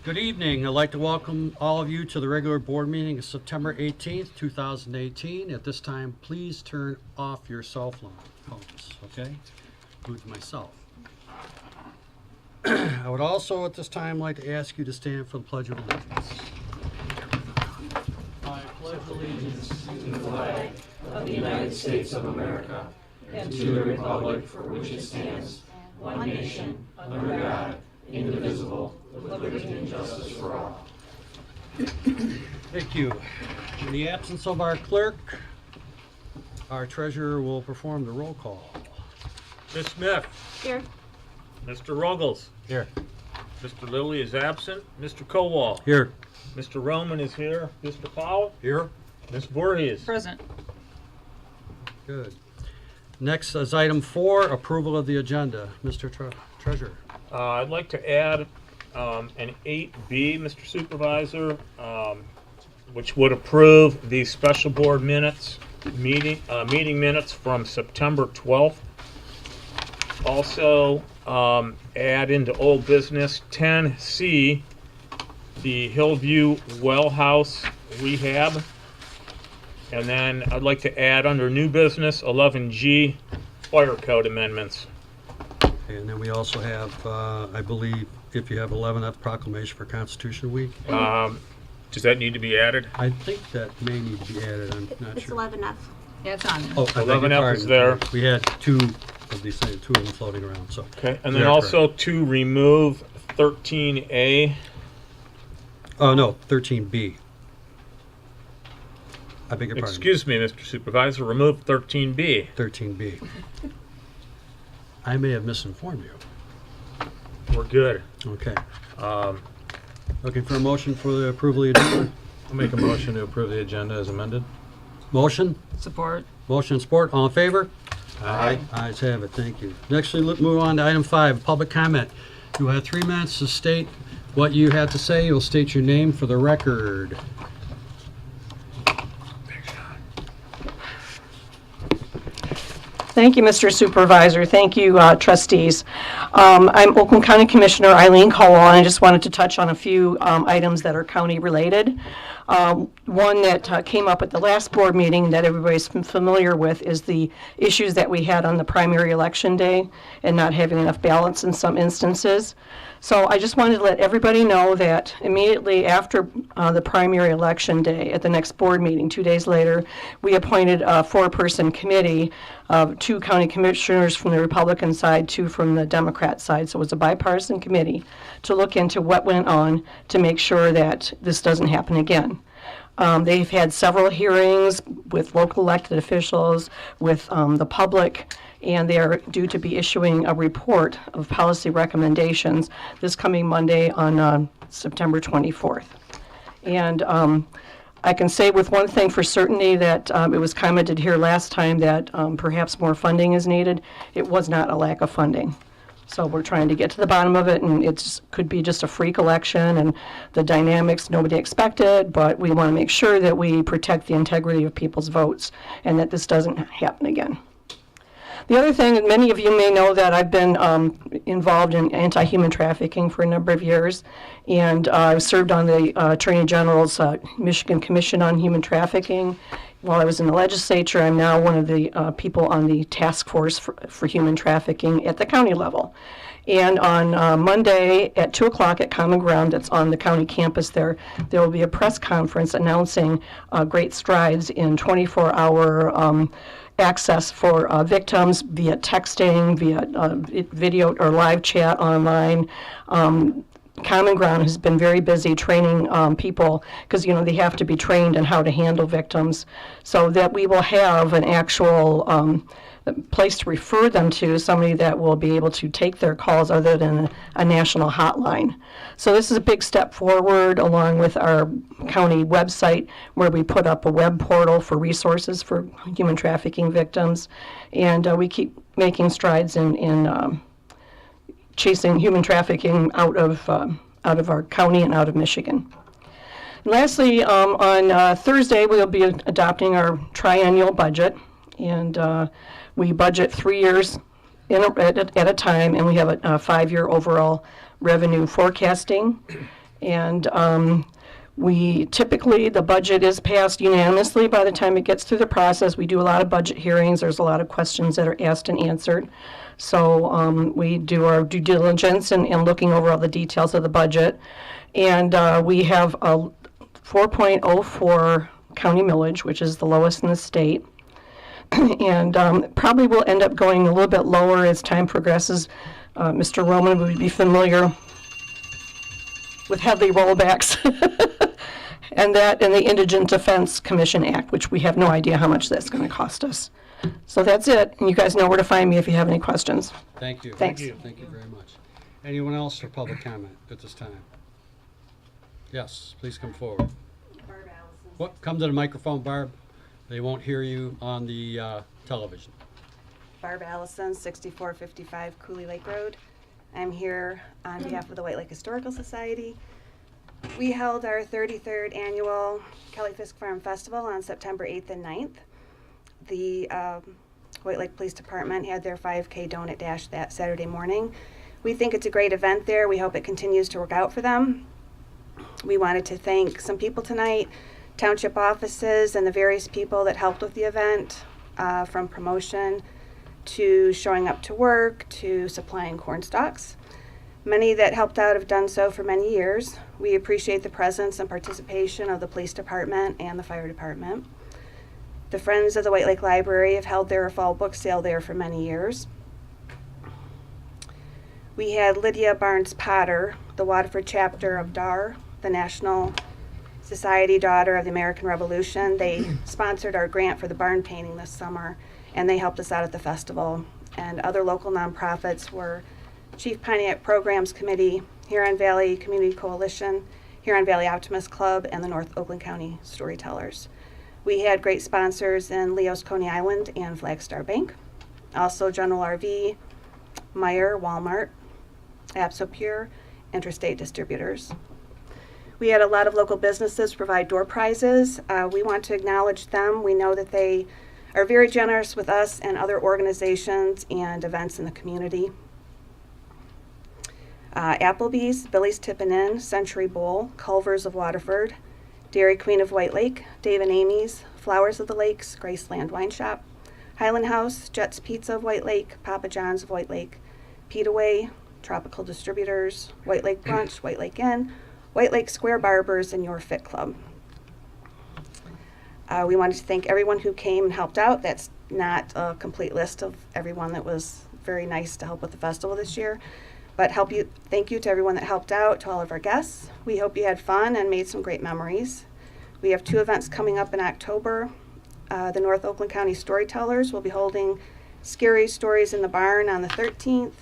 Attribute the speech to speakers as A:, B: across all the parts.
A: Good evening. I'd like to welcome all of you to the regular board meeting of September 18th, 2018. At this time, please turn off your cell phone phones, okay? Including myself. I would also at this time like to ask you to stand for the Pledge of Allegiance. I pledge allegiance
B: To the flag of the United States of America and to the republic for which it stands, one nation, under God, indivisible, with liberty and justice for all.
A: Thank you. In the absence of our clerk, our treasurer will perform the roll call.
C: Ms. Smith.
D: Here.
C: Mr. Ruggles.
A: Here.
C: Mr. Lilly is absent. Mr. Kowal.
A: Here.
C: Mr. Roman is here. Mr. Powell.
A: Here.
C: Ms. Voorhees.
D: Present.
A: Good. Next is item 4, approval of the agenda. Mr. Treasurer.
C: I'd like to add an 8B, Mr. Supervisor, which would approve the special board minutes, meeting minutes from September 12th. Also, add into old business 10C, the Hillview Well House rehab. And then I'd like to add under new business 11G, fire code amendments.
A: And then we also have, I believe, if you have 11F proclamation for Constitution Week.
C: Does that need to be added?
A: I think that may need to be added, I'm not
E: It's
A: sure.
E: 11F.
D: Yeah, it's on there.
A: Oh, I beg your
C: 11F
A: pardon.
C: is there.
A: We had two of these things, 2 of them floating around, so.
C: Okay, and
A: Yeah,
C: then also to remove 13A.
A: Oh, no, 13B. I beg your pardon.
C: Excuse me, Mr. Supervisor, remove 13B.
A: 13B. I may have misinformed you.
C: We're good.
A: Okay. Looking for a motion for the approval of the agenda?
F: I'll make a motion to approve the agenda as amended.
A: Motion?
D: Support.
A: Motion and support, all in favor?
F: Aye.
A: Ayes have it, thank you. Next, we move on to item 5, public comment. You have 3 minutes to state what you have to say. You'll state your name for the record.
G: Thank you, Mr. Supervisor. Thank you, trustees. I'm Oakland County Commissioner Eileen Cowell, and I just wanted to touch on a few items that are county-related. One that came up at the last board meeting that everybody's familiar with is the issues that we had on the primary election day and not having enough ballots in some instances. So I just wanted to let everybody know that immediately after the primary election day, at the next board meeting, 2 days later, we appointed a 4-person committee of 2 county commissioners from the Republican side, 2 from the Democrat side. So it was a bipartisan committee to look into what went on to make sure that this doesn't happen again. They've had several hearings with local elected officials, with the public, and they are due to be issuing a report of policy recommendations this coming Monday on September 24th. And I can say with one thing for certainty that it was commented here last time that perhaps more funding is needed. It was not a lack of funding. So we're trying to get to the bottom of it, and it could be just a freak election and the dynamics nobody expected, but we want to make sure that we protect the integrity of people's votes and that this doesn't happen again. The other thing, and many of you may know that I've been involved in anti-human trafficking for a number of years, and I've served on the Attorney General's Michigan Commission on Human Trafficking. While I was in the legislature, I'm now one of the people on the task force for human trafficking at the county level. And on Monday at 2 o'clock at Common Ground, that's on the county campus there will be a press conference announcing great strides in 24-hour access for victims via texting, via video or live chat online. Common Ground has been very busy training people because, they have to be trained in how to handle victims, so that we will have an actual place to refer them to, somebody that will be able to take their calls other than a national hotline. So this is a big step forward, along with our county website, where we put up a web portal for resources for human trafficking victims, and we keep making strides in chasing human trafficking out of our county and out of Michigan. Lastly, on Thursday, we'll be adopting our triennial budget, and we budget 3 years at a time, and we have a 5-year overall revenue forecasting. And we typically, the budget is passed unanimously by the time it gets through the process. We do a lot of budget hearings. There's a lot of questions that are asked and answered. So we do our due diligence in looking over all the details of the budget. And we have a 4.04 county millage, which is the lowest in the state. And probably will end up going a little bit lower as time progresses. Mr. Roman would be familiar with heavy rollbacks. And that and the Indigent Defense Commission Act, which we have no idea how much that's going to cost us. So that's it. And you guys know where to find me if you have any questions.
A: Thank you.
G: Thanks.
A: Thank you very much. Anyone else for public comment at this time? Yes, please come forward.
D: Barb Allison.
A: What? Come to the microphone, Barb. They won't hear you on the television.
D: Barb Allison, 6455 Cooley Lake Road. I'm here on behalf of the White Lake Historical Society. We held our 33rd annual Kelly Fisk Farm Festival on September 8th and 9th. The White Lake Police Department had their 5K donut dash that Saturday morning. We think it's a great event there. We hope it continues to work out for them. We wanted to thank some people tonight, Township offices and the various people that helped with the event, from promotion to showing up to work to supplying corn stalks. Many that helped out have done so for many years. We appreciate the presence and participation of the police department and the fire department. The Friends of the White Lake Library have held their fall book sale there for many years. We had Lydia Barnes Potter, the Waterford chapter of DAR, the National Society Daughter of the American Revolution. They sponsored our grant for the barn painting this summer, and they helped us out at the festival. And other local nonprofits were Chief Pontiac Programs Committee, Huron Valley Community Coalition, Huron Valley Optimist Club, and the North Oakland County Storytellers. We had great sponsors in Leo's Coney Island and Flagstar Bank. Also General RV, Meijer, Walmart, Absopure, Interstate Distributors. We had a lot of local businesses provide door prizes. We want to acknowledge them. We know that they are very generous with us and other organizations and events in the community. Applebee's, Billy's Tippin' Inn, Century Bowl, Culver's of Waterford, Dairy Queen of White Lake, Dave and Amy's, Flowers of the Lakes, Graceland Wine Shop, Highland House, Jet's Pizza of White Lake, Papa John's of White Lake, Petaway, Tropical Distributors, White Lake Brunch, White Lake Inn, White Lake Square Barbers, and Your Fit Club. We wanted to thank everyone who came and helped out. That's not a complete list of everyone that was very nice to help with the festival this year. But thank you to everyone that helped out, to all of our guests. We hope you had fun and made some great memories. We have 2 events coming up in October. The North Oakland County Storytellers will be holding Scary Stories in the Barn on the 13th.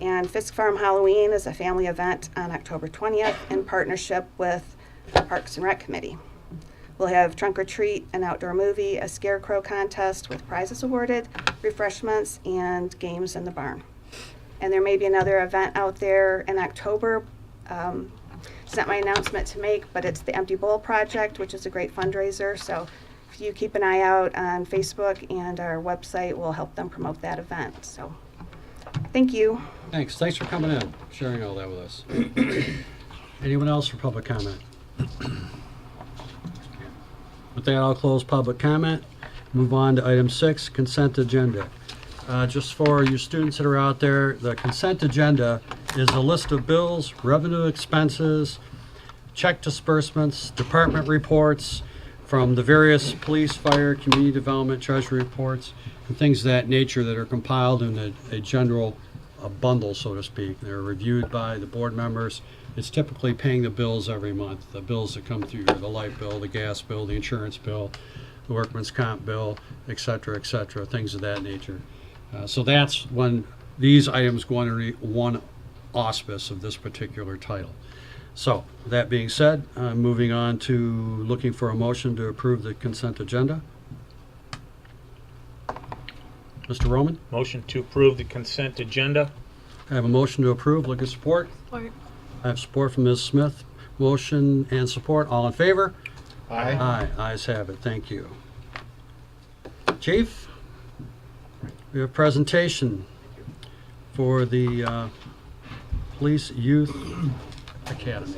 D: And Fisk Farm Halloween is a family event on October 20th in partnership with the Parks and Rec Committee. We'll have Trunk or Treat, an outdoor movie, a scarecrow contest with prizes awarded, refreshments, and games in the barn. And there may be another event out there in October. It's not my announcement to make, but it's the Empty Bowl Project, which is a great fundraiser. So if you keep an eye out on Facebook and our website, we'll help them promote that event. So thank you.
A: Thanks for coming in, sharing all that with us. Anyone else for public comment? With that, I'll close public comment. Move on to item 6, consent agenda. Just for you students that are out there, the consent agenda is a list of bills, revenue expenses, check disbursements, department reports from the various police, fire, community development, treasury reports, and things of that nature that are compiled in a general bundle, so to speak. They're reviewed by the board members. It's typically paying the bills every month, the bills that come through, the light bill, the gas bill, the insurance bill, the workman's comp bill, et cetera, things of that nature. So that's when these items go under one auspice of this particular title. So, that being said, moving on to looking for a motion to approve the consent agenda. Mr. Roman,
C: Motion to approve the consent agenda.
A: I have a motion to approve. Looking for support.
G: Support.
A: I have support from Ms. Smith. Motion and support. All in favor?
F: Aye.
A: Aye. Ayes have it. Thank you. Chief, we have a presentation for the Police Youth Academy.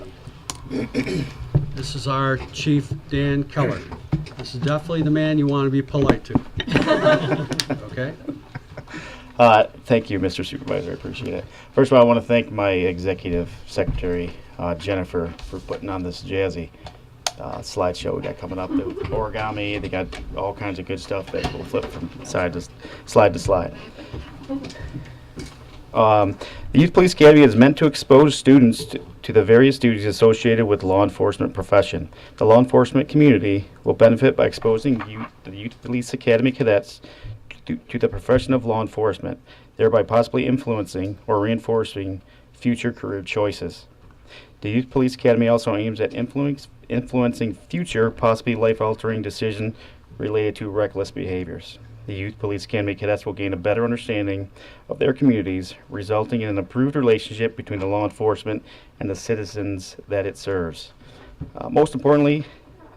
A: This is our chief, Dan Keller. This is definitely the man you want to be polite to. Okay?
E: Thank you, Mr. Supervisor. I appreciate it. First of all, I want to thank my executive secretary, Jennifer, for putting on this jazzy slideshow we got coming up. The origami, they got all kinds of good stuff that will flip from slide to slide. The Youth Police Academy is meant to expose students to the various duties associated with law enforcement profession. The law enforcement community will benefit by exposing the Youth Police Academy cadets to the profession of law enforcement, thereby possibly influencing or reinforcing future career choices. The Youth Police Academy also aims at influencing future, possibly life-altering decisions related to reckless behaviors. The Youth Police Academy cadets will gain a better understanding of their communities, resulting in an improved relationship between the law enforcement and the citizens that it serves. Most importantly,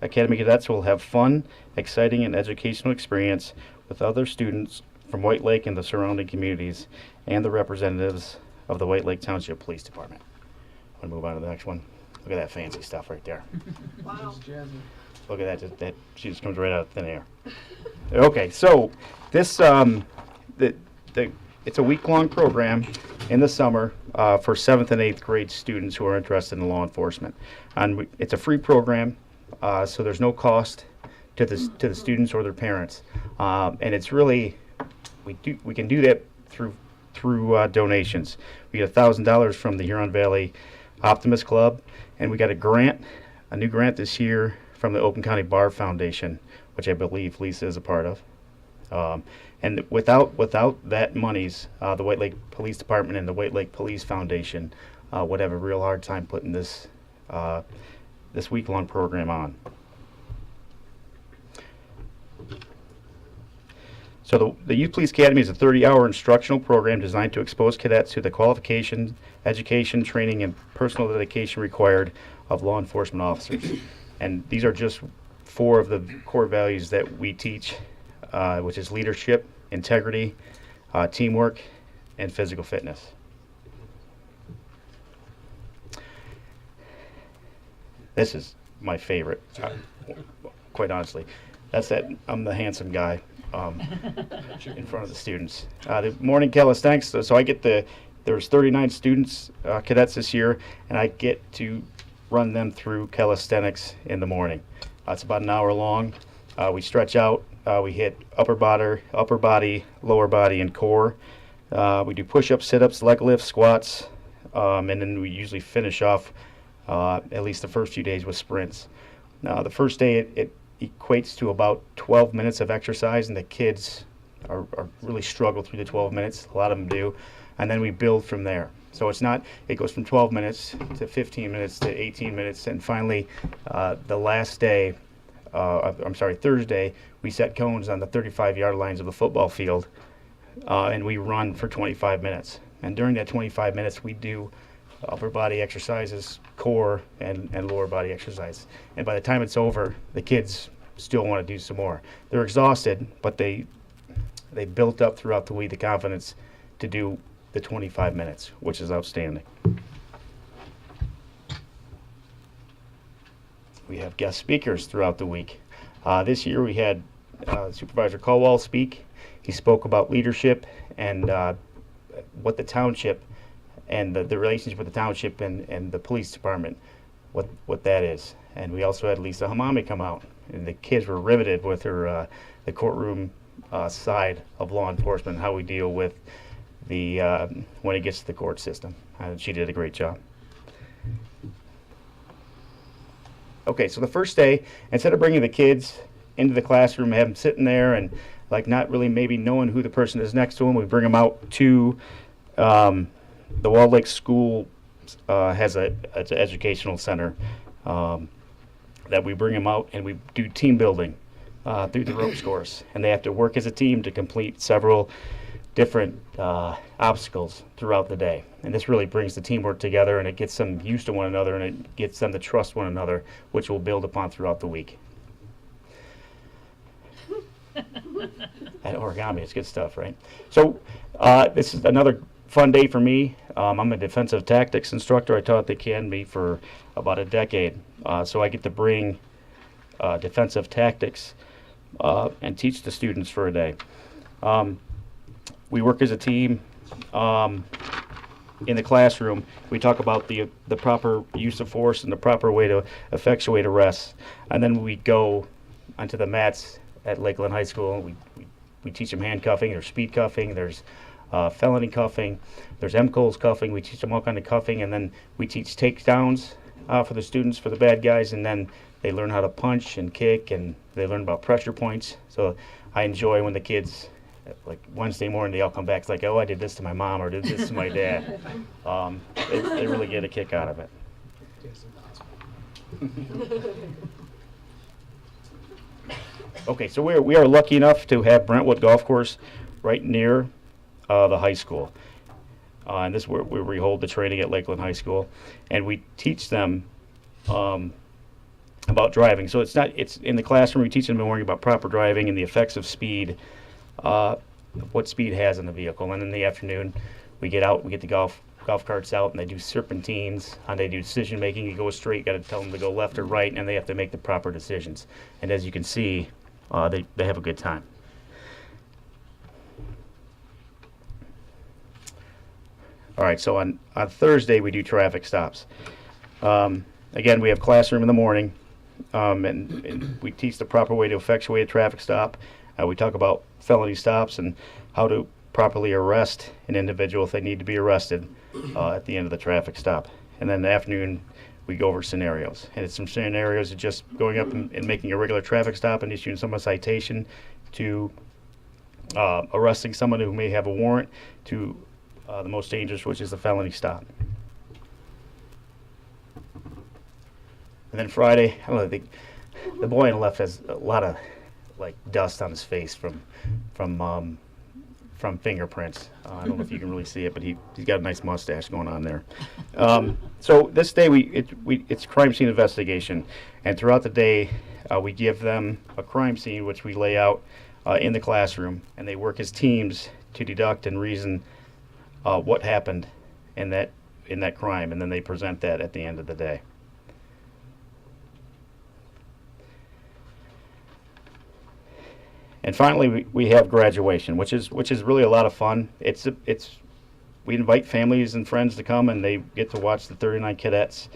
E: Academy cadets will have fun, exciting, and educational experience with other students from White Lake and the surrounding communities and the representatives of the White Lake Township Police Department. I'm going to move on to the next one. Look at that fancy stuff right there.
D: Wow.
E: Look at that, she just comes right out of thin air. Okay, so this, it's a week-long program in the summer for 7th and 8th grade students who are interested in law enforcement. And it's a free program, so there's no cost to the students or their parents. And it's really, we can do that through donations. We get $1,000 from the Huron Valley Optimist Club, and we got a new grant this year from the Oakland County Bar Foundation, which I believe Lisa is a part of. And without that monies, the White Lake Police Department and the White Lake Police Foundation would have a real hard time putting this week-long program on. So the Youth Police Academy is a 30-hour instructional program designed to expose cadets to the qualifications, education, training, and personal dedication required of law enforcement officers. And these are just 4 of the core values that we teach, which is leadership, integrity, teamwork, and physical fitness. This is my favorite, quite honestly. That's that I'm the handsome guy in front of the students. The morning calisthenics, so I get there's 39 students, cadets this year, and I get to run them through calisthenics in the morning. It's about an hour long. We stretch out, we hit upper body, lower body, and core. We do push-ups, sit-ups, leg lifts, squats, and then we usually finish off at least the first few days with sprints. The first day it equates to about 12 minutes of exercise, and the kids are really struggle through the 12 minutes. A lot of them do, and then we build from there. So it goes from 12 minutes to 15 minutes to 18 minutes, and finally the last day, Thursday, we set cones on the 35-yard lines of the football field, and we run for 25 minutes. And during that 25 minutes, we do upper body exercises, core, and lower body exercise. And by the time it's over, the kids still want to do some more. They're exhausted, but they built up throughout the week the confidence to do the 25 minutes, which is outstanding. We have guest speakers throughout the week. This year we had Supervisor Caldwell speak. He spoke about leadership and what the township and the relationship with the township and the police department, what that is. And we also had Lisa Hamami come out, and the kids were riveted with her the courtroom side of law enforcement, how we deal with the when it gets to the court system. She did a great job. Okay, so the first day, instead of bringing the kids into the classroom, have them sitting there and like not really maybe knowing who the person is next to them, we bring them out to the Walled Lake School has an educational center that we bring them out, and we do team building through the ropes course, and they have to work as a team to complete several different obstacles throughout the day. And this really brings the teamwork together, and it gets them used to one another, and it gets them to trust one another, which we'll build upon throughout the week. That origami is good stuff, right? So this is another fun day for me. I'm a defensive tactics instructor. I taught the academy for about a decade. So I get to bring defensive tactics and teach the students for a day. We work as a team. In the classroom, we talk about the proper use of force and the proper way to effectuate arrests. And then we go onto the mats at Lakeland High School. We teach them handcuffing, there's speed cuffing, there's felony cuffing, there's MCOLS cuffing. We teach them all kind of cuffing, and then we teach takedowns for the students, for the bad guys, and then they learn how to punch and kick, and they learn about pressure points. So I enjoy when the kids, like Wednesday morning, they all come back. It's like, oh, I did this to my mom or did this to my dad. They really get a kick out of it. Okay, so we are lucky enough to have Brentwood Golf Course right near the high school. And this is where we hold the training at Lakeland High School. And we teach them about driving. So it's in the classroom, we teach them in the morning about proper driving and the effects of speed, what speed has in the vehicle. And in the afternoon, we get out, we get the golf carts out, and they do serpentines, and they do decision making. You go straight, you got to tell them to go left or right, and they have to make the proper decisions. And as you can see, they have a good time. All right, so on Thursday, we do traffic stops. Again, we have classroom in the morning, and we teach the proper way to effectuate a traffic stop. We talk about felony stops and how to properly arrest an individual if they need to be arrested at the end of the traffic stop. And then in the afternoon, we go over scenarios. And it's some scenarios of just going up and making a regular traffic stop and issuing someone a citation, to arresting someone who may have a warrant, to the most dangerous, which is the felony stop. And then Friday, I don't know, the boy on the left has a lot of like dust on his face from fingerprints. I don't know if you can really see it, but he's got a nice mustache going on there. So this day it's crime scene investigation, and throughout the day we give them a crime scene which we lay out in the classroom, and they work as teams to deduct and reason what happened in that crime, and then they present that at the end of the day. And finally, we have graduation, which is really a lot of fun. We invite families and friends to come, and they get to watch the 39 cadets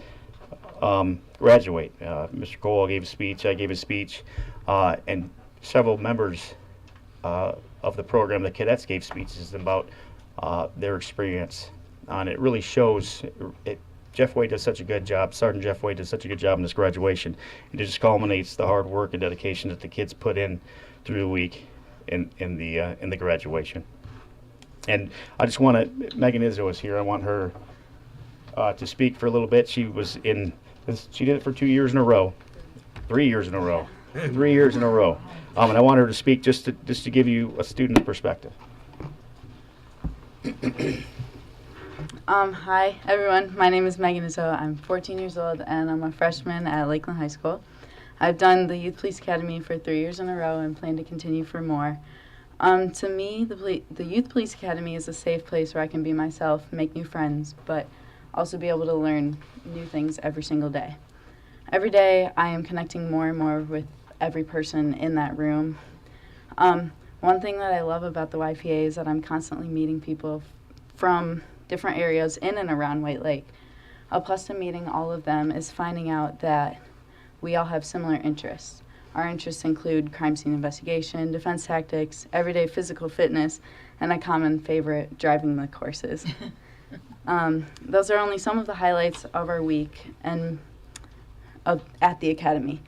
E: graduate. Mr. Cole gave a speech, I gave a speech, and several members of the program, the cadets, gave speeches about their experience. And it really shows. Jeff Wade does such a good job. Sergeant Jeff Wade does such a good job in this graduation. It just culminates the hard work and dedication that the kids put in through the week in the graduation. And I just want to, Megan Izzo is here. I want her to speak for a little bit. She did it for 2 years in a row, 3 years in a row, 3 years in a row. And I want her to speak just to give you a student's perspective.
H: Hi, everyone. My name is Megan Izzo. I'm 14 years old, and I'm a freshman at Lakeland High School. I've done the Youth Police Academy for 3 years in a row and plan to continue for more. To me, the Youth Police Academy is a safe place where I can be myself, make new friends, but also be able to learn new things every single day. Every day, I am connecting more and more with every person in that room. One thing that I love about the YPA is that I'm constantly meeting people from different areas in and around White Lake. A plus to meeting all of them is finding out that we all have similar interests. Our interests include crime scene investigation, defense tactics, everyday physical fitness, and a common favorite, driving the courses. Those are only some of the highlights of our week and at the Academy.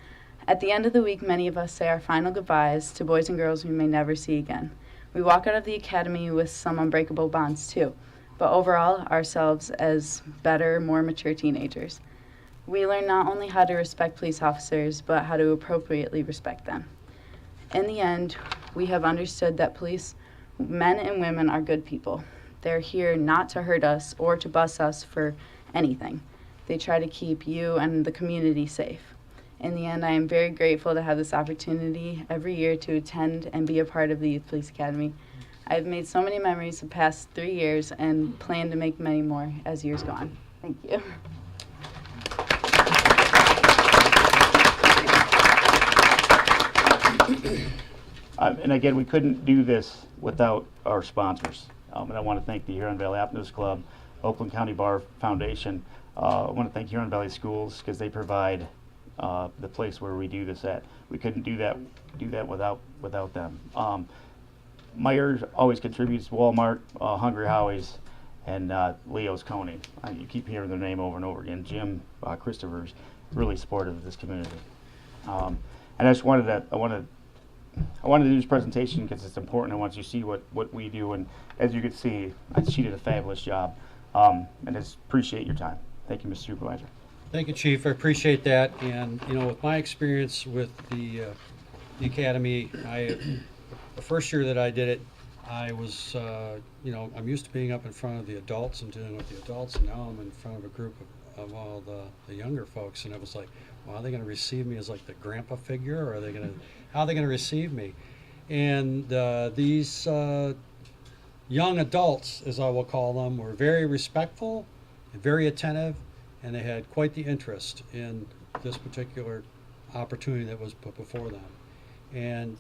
H: At the end of the week, many of us say our final goodbyes to boys and girls we may never see again. We walk out of the Academy with some unbreakable bonds too, but overall ourselves as better, more mature teenagers. We learn not only how to respect police officers, but how to appropriately respect them. In the end, we have understood that police men and women are good people. They're here not to hurt us or to bust us for anything. They try to keep you and the community safe. In the end, I am very grateful to have this opportunity every year to attend and be a part of the Youth Police Academy. I've made so many memories the past 3 years and plan to make many more as years go on. Thank you.
E: And again, we couldn't do this without our sponsors. And I want to thank the Huron Valley Optimist Club, Oakland County Bar Foundation. I want to thank Huron Valley Schools because they provide the place where we do this at. We couldn't do that without them. Meyer always contributes, Walmart, Hungry Howie's, and Leo's Coney. You keep hearing their name over and over again. Jim Christopher's really supportive of this community. And I just wanted that. I wanted to do this presentation because it's important. I want you to see what we do, and as you can see, she did a fabulous job. And I just appreciate your time. Thank you, Mr. Supervisor.
A: Thank you, Chief. I appreciate that. And, with my experience with the Academy, the first year that I did it, I was, I'm used to being up in front of the adults and dealing with the adults, and now I'm in front of a group of all the younger folks, and it was like, well, are they going to receive me as like the grandpa figure, or how are they going to receive me? And these young adults, as I will call them, were very respectful and very attentive, and they had quite the interest in this particular opportunity that was put before them. And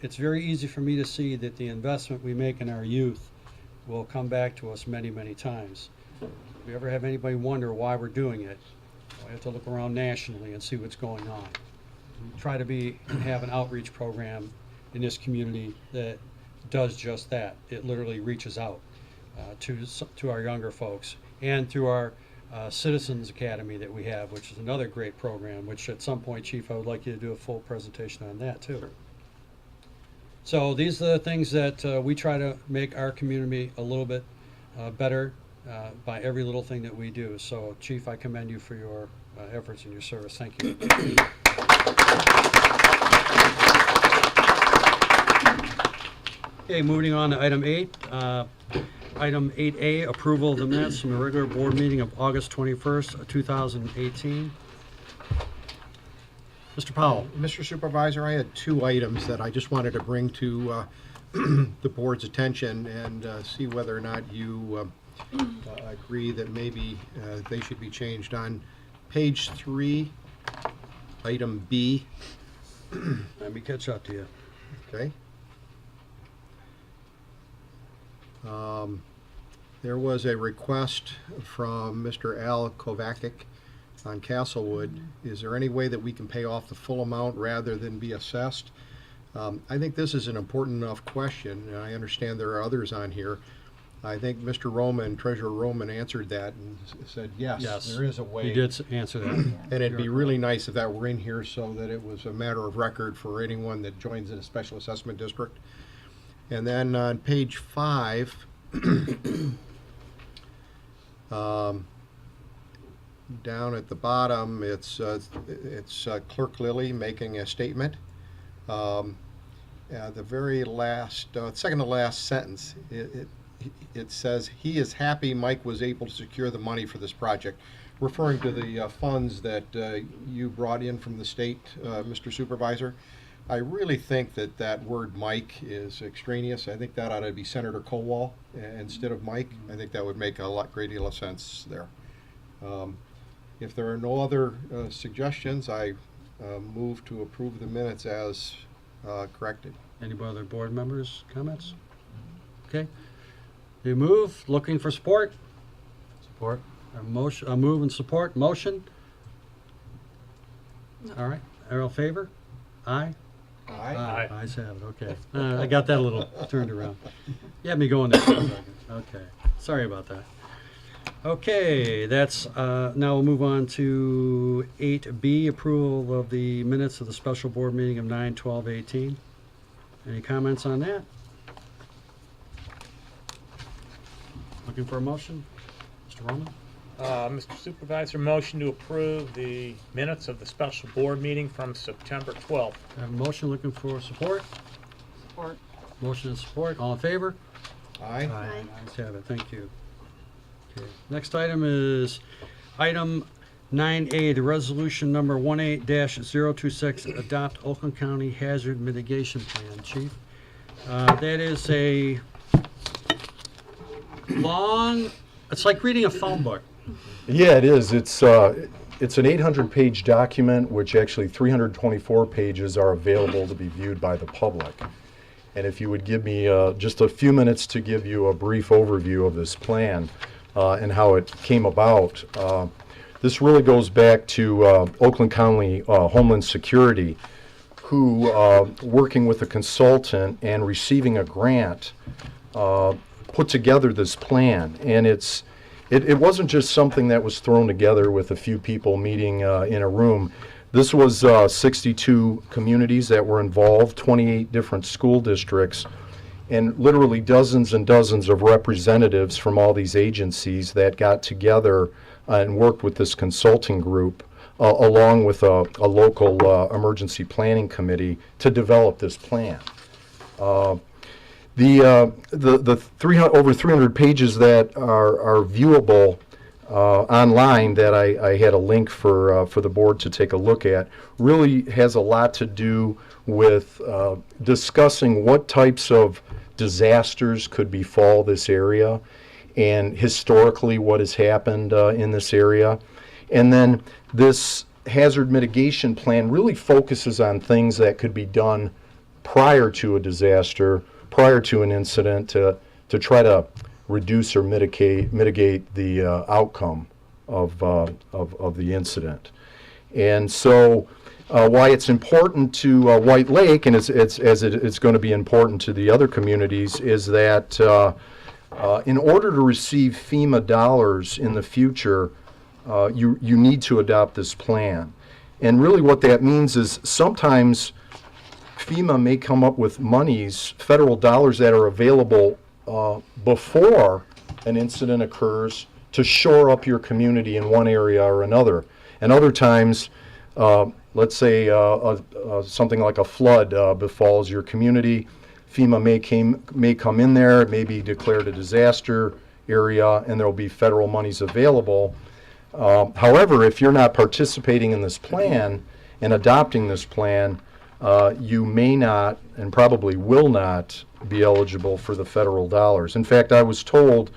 A: it's very easy for me to see that the investment we make in our youth will come back to us many, many times. If we ever have anybody wonder why we're doing it, we have to look around nationally and see what's going on. We try to have an outreach program in this community that does just that. It literally reaches out to our younger folks, and through our Citizens Academy that we have, which is another great program, which at some point, Chief, I would like you to do a full presentation on that too. So these are the things that we try to make our community a little bit better by every little thing that we do. So, Chief, I commend you for your efforts and your service. Thank you. Okay, moving on to item 8. Item 8A, approval of the minutes from the regular board meeting of August 21st, 2018. Mr. Powell.
I: Mr. Supervisor, I had 2 items that I just wanted to bring to the board's attention and see whether or not you agree that maybe they should be changed. On page 3, item B.
A: Let me catch up to you.
I: Okay. There was a request from Mr. Al Kovacic on Castlewood. Is there any way that we can pay off the full amount rather than be assessed? I think this is an important enough question, and I understand there are others on here. I think Mr. Roman, Treasurer Roman, answered that and said, yes, there is a way.
A: He did answer that.
I: And it'd be really nice if that were in here so that it was a matter of record for anyone that joins in a special assessment district. And then on page 5, down at the bottom, it's Clerk Lilly making a statement. The very last, second to last sentence, it says, he is happy Mike was able to secure the money for this project, referring to the funds that you brought in from the state, Mr. Supervisor. I really think that word Mike is extraneous. I think that ought to be Senator Kowal instead of Mike. I think that would make a great deal of sense there. If there are no other suggestions, I move to approve the minutes as corrected.
A: Any other board members' comments? Okay. You move. Looking for support?
F: Support.
A: A move and support. Motion? No. All right. All in favor? Aye?
I: Aye.
A: Ayes have it. Okay. I got that a little turned around. You had me going there for a second. Okay. Sorry about that. Okay. That's now we'll move on to 8B, approval of the minutes of the special board meeting of 9/12/18. Any comments on that? Looking for a motion? Mr. Roman?
C: Mr. Supervisor, motion to approve the minutes of the special board meeting from September 12th.
A: I have a motion. Looking for support?
H: Support.
A: Motion and support. All in favor?
I: Aye.
A: Ayes have it. Thank you. Okay. Next item is item 9A, the resolution number 18-026, adopt Oakland County Hazard Mitigation Plan. Chief, That is a long, it's like reading a phone book.
J: Yeah, it is. It's an 800-page document, which actually 324 pages are available to be viewed by the public. And if you would give me just a few minutes to give you a brief overview of this plan and how it came about, this really goes back to Oakland County Homeland Security, who, working with a consultant and receiving a grant, put together this plan. And it wasn't just something that was thrown together with a few people meeting in a room. This was 62 communities that were involved, 28 different school districts, and literally dozens and dozens of representatives from all these agencies that got together and worked with this consulting group along with a local emergency planning committee to develop this plan. The 300, over 300 pages that are viewable online that I had a link for the board to take a look at really has a lot to do with discussing what types of disasters could befall this area and historically what has happened in this area. And then this hazard mitigation plan really focuses on things that could be done prior to a disaster, prior to an incident, to try to reduce or mitigate the outcome of the incident. And so why it's important to White Lake, and it's going to be important to the other communities, is that in order to receive FEMA dollars in the future, you need to adopt this plan. And really what that means is sometimes FEMA may come up with monies, federal dollars that are available before an incident occurs to shore up your community in one area or another. And other times, let's say something like a flood befalls your community, FEMA may come in there, it may be declared a disaster area, and there will be federal monies available. However, if you're not participating in this plan and adopting this plan, you may not and probably will not be eligible for the federal dollars. In fact, I was told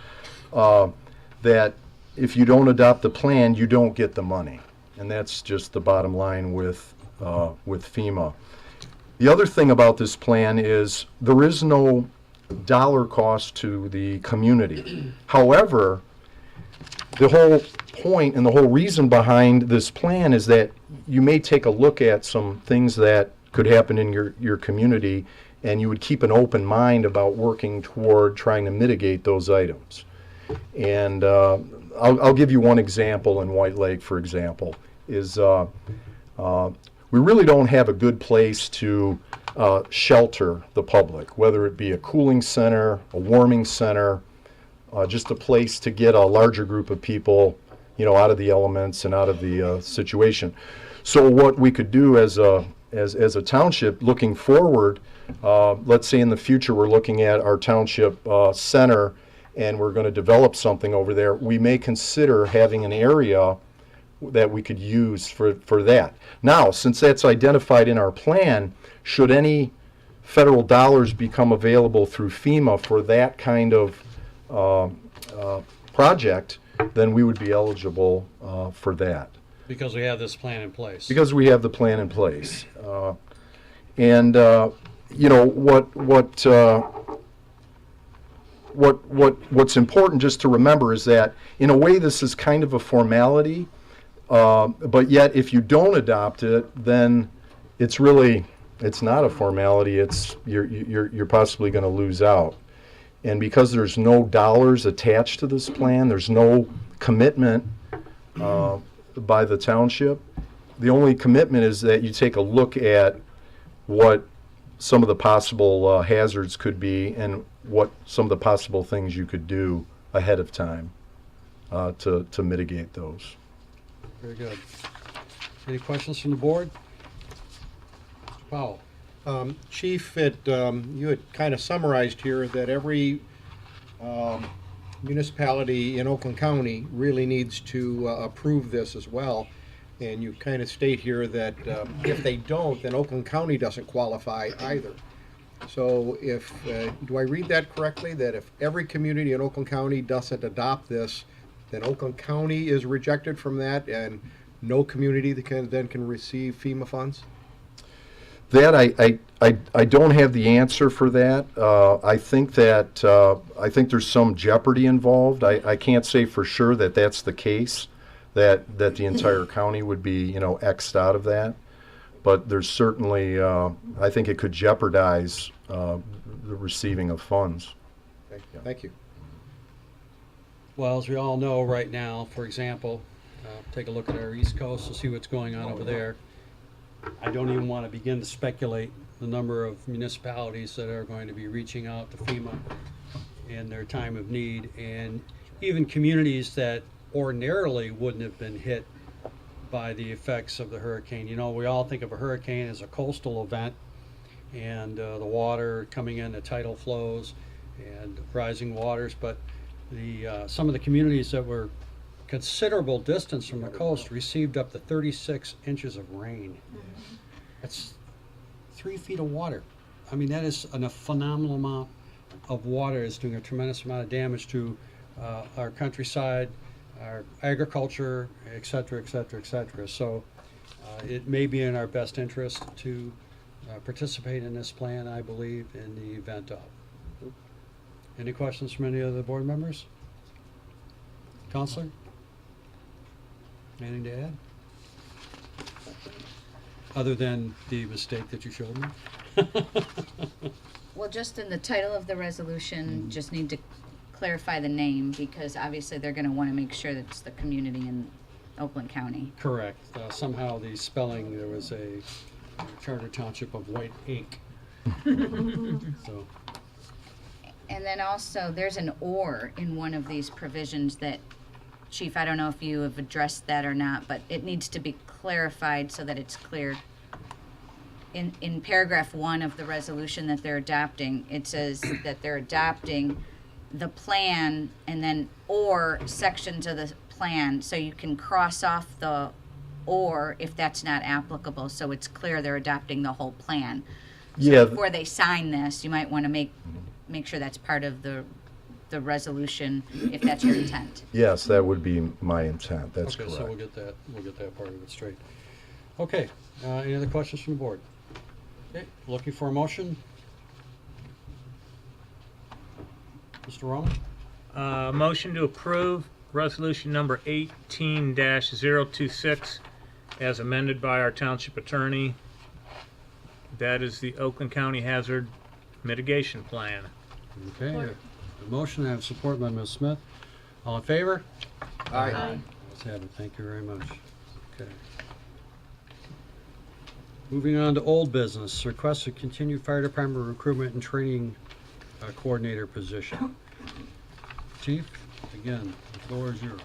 J: that if you don't adopt the plan, you don't get the money. And that's just the bottom line with FEMA. The other thing about this plan is there is no dollar cost to the community. However, the whole point and the whole reason behind this plan is that you may take a look at some things that could happen in your community, and you would keep an open mind about working toward trying to mitigate those items. And I'll give you one example in White Lake, for example, is we really don't have a good place to shelter the public, whether it be a cooling center, a warming center, just a place to get a larger group of people, out of the elements and out of the situation. So what we could do as a township, looking forward, let's say in the future we're looking at our township center and we're going to develop something over there, we may consider having an area that we could use for that. Now, since that's identified in our plan, should any federal dollars become available through FEMA for that kind of project, then we would be eligible for that.
A: Because we have this plan in place.
J: Because we have the plan in place. What's important just to remember is that in a way this is kind of a formality, but yet if you don't adopt it, then it's not a formality. You're possibly going to lose out. And because there's no dollars attached to this plan, there's no commitment by the township. The only commitment is that you take a look at what some of the possible hazards could be and what some of the possible things you could do ahead of time to mitigate those.
A: Very good. Any questions from the board? Mr. Powell?
I: Chief, you had kind of summarized here that every municipality in Oakland County really needs to approve this as well. And you kind of state here that if they don't, then Oakland County doesn't qualify either. So if, do I read that correctly, that if every community in Oakland County doesn't adopt this, then Oakland County is rejected from that and no community that can receive FEMA funds?
J: That I don't have the answer for that. I think there's some jeopardy involved. I can't say for sure that that's the case, that the entire county would be, X'd out of that. But there's certainly, I think it could jeopardize the receiving of funds.
I: Thank you.
A: Well, as we all know right now, for example, take a look at our East Coast to see what's going on over there. I don't even want to begin to speculate the number of municipalities that are going to be reaching out to FEMA in their time of need, and even communities that ordinarily wouldn't have been hit by the effects of the hurricane. We all think of a hurricane as a coastal event, and the water coming in, the tidal flows and rising waters, but some of the communities that were considerable distance from the coast received up to 36 inches of rain. That's 3 feet of water. I mean, that is a phenomenal amount of water. Is doing a tremendous amount of damage to our countryside, our agriculture, et cetera, et cetera, et cetera. So it may be in our best interest to participate in this plan, I believe, in the event of. Any questions from any of the board members? Counselor? Anything to add? Other than the mistake that you showed me?
K: Well, just in the title of the resolution, just need to clarify the name, because obviously they're going to want to make sure that it's the community in Oakland County.
A: Correct. Somehow the spelling, there was a charter township of white ink. So,
K: And then also, there's an or in one of these provisions that, Chief, I don't know if you have addressed that or not, but it needs to be clarified so that it's clear. In paragraph 1 of the resolution that they're adopting, it says that they're adopting the plan and then or sections of the plan, so you can cross off the or if that's not applicable, so it's clear they're adopting the whole plan. So
J: Yeah.
K: before they sign this, you might want to make sure that's part of the resolution, if that's your intent.
J: Yes, that would be my intent. That's
A: okay,
J: correct.
A: so we'll get that part of it straight. Okay, any other questions from the board? Okay, looking for a motion? Mr. Roman?
C: Motion to approve resolution number 18-026 as amended by our township attorney. That is the Oakland County Hazard Mitigation Plan.
A: Okay, a motion, I have support by Ms. Smith. All in favor?
I: Aye.
A: Let's have it, thank you very much. Okay. Moving on to old business, request to continue fire department recruitment and training coordinator position. Chief, again, the floor is yours.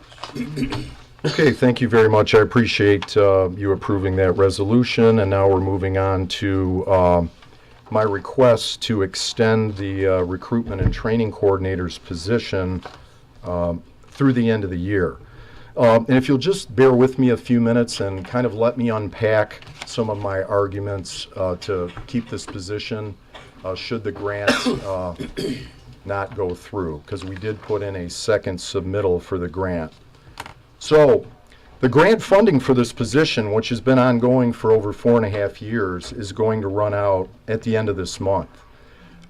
J: Okay, thank you very much. I appreciate you approving that resolution, and now we're moving on to my request to extend the recruitment and training coordinator's position through the end of the year. And if you'll just bear with me a few minutes and kind of let me unpack some of my arguments to keep this position should the grant not go through, because we did put in a second submittal for the grant. So the grant funding for this position, which has been ongoing for over 4.5 years, is going to run out at the end of this month.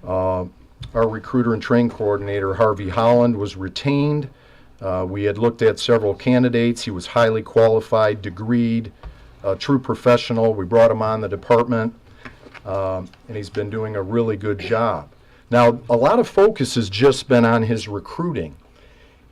J: Our recruiter and training coordinator, Harvey Holland, was retained. We had looked at several candidates. He was highly qualified, degreed, a true professional. We brought him on the department, and he's been doing a really good job. Now, a lot of focus has just been on his recruiting.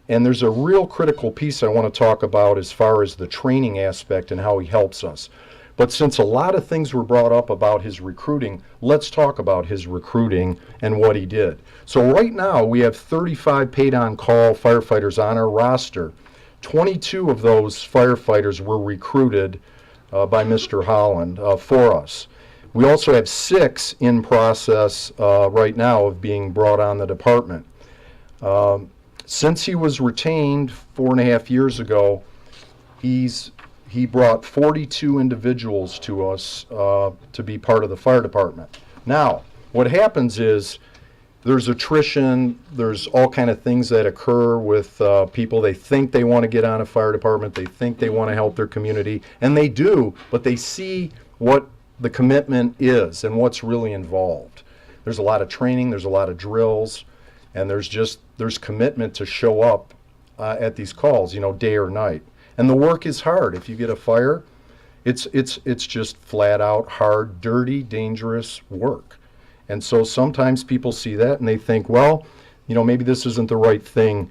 J: And there's a real critical piece I want to talk about as far as the training aspect and how he helps us. But since a lot of things were brought up about his recruiting, let's talk about his recruiting and what he did. So right now we have 35 paid-on-call firefighters on our roster. 22 of those firefighters were recruited by Mr. Holland for us. We also have 6 in process right now of being brought on the department. Since he was retained 4.5 years ago, he brought 42 individuals to us to be part of the fire department. Now, what happens is there's attrition, there's all kind of things that occur with people. They think they want to get on a fire department, they think they want to help their community, and they do, but they see what the commitment is and what's really involved. There's a lot of training, there's a lot of drills, and there's commitment to show up at these calls, day or night. And the work is hard. If you get a fire, it's just flat out hard, dirty, dangerous work. And so sometimes people see that and they think, well, maybe this isn't the right thing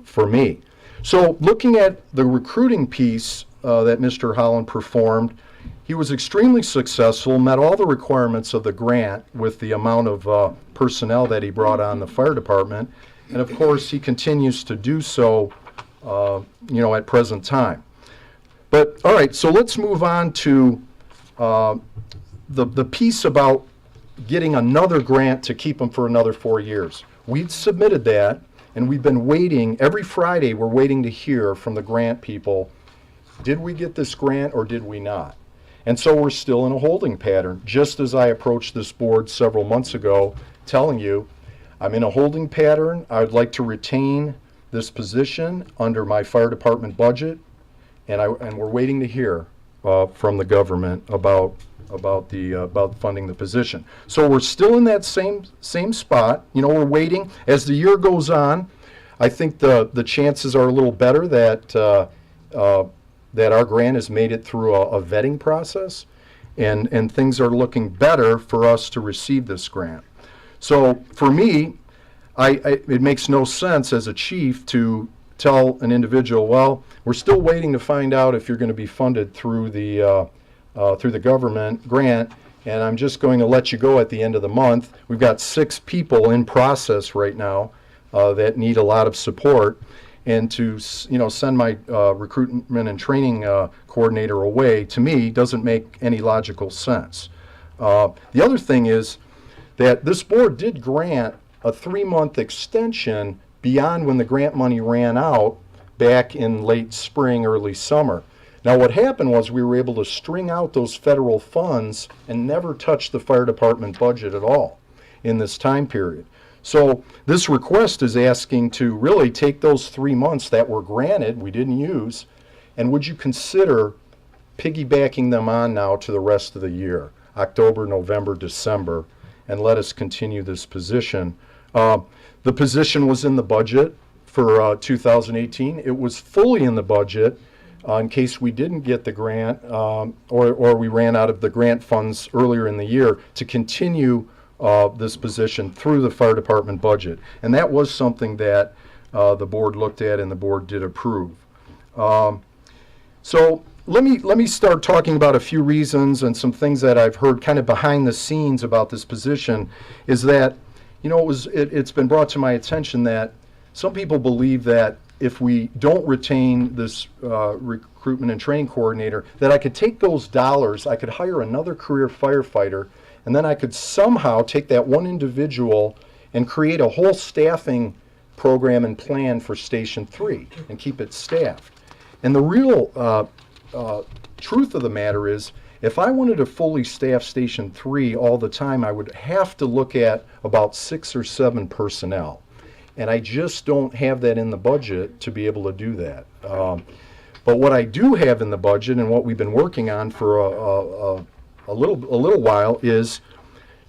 J: for me. So looking at the recruiting piece that Mr. Holland performed, he was extremely successful, met all the requirements of the grant with the amount of personnel that he brought on the fire department. And of course, he continues to do so, at present time. But all right, so let's move on to the piece about getting another grant to keep them for another 4 years. We've submitted that, and we've been waiting. Every Friday, we're waiting to hear from the grant people, did we get this grant or did we not? And so we're still in a holding pattern, just as I approached this board several months ago, telling you, I'm in a holding pattern. I would like to retain this position under my fire department budget, and we're waiting to hear from the government about funding the position. So we're still in that same spot. We're waiting. As the year goes on, I think the chances are a little better that our grant has made it through a vetting process, and things are looking better for us to receive this grant. So for me, it makes no sense as a chief to tell an individual, well, we're still waiting to find out if you're going to be funded through the government grant, and I'm just going to let you go at the end of the month. We've got 6 people in process right now that need a lot of support, and to send my recruitment and training coordinator away, to me, doesn't make any logical sense. The other thing is that this board did grant a 3-month extension beyond when the grant money ran out back in late spring, early summer. Now what happened was we were able to string out those federal funds and never touch the fire department budget at all in this time period. So this request is asking to really take those 3 months that were granted, we didn't use, and would you consider piggybacking them on now to the rest of the year, October, November, December, and let us continue this position. The position was in the budget for 2018. It was fully in the budget in case we didn't get the grant or we ran out of the grant funds earlier in the year to continue this position through the fire department budget. And that was something that the board looked at and the board did approve. So let me start talking about a few reasons and some things that I've heard kind of behind the scenes about this position. Is that, it's been brought to my attention that some people believe that if we don't retain this recruitment and training coordinator, that I could take those dollars, I could hire another career firefighter, and then I could somehow take that one individual and create a whole staffing program and plan for Station 3 and keep it staffed. And the real truth of the matter is, if I wanted to fully staff Station 3 all the time, I would have to look at about 6 or 7 personnel. And I just don't have that in the budget to be able to do that. But what I do have in the budget and what we've been working on for a little while is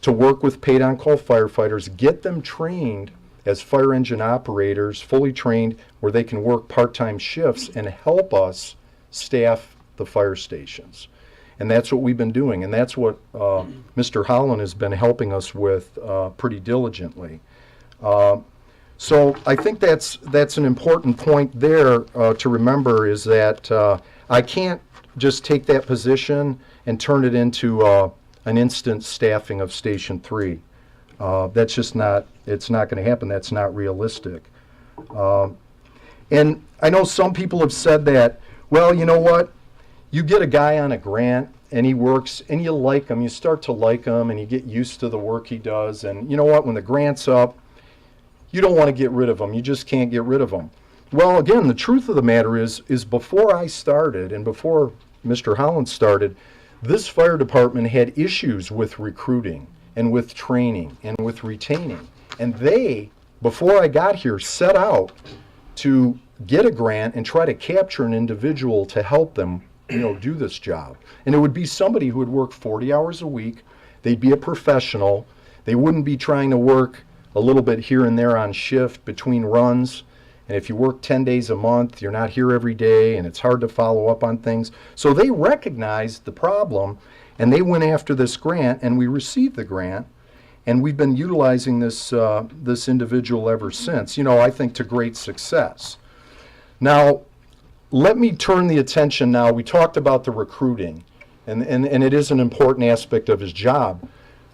J: to work with paid on-call firefighters, get them trained as fire engine operators, fully trained, where they can work part-time shifts and help us staff the fire stations. And that's what we've been doing, and that's what Mr. Holland has been helping us with pretty diligently. So I think that's an important point there to remember, is that I can't just take that position and turn it into an instant staffing of Station 3. That's just not, it's not going to happen. That's not realistic. And I know some people have said that, well, you know what? You get a guy on a grant and he works and you like him, you start to like him and you get used to the work he does. And you know what? When the grant's up, you don't want to get rid of him. You just can't get rid of him. Well, again, the truth of the matter is before I started and before Mr. Holland started, this fire department had issues with recruiting. and with training and with retaining. And they, before I got here, set out to get a grant and try to capture an individual to help them, do this job. And it would be somebody who would work 40 hours a week. They'd be a professional. They wouldn't be trying to work a little bit here and there on shift between runs. And if you work 10 days a month, you're not here every day, and it's hard to follow up on things. So they recognized the problem, and they went after this grant, and we received the grant. And we've been utilizing this individual ever since, I think to great success. Now, let me turn the attention now. We talked about the recruiting, and it is an important aspect of his job.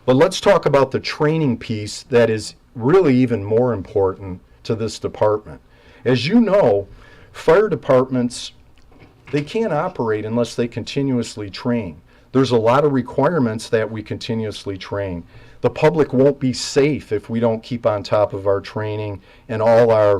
J: But let's talk about the training piece that is really even more important to this department. As you know, fire departments, they can't operate unless they continuously train. There's a lot of requirements that we continuously train. The public won't be safe if we don't keep on top of our training and all our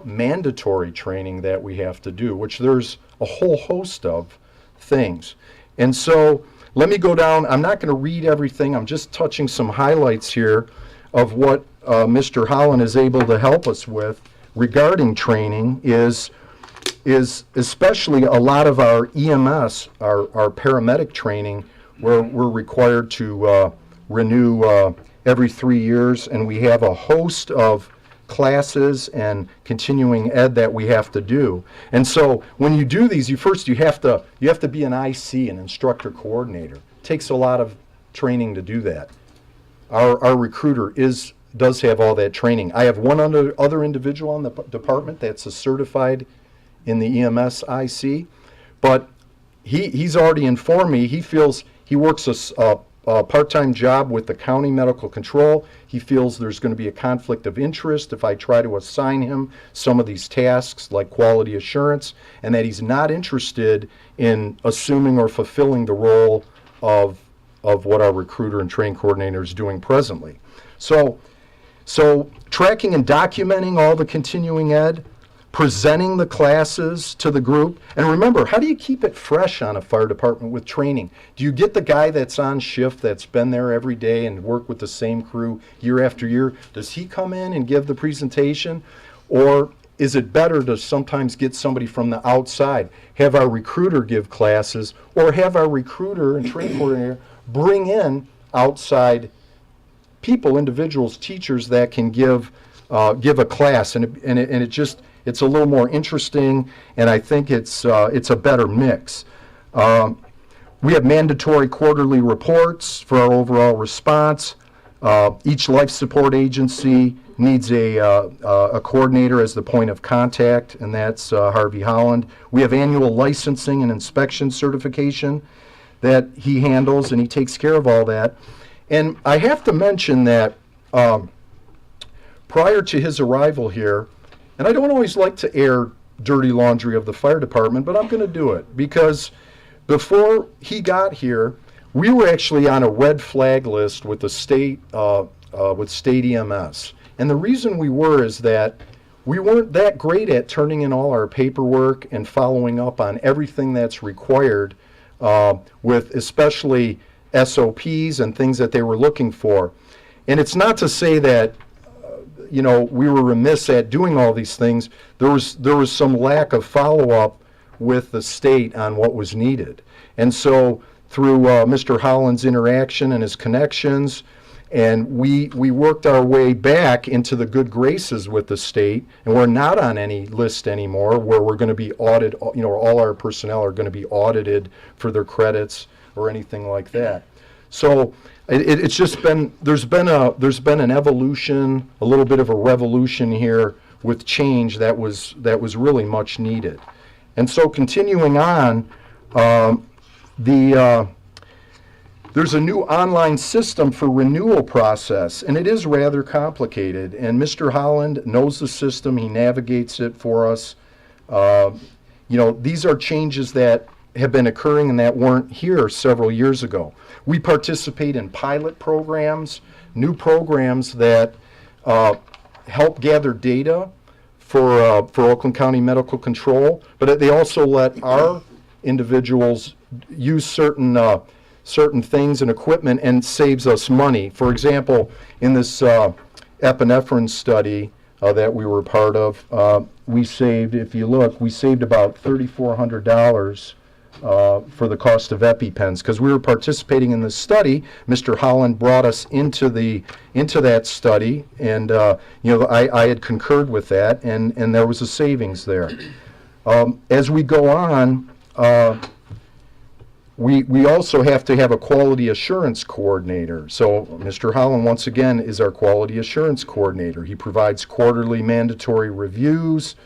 J: mandatory training that we have to do, which there's a whole host of things. And so let me go down. I'm not going to read everything. I'm just touching some highlights here of what Mr. Holland is able to help us with regarding training is especially a lot of our EMS, our paramedic training, where we're required to renew every 3 years, and we have a host of classes and continuing ed that we have to do. And so when you do these, you have to be an IC, an instructor coordinator. It takes a lot of training to do that. Our recruiter does have all that training. I have one other individual on the department that's a certified in the EMS IC, but he's already informed me he feels he works a part-time job with the county medical control. He feels there's going to be a conflict of interest if I try to assign him some of these tasks like quality assurance, and that he's not interested in assuming or fulfilling the role of what our recruiter and training coordinator is doing presently. So tracking and documenting all the continuing ed, presenting the classes to the group. And remember, how do you keep it fresh on a fire department with training? Do you get the guy that's on shift that's been there every day and work with the same crew year after year? Does he come in and give the presentation? Or is it better to sometimes get somebody from the outside, have our recruiter give classes, or have our recruiter and training coordinator bring in outside people, individuals, teachers that can give a class, it's a little more interesting, and I think it's a better mix. We have mandatory quarterly reports for our overall response. Each life support agency needs a coordinator as the point of contact, and that's Harvey Holland. We have annual licensing and inspection certification that he handles, and he takes care of all that. And I have to mention that prior to his arrival here, and I don't always like to air dirty laundry of the fire department, but I'm going to do it because before he got here, we were actually on a red flag list with the state, with state EMS. And the reason we were is that we weren't that great at turning in all our paperwork and following up on everything that's required with especially SOPs and things that they were looking for. And it's not to say that we were remiss at doing all these things. There was some lack of follow-up with the state on what was needed. And so through Mr. Holland's interaction and his connections, and we worked our way back into the good graces with the state, and we're not on any list anymore where we're going to be audited, all our personnel are going to be audited for their credits or anything like that. So it's just been, there's been an evolution, a little bit of a revolution here with change that was really much needed. And so continuing on, there's a new online system for renewal process, and it is rather complicated. And Mr. Holland knows the system, he navigates it for us. These are changes that have been occurring and that weren't here several years ago. We participate in pilot programs, new programs that help gather data for Oakland County Medical Control, but they also let our individuals use certain certain things and equipment and saves us money. For example, in this epinephrine study that we were part of, we saved, if you look, we saved about $3,400 for the cost of EpiPens, because we were participating in this study. Mr. Holland brought us into that study, and I had concurred with that, and there was a savings there. As we go on, we also have to have a quality assurance coordinator. So Mr. Holland, once again, is our quality assurance coordinator. He provides quarterly mandatory reviews,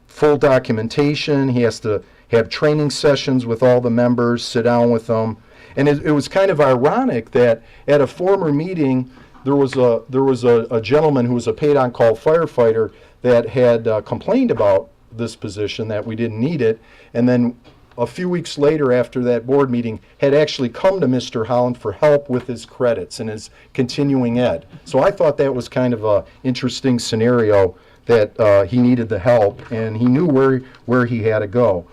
J: full documentation. He has to have training sessions with all the members, sit down with them. And it was kind of ironic that at a former meeting, there was a gentleman who was a paid-on-call firefighter that had complained about this position, that we didn't need it, and then a few weeks later after that board meeting had actually come to Mr. Holland for help with his credits and his continuing ed. So I thought that was kind of an interesting scenario, that he needed the help and he knew where he had to go.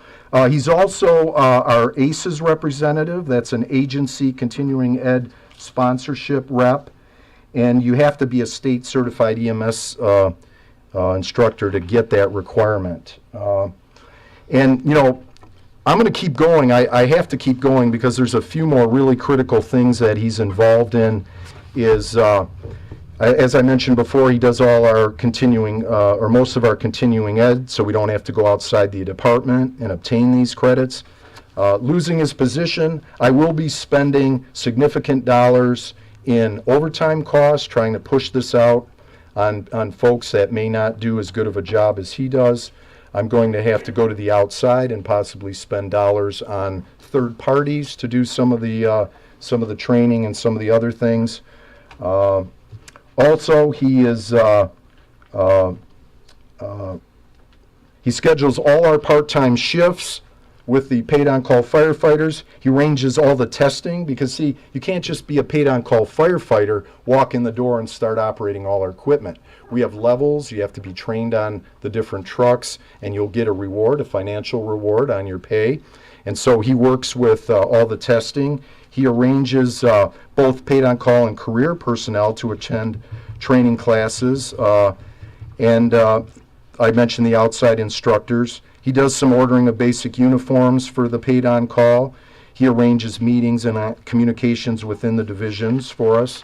J: He's also our ACES representative. That's an agency continuing ed sponsorship rep, and you have to be a state certified EMS instructor to get that requirement. And I'm going to keep going. I have to keep going because there's a few more really critical things that he's involved in. As I mentioned before, he does all our continuing, or most of our continuing ed, so we don't have to go outside the department and obtain these credits. Losing his position, I will be spending significant dollars in overtime costs, trying to push this out on folks that may not do as good of a job as he does. I'm going to have to go to the outside and possibly spend dollars on third parties to do some of the training and some of the other things. Also, he schedules all our part-time shifts with the paid-on-call firefighters. He arranges all the testing, because see, you can't just be a paid-on-call firefighter, walk in the door and start operating all our equipment. We have levels. You have to be trained on the different trucks, and you'll get a reward, a financial reward on your pay. And so he works with all the testing. He arranges both paid-on-call and career personnel to attend training classes. And I mentioned the outside instructors. He does some ordering of basic uniforms for the paid-on-call. He arranges meetings and communications within the divisions for us.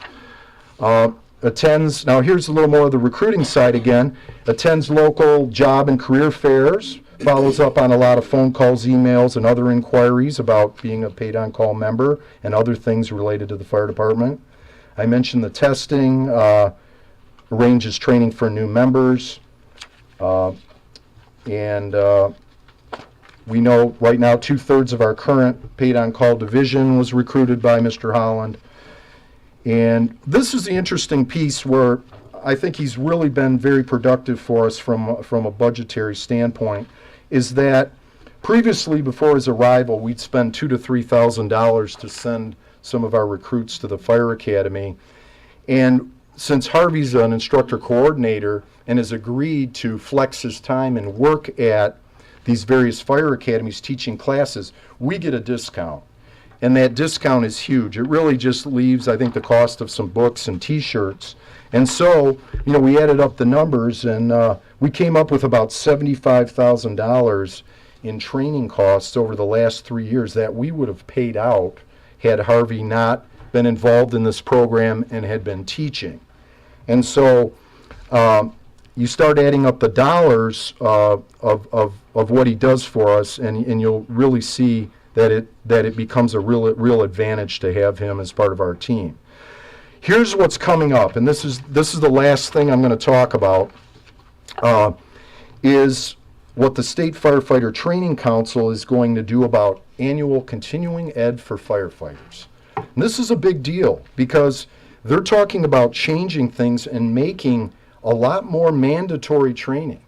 J: Attends, now here's a little more of the recruiting side again, attends local job and career fairs, follows up on a lot of phone calls, emails, and other inquiries about being a paid-on-call member and other things related to the fire department. I mentioned the testing, arranges training for new members, and we know right now 2/3 of our current paid-on-call division was recruited by Mr. Holland. And this is the interesting piece where I think he's really been very productive for us from a budgetary standpoint, is that previously, before his arrival, we'd spend $2,000 to $3,000 to send some of our recruits to the fire academy. And since Harvey's an instructor coordinator and has agreed to flex his time and work at these various fire academies teaching classes, we get a discount. And that discount is huge. It really just leaves, I think, the cost of some books and T-shirts. And so, we added up the numbers, and we came up with about $75,000 in training costs over the last 3 years that we would have paid out had Harvey not been involved in this program and had been teaching. And so you start adding up the dollars of what he does for us, and you'll really see that it becomes a real advantage to have him as part of our team. Here's what's coming up, and this is the last thing I'm going to talk about, is what the State Firefighter Training Council is going to do about annual continuing ed for firefighters. And this is a big deal because they're talking about changing things and making a lot more mandatory training.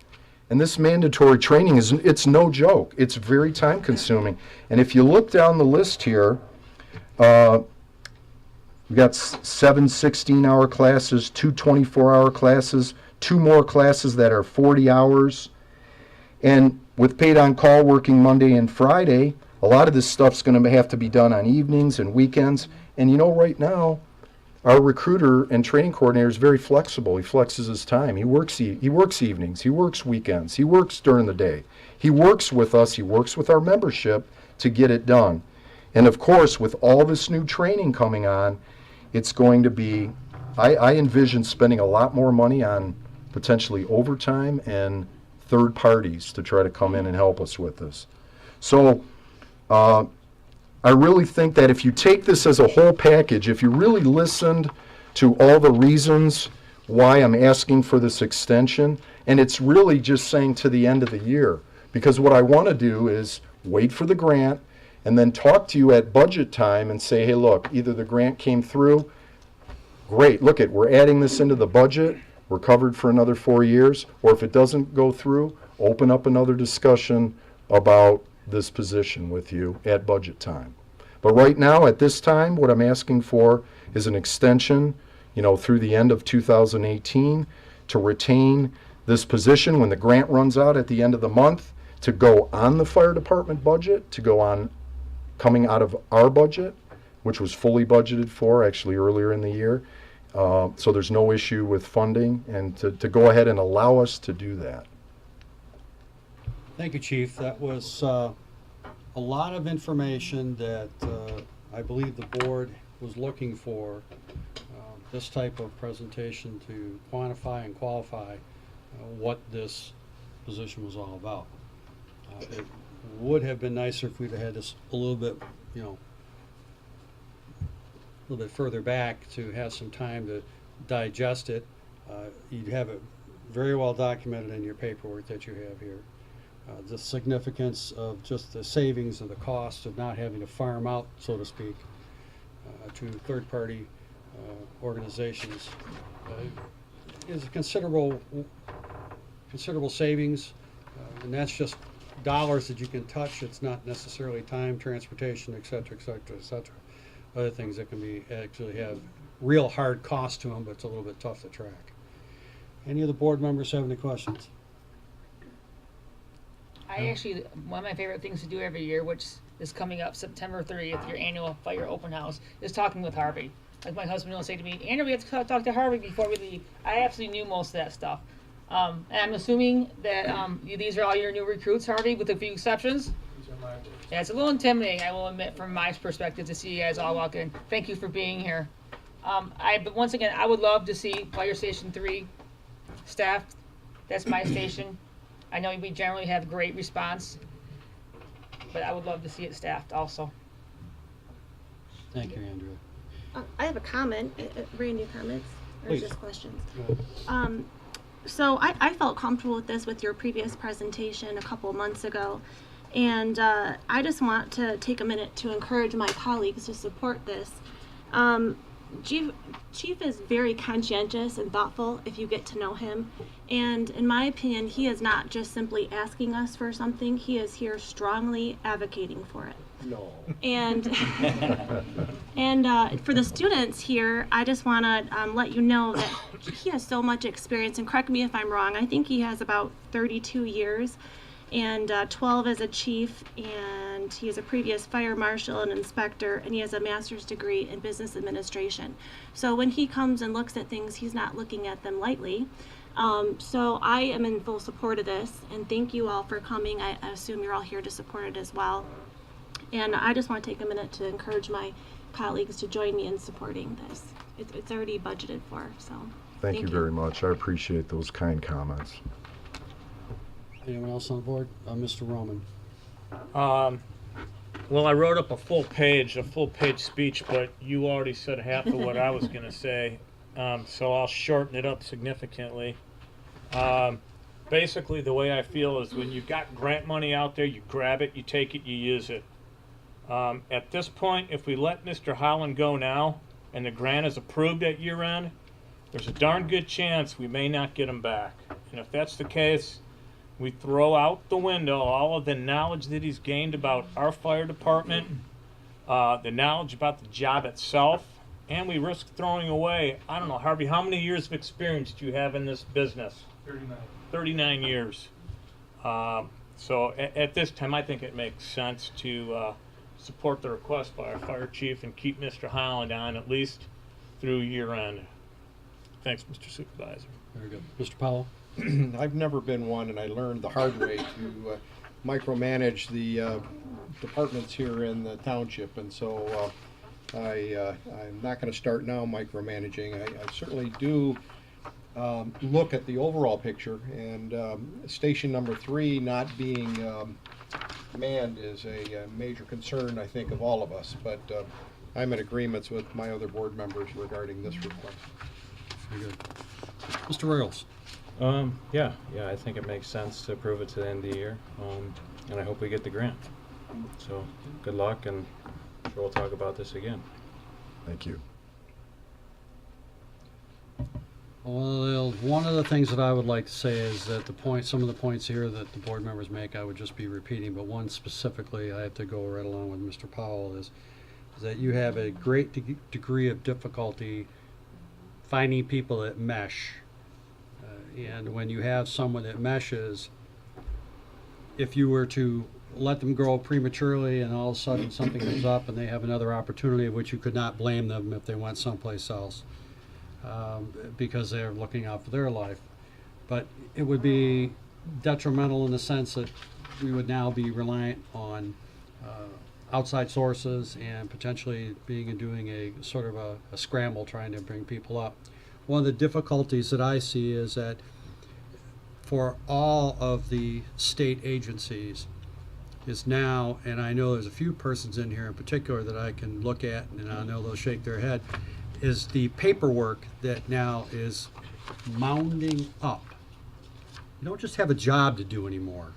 J: And this mandatory training it's no joke. It's very time consuming. And if you look down the list here, we've got 7 16-hour classes, 2 24-hour classes, 2 more classes that are 40 hours. And with paid on call working Monday and Friday, A lot of this stuff's going to have to be done on evenings and weekends. And right now, our recruiter and training coordinator is very flexible. He flexes his time. He works evenings. He works weekends. He works during the day. He works with us. He works with our membership to get it done. And of course, with all this new training coming on, it's going to be, I envision spending a lot more money on potentially overtime and third parties to try to come in and help us with this. So I really think that if you take this as a whole package, if you really listened to all the reasons why I'm asking for this extension, and it's really just saying to the end of the year, because what I want to do is wait for the grant and then talk to you at budget time and say, hey, look, either the grant came through, great, look at, we're adding this into the budget, we're covered for another 4 years, or if it doesn't go through, open up another discussion about this position with you at budget time. But right now, at this time, what I'm asking for is an extension, through the end of 2018 to retain this position when the grant runs out at the end of the month, to go on the fire department budget, to go on coming out of our budget, which was fully budgeted for actually earlier in the year. So there's no issue with funding, and to go ahead and allow us to do that.
A: Thank you, Chief. That was a lot of information that I believe the board was looking for. This type of presentation to quantify and qualify what this position was all about. It would have been nicer if we'd have had this a little bit, a little bit further back to have some time to digest it. You'd have it very well documented in your paperwork that you have here. The significance of just the savings and the cost of not having to farm out, so to speak, to third-party organizations is a considerable savings, and that's just dollars that you can touch. It's not necessarily time, transportation, et cetera, et cetera, et cetera. Other things that can be actually have real hard cost to them, but it's a little bit tough to track. Any of the board members have any questions?
L: I actually, one of my favorite things to do every year, which is coming up September 30th, your annual fire open house, is talking with Harvey. Like my husband will say to me, Andrew, we have to talk to Harvey before we leave. I absolutely knew most of that stuff. And I'm assuming that these are all your new recruits, Harvey, with a few exceptions?
C: These are my words.
L: Yeah, it's a little intimidating, I will admit, from my perspective, to see you guys all walk in. Thank you for being here. But once again, I would love to see Fire Station 3 staffed. That's my station. I know we generally have great response, but I would love to see it staffed also.
A: Thank you, Andrew.
M: I have a comment, brand new comments, or
A: Please.
M: just questions. So I felt comfortable with this with your previous presentation a couple months ago, and I just want to take a minute to encourage my colleagues to support this. Chief is very conscientious and thoughtful if you get to know him, and in my opinion, he is not just simply asking us for something, he is here strongly advocating for it.
A: No.
M: And for the students here, I just want to let you know that he has so much experience, and correct me if I'm wrong, I think he has about 32 years and 12 as a chief, and he is a previous fire marshal and inspector, and he has a master's degree in business administration. So when he comes and looks at things, he's not looking at them lightly. So I am in full support of this, and thank you all for coming. I assume you're all here to support it as well. And I just want to take a minute to encourage my colleagues to join me in supporting this. It's already budgeted for, so.
J: Thank you very much. I appreciate those kind comments.
A: Anyone else on the board? Mr. Roman.
C: Well, I wrote up a full page speech, but you already said half of what I was going to say, so I'll shorten it up significantly. Basically, the way I feel is when you've got grant money out there, you grab it, you take it, you use it. At this point, if we let Mr. Holland go now, and the grant is approved at year end, there's a darn good chance we may not get him back. And if that's the case, we throw out the window all of the knowledge that he's gained about our fire department, the knowledge about the job itself, and we risk throwing away, I don't know, Harvey, how many years of experience do you have in this business? 39 years. So at this time, I think it makes sense to support the request by our fire chief and keep Mr. Holland on at least through year end. Thanks, Mr. Supervisor.
A: Very good. Mr. Powell?
I: I've never been one, and I learned the hard way to micromanage the departments here in the township, and so I'm not going to start now micromanaging. I certainly do look at the overall picture, and station number 3 not being manned is a major concern, I think, of all of us, but I'm in agreement with my other board members regarding this request.
A: Very good. Mr. Royals?
F: Yeah, I think it makes sense to approve it to the end of the year, and I hope we get the grant. So, good luck, and I'm sure we'll talk about this again.
J: Thank you.
A: Well, one of the things that I would like to say is that some of the points here that the board members make, I would just be repeating, but one specifically, I have to go right along with Mr. Powell, is that you have a great degree of difficulty finding people that mesh. And when you have someone that meshes, if you were to let them grow prematurely and all of a sudden something comes up and they have another opportunity, of which you could not blame them if they went someplace else, because they're looking out for their life. But it would be detrimental in the sense that we would now be reliant on outside sources and potentially doing a sort of a scramble trying to bring people up. One of the difficulties that I see is that for all of the state agencies is now, and I know there's a few persons in here in particular that I can look at and I know they'll shake their head, is the paperwork that now is mounding up. You don't just have a job to do anymore.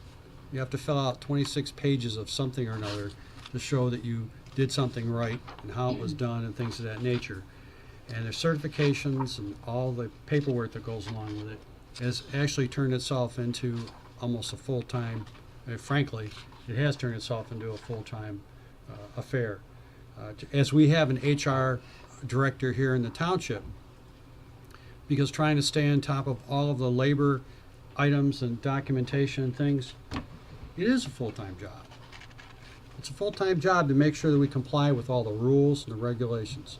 A: You have to fill out 26 pages of something or another to show that you did something right and how it was done and things of that nature. And their certifications and all the paperwork that goes along with it has actually turned itself into almost a full-time, frankly, it has turned itself into a full-time affair. As we have an HR director here in the township, because trying to stay on top of all of the labor items and documentation and things, it is a full-time job. It's a full-time job to make sure that we comply with all the rules and the regulations.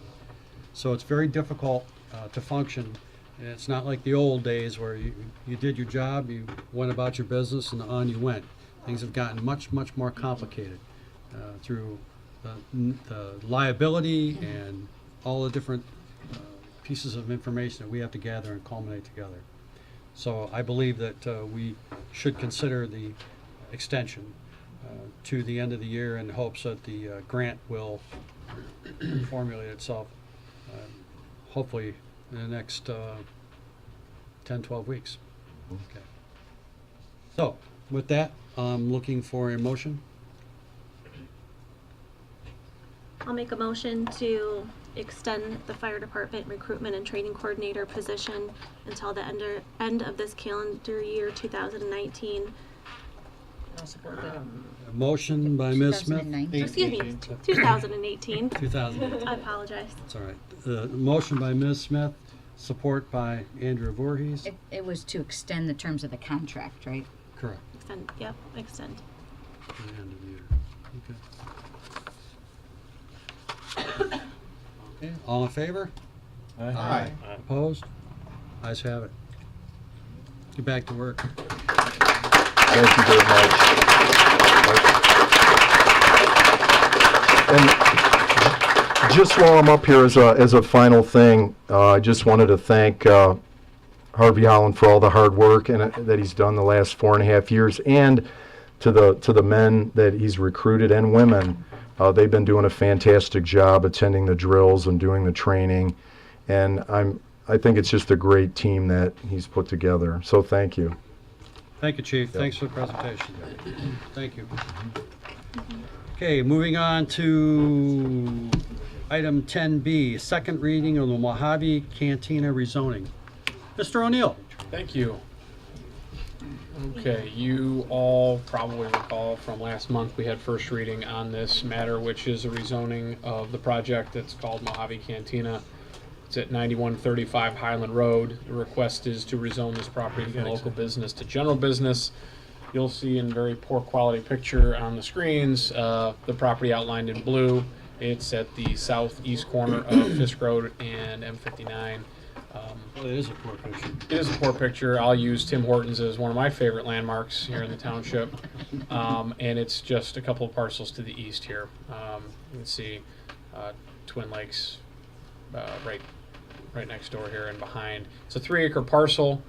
A: So it's very difficult to function. And it's not like the old days where you did your job, you went about your business, and on you went. Things have gotten much, much more complicated through the liability and all the different pieces of information that we have to gather and culminate together. So I believe that we should consider the extension to the end of the year in hopes that the grant will formulate itself hopefully in the next 10, 12 weeks. Okay. So with that, I'm looking for a motion.
M: I'll make a motion to extend the fire department recruitment and training coordinator position until the end of this calendar year 2019.
L: I'll support that.
A: A motion by Ms. Smith.
K: 2019.
M: Excuse me, 2018.
A: 2000.
M: I apologize.
A: That's all right. Motion by Ms. Smith, support by Andrew Voorhees.
K: It was to extend the terms of the contract, right?
A: Correct.
M: Extend, yep, extend.
A: To the end of the year. Okay. Okay. All in favor?
I: Aye.
A: Opposed? Ayes have it. Get back to work.
J: Thank you very much. And just while I'm up here as a final thing, I just wanted to thank Harvey Holland for all the hard work that he's done the last 4.5 years, and to the men that he's recruited and women. They've been doing a fantastic job attending the drills and doing the training, and I think it's just a great team that he's put together. So thank you.
A: Thank you, Chief. Thanks for the presentation. Thank you. Okay, moving on to item 10B, second reading of the Mojave Cantina rezoning. Mr. O'Neill.
N: Thank you. Okay, you all probably recall from last month we had first reading on this matter, which is a rezoning of the project that's called Mojave Cantina. It's at 9135 Highland Road. The request is to rezone this property from local business to general business. you'll see in very poor quality picture on the screens, the property outlined in blue. It's at the southeast corner of Fisk Road and M59.
A: Well, it is a poor picture.
N: It is a poor picture. I'll use Tim Hortons as one of my favorite landmarks here in the township. And it's just a couple of parcels to the east here. You can see Twin Lakes right next door here and behind. It's a 3-acre parcel.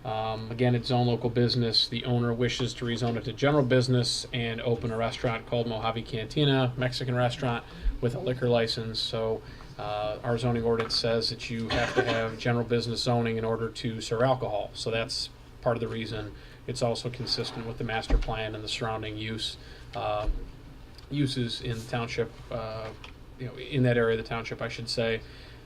N: Again, it's zone local business. The owner wishes to rezone it to general business and open a restaurant called Mojave Cantina, Mexican restaurant, with a liquor license. So our zoning ordinance says that you have to have general business zoning in order to serve alcohol. So that's part of the reason. It's also consistent with the master plan and the surrounding uses in the township, in that area of the township, I should say.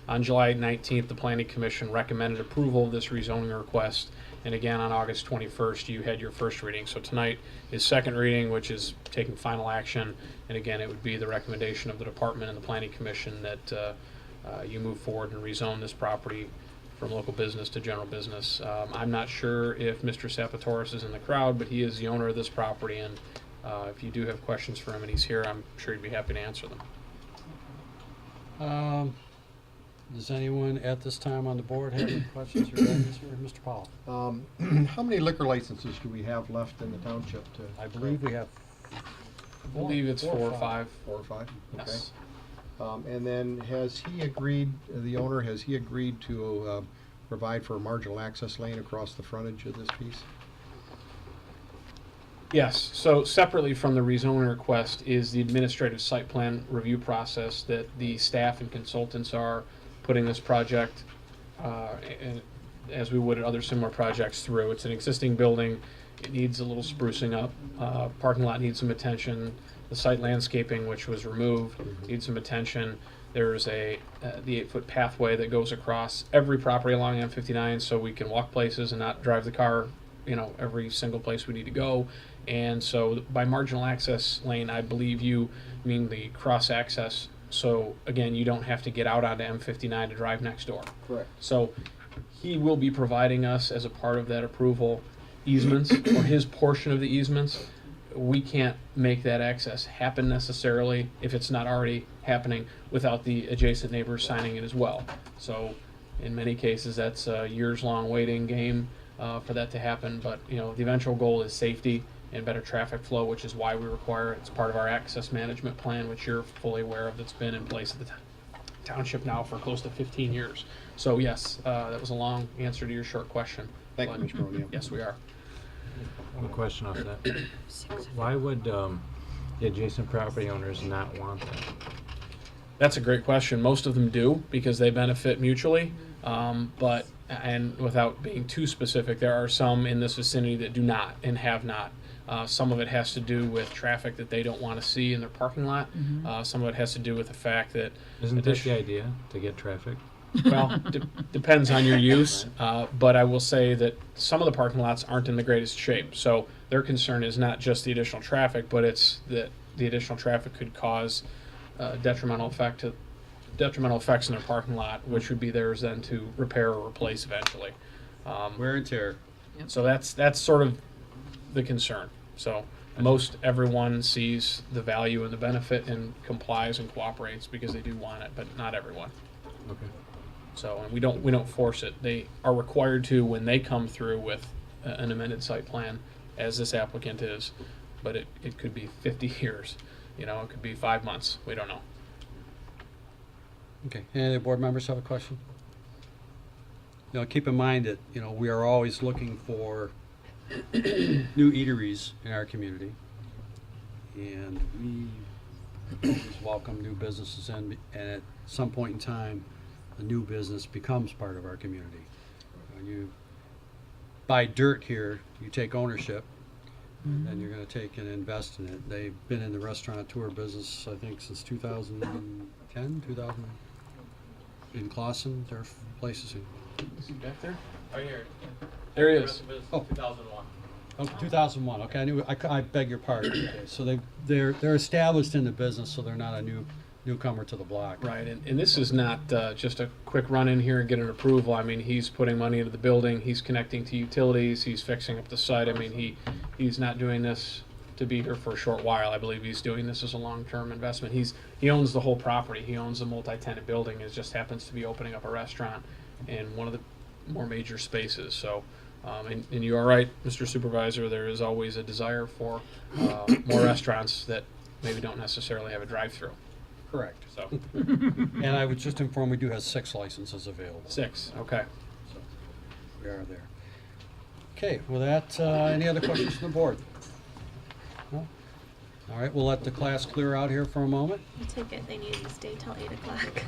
N: On July 19th, the Planning Commission recommended approval of this rezoning request. And again, on August 21st, you had your first reading. So tonight is second reading, which is taking final action. And again, it would be the recommendation of the department and the Planning Commission that you move forward and rezone this property from local business to general business. I'm not sure if Mr. Sapatoris is in the crowd, but he is the owner of this property. And if you do have questions for him and he's here, I'm sure he'd be happy to answer them.
A: Does anyone at this time on the board have any questions regarding this, or Mr. Powell?
I: How many liquor licenses do we have left in the township to?
A: I believe we have.
N: I believe it's 4 or 5.
I: 4 or 5, okay.
N: Yes.
I: And then has he agreed, the owner, has he agreed to provide for a marginal access lane across the frontage of this piece?
N: Yes, so separately from the rezoning request is the administrative site plan review process that the staff and consultants are putting this project, and as we would at other similar projects, through. It's an existing building. It needs a little sprucing up. Parking lot needs some attention. The site landscaping, which was removed, needs some attention. There's the 8-foot pathway that goes across every property along M59 so we can walk places and not drive the car, every single place we need to go. And so by marginal access lane, I believe you mean the cross access. So again, you don't have to get out onto M59 to drive next door.
I: Correct.
N: So he will be providing us, as a part of that approval, easements, or his portion of the easements. We can't make that access happen necessarily if it's not already happening without the adjacent neighbors signing it as well. So in many cases, that's a years-long waiting game for that to happen. But the eventual goal is safety and better traffic flow, which is why we require it. It's part of our access management plan, which you're fully aware of, that's been in place at the township now for close to 15 years. So yes, that was a long answer to your short question.
I: Thank you, Mr. O'Neill.
N: Yes, we are.
F: One question off that. Why would the adjacent property owners not want that?
N: That's a great question. Most of them do because they benefit mutually. But without being too specific, there are some in this vicinity that do not and have not. Some of it has to do with traffic that they don't want to see in their parking lot. Some of it has to do with the fact that...
F: Isn't that the idea, to get traffic?
N: Well, depends on your use, but I will say that some of the parking lots aren't in the greatest shape. So their concern is not just the additional traffic, but it's that the additional traffic could cause detrimental effects in their parking lot, which would be theirs then to repair or replace eventually.
A: Wear and tear.
N: So that's sort of the concern. So most everyone sees the value and the benefit and complies and cooperates because they do want it, but not everyone.
F: Okay.
N: So, and we don't force it. They are required to when they come through with an amended site plan, as this applicant is. But it could be 50 years, it could be 5 months. We don't know.
A: Okay. Any other board members have a question? Keep in mind that we are always looking for new eateries in our community, and we always welcome new businesses in. And at some point in time, a new business becomes part of our community. You buy dirt here, you take ownership, and then you're going to take and invest in it. They've been in the restaurateur business, I think, since 2010, 2000. In Clawson, there are places.
N: Is he back there?
B: Right here.
N: There he is.
A: Oh.
B: 2001.
A: Oh, 2001. Okay, I beg your pardon. Okay, so they're established in the business, so they're not a new newcomer to the block.
N: Right, and this is not just a quick run in here and get an approval. I mean, he's putting money into the building, he's connecting to utilities, he's fixing up the site. I mean, he's not doing this to be here for a short while. I believe he's doing this as a long-term investment. He owns the whole property. He owns a multi-tenant building. It just happens to be opening up a restaurant in one of the more major spaces. So, and you are right, Mr. Supervisor, there is always a desire for more restaurants that maybe don't necessarily have a drive-through.
A: Correct.
N: So,
A: And I was just informed we do have 6 licenses available.
N: 6, okay.
A: So we are there. Okay, with that, any other questions from the board? No? All right, we'll let the class clear out here for a moment.
M: I take it they needed to stay till 8 o'clock.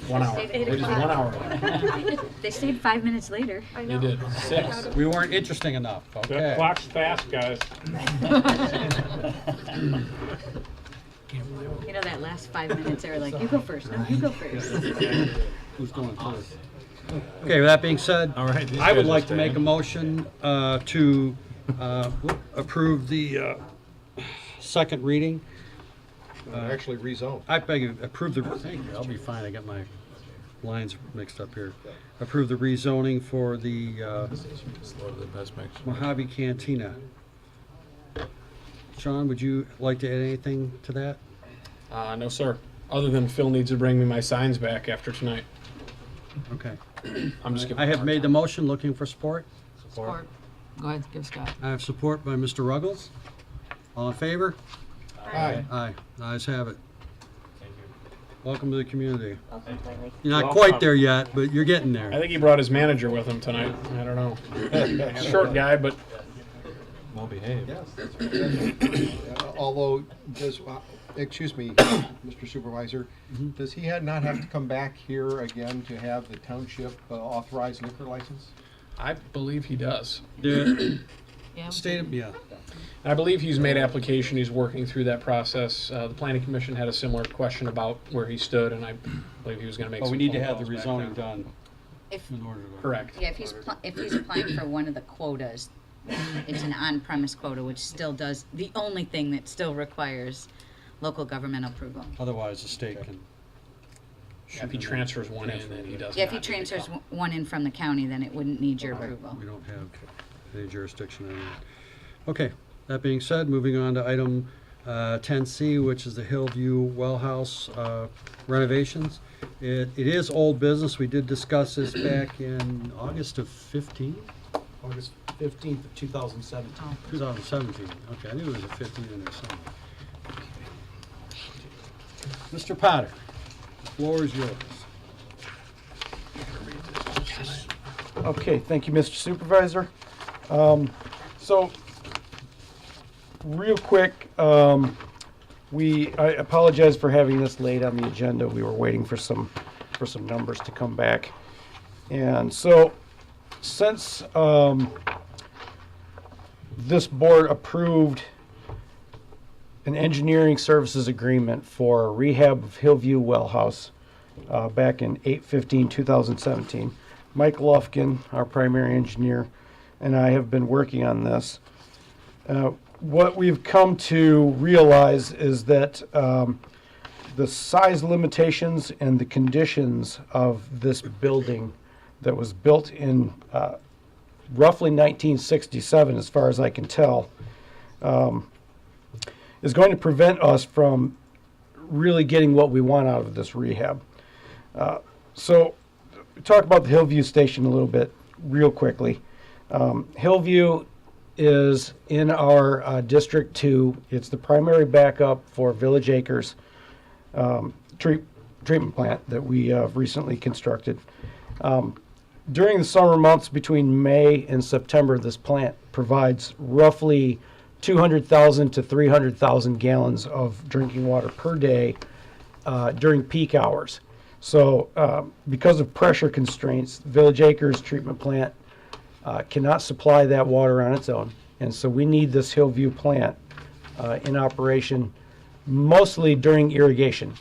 N: 1 hour. They just 1 hour.
K: They stayed 5 minutes later.
M: I
N: They
M: know.
N: did 6.
A: We weren't interesting enough,
C: The
A: okay.
C: clock's fast, guys.
K: You know, that last 5 minutes, they were like, you go first, no, you go first.
A: Who's going first? Okay, with that being said,
F: All right, these
A: I would
F: guys are
A: like to make a
F: staying.
A: motion to approve the second reading.
I: Actually rezoned.
A: I beg you, approve the, thank you, I'll be fine, I got my lines mixed up here. Approve the rezoning for the
F: Slow the best mix.
A: Mojave Cantina. Sean, would you like to add anything to that?
N: No, sir. Other than Phil needs to bring me my signs back after tonight.
A: Okay.
N: I'm just giving
A: I
N: him a
A: have
N: hard
A: made
N: time.
A: the motion, looking for support.
L: Support. Go ahead, give Scott.
A: I have support by Mr. Ruggles. All in favor?
I: Aye.
A: Aye. The ayes have it. Welcome to the community.
M: Welcome to Lake.
A: You're not
C: Welcome.
A: quite there yet, but you're getting
N: I
A: there.
N: think he brought his manager with him tonight. I don't know. Short guy, but
F: Well behaved.
I: Yes, that's right. Although, excuse me, Mr. Supervisor, does he not have to come back here again to have the township authorized liquor license?
N: I believe he does.
A: The
L: Yeah.
A: state, yeah.
N: I believe he's made application. He's working through that process. The planning commission had a similar question about where he stood, and I believe he was going to make.
A: But
N: some
A: we need to
N: phone
A: have the
N: calls back
A: rezoning
N: there.
A: done
K: If,
A: in order to.
N: Correct.
K: yeah, if he's applying for one of the quotas, it's an on-premise quota, which still does, the only thing that still requires local government approval.
A: Otherwise, the state can.
N: Yeah, if he transfers one in, then he does.
K: Yeah, if he
N: not need to
K: transfers
N: come.
K: one in from the county, then it wouldn't need your approval.
A: We don't have any jurisdiction on that. Okay, that being said, moving on to item 10C, which is the Hillview Well House renovations. It is old business. We did discuss this back in August of 15,
O: August 15th of 2017.
A: 2017. Okay, I knew it was a 15 in there somewhere. Mr. Potter, the floor is yours.
J: Okay, thank you, Mr. Supervisor. So, real quick, I apologize for having this late on the agenda. We were waiting for some numbers to come back. And so, since this board approved an engineering services agreement for rehab of Hillview Well House back in 8/15/2017, Mike Lufkin, our primary engineer, and I have been working on this. What we've come to realize is that the size limitations and the conditions of this building that was built in roughly 1967, as far as I can tell, is going to prevent us from really getting what we want out of this rehab. So, talk about the Hillview Station a little bit, real quickly. Hillview is in our District 2. It's the primary backup for Village Acres treatment plant that we recently constructed. During the summer months between May and September, this plant provides roughly 200,000 to 300,000 gallons of drinking water per day during peak hours. So because of pressure constraints, Village Acres treatment plant cannot supply that water on its own. And so we need this Hillview plant in operation mostly during irrigation.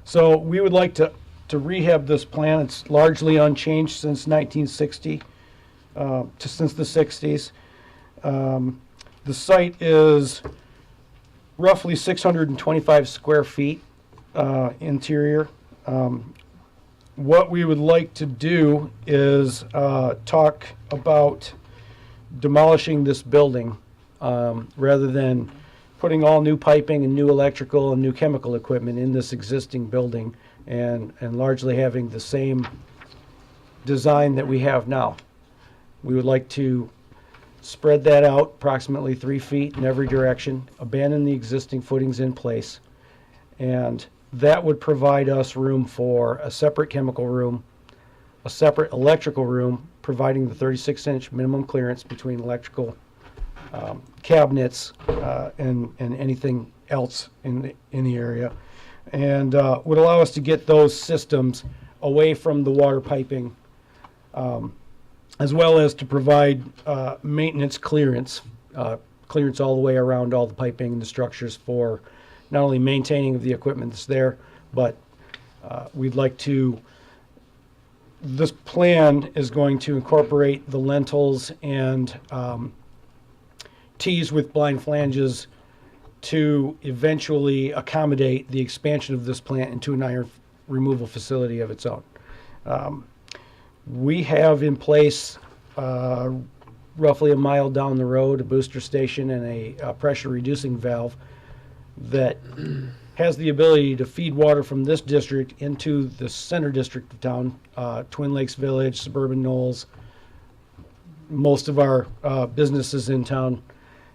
J: So we would like to rehab this plant. It's largely unchanged since 1960, since the 60s. The site is
O: roughly 625 square feet interior. What we would like to do is talk about demolishing this building rather than putting all new piping and new electrical and new chemical equipment in this existing building and largely having the same design that we have now. We would like to spread that out approximately 3 feet in every direction, abandon the existing footings in place, and that would provide us room for a separate chemical room, a separate electrical room, providing the 36-inch minimum clearance between electrical cabinets and anything else in the area, and would allow us to get those systems away from the water piping, as well as to provide maintenance clearance all the way around all the piping and the structures for not only maintaining of the equipment that's there, but we'd like to, this plan is going to incorporate the lentils and tees with blind flanges to eventually accommodate the expansion of this plant into an iron removal facility of its own. We have in place, roughly a mile down the road, a booster station and a pressure reducing valve that has the ability to feed water from this district into the center district of town, Twin Lakes Village, Suburban Knolls, most of our businesses in town.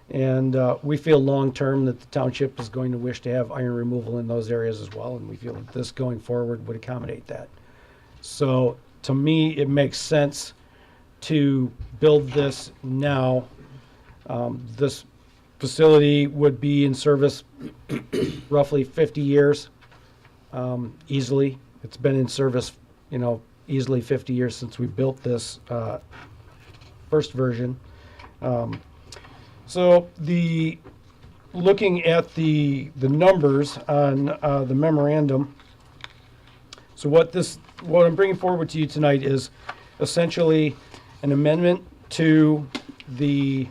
O: And we feel long-term that the township is going to wish to have iron removal in those areas as well, and we feel that this going forward would accommodate that. So to me, it makes sense to build this now. This facility would be in service roughly 50 years, easily. It's been in service, easily 50 years since we built this first version. So looking at the numbers on the memorandum, so what I'm bringing forward to you tonight is essentially an amendment to the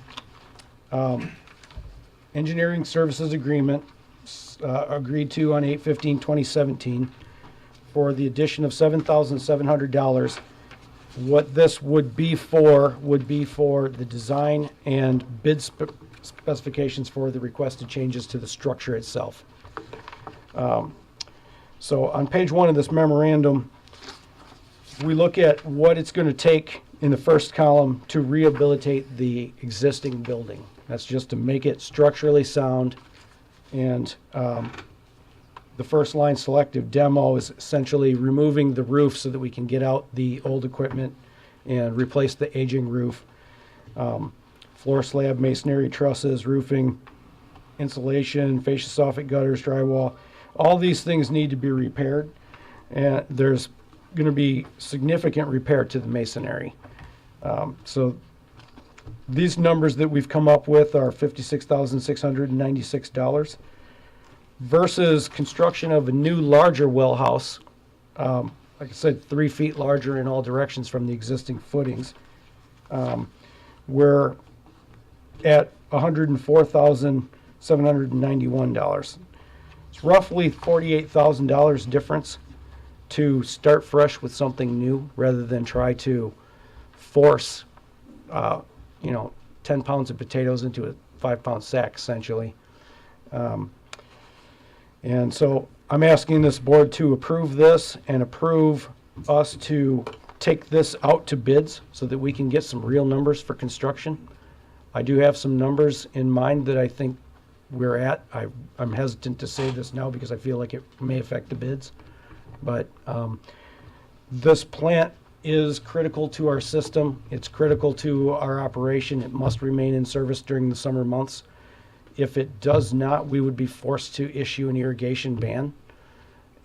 O: engineering services agreement agreed to on 8/15/2017 for the addition of $7,700. What this would be for the design and bid specifications for the requested changes to the structure itself. So on page 1 of this memorandum, we look at what it's going to take in the first column to rehabilitate the existing building. That's just to make it structurally sound. And the first line, selective demo, is essentially removing the roof so that we can get out the old equipment and replace the aging roof. Floor slab, masonry, trusses, roofing, insulation, fascia soffit gutters, drywall. All these things need to be repaired. And there's going to be significant repair to the masonry. So these numbers that we've come up with are $56,696 versus construction of a new larger well house, like I said, 3 feet larger in all directions from the existing footings. We're at $104,791. It's roughly $48,000 difference to start fresh with something new rather than try to force 10 pounds of potatoes into a 5-pound sack, essentially. And so I'm asking this board to approve this and approve us to take this out to bids so that we can get some real numbers for construction. I do have some numbers in mind that I think we're at. I'm hesitant to say this now because I feel like it may affect the bids. But this plant is critical to our system. It's critical to our operation. It must remain in service during the summer months. If it does not, we would be forced to issue an irrigation ban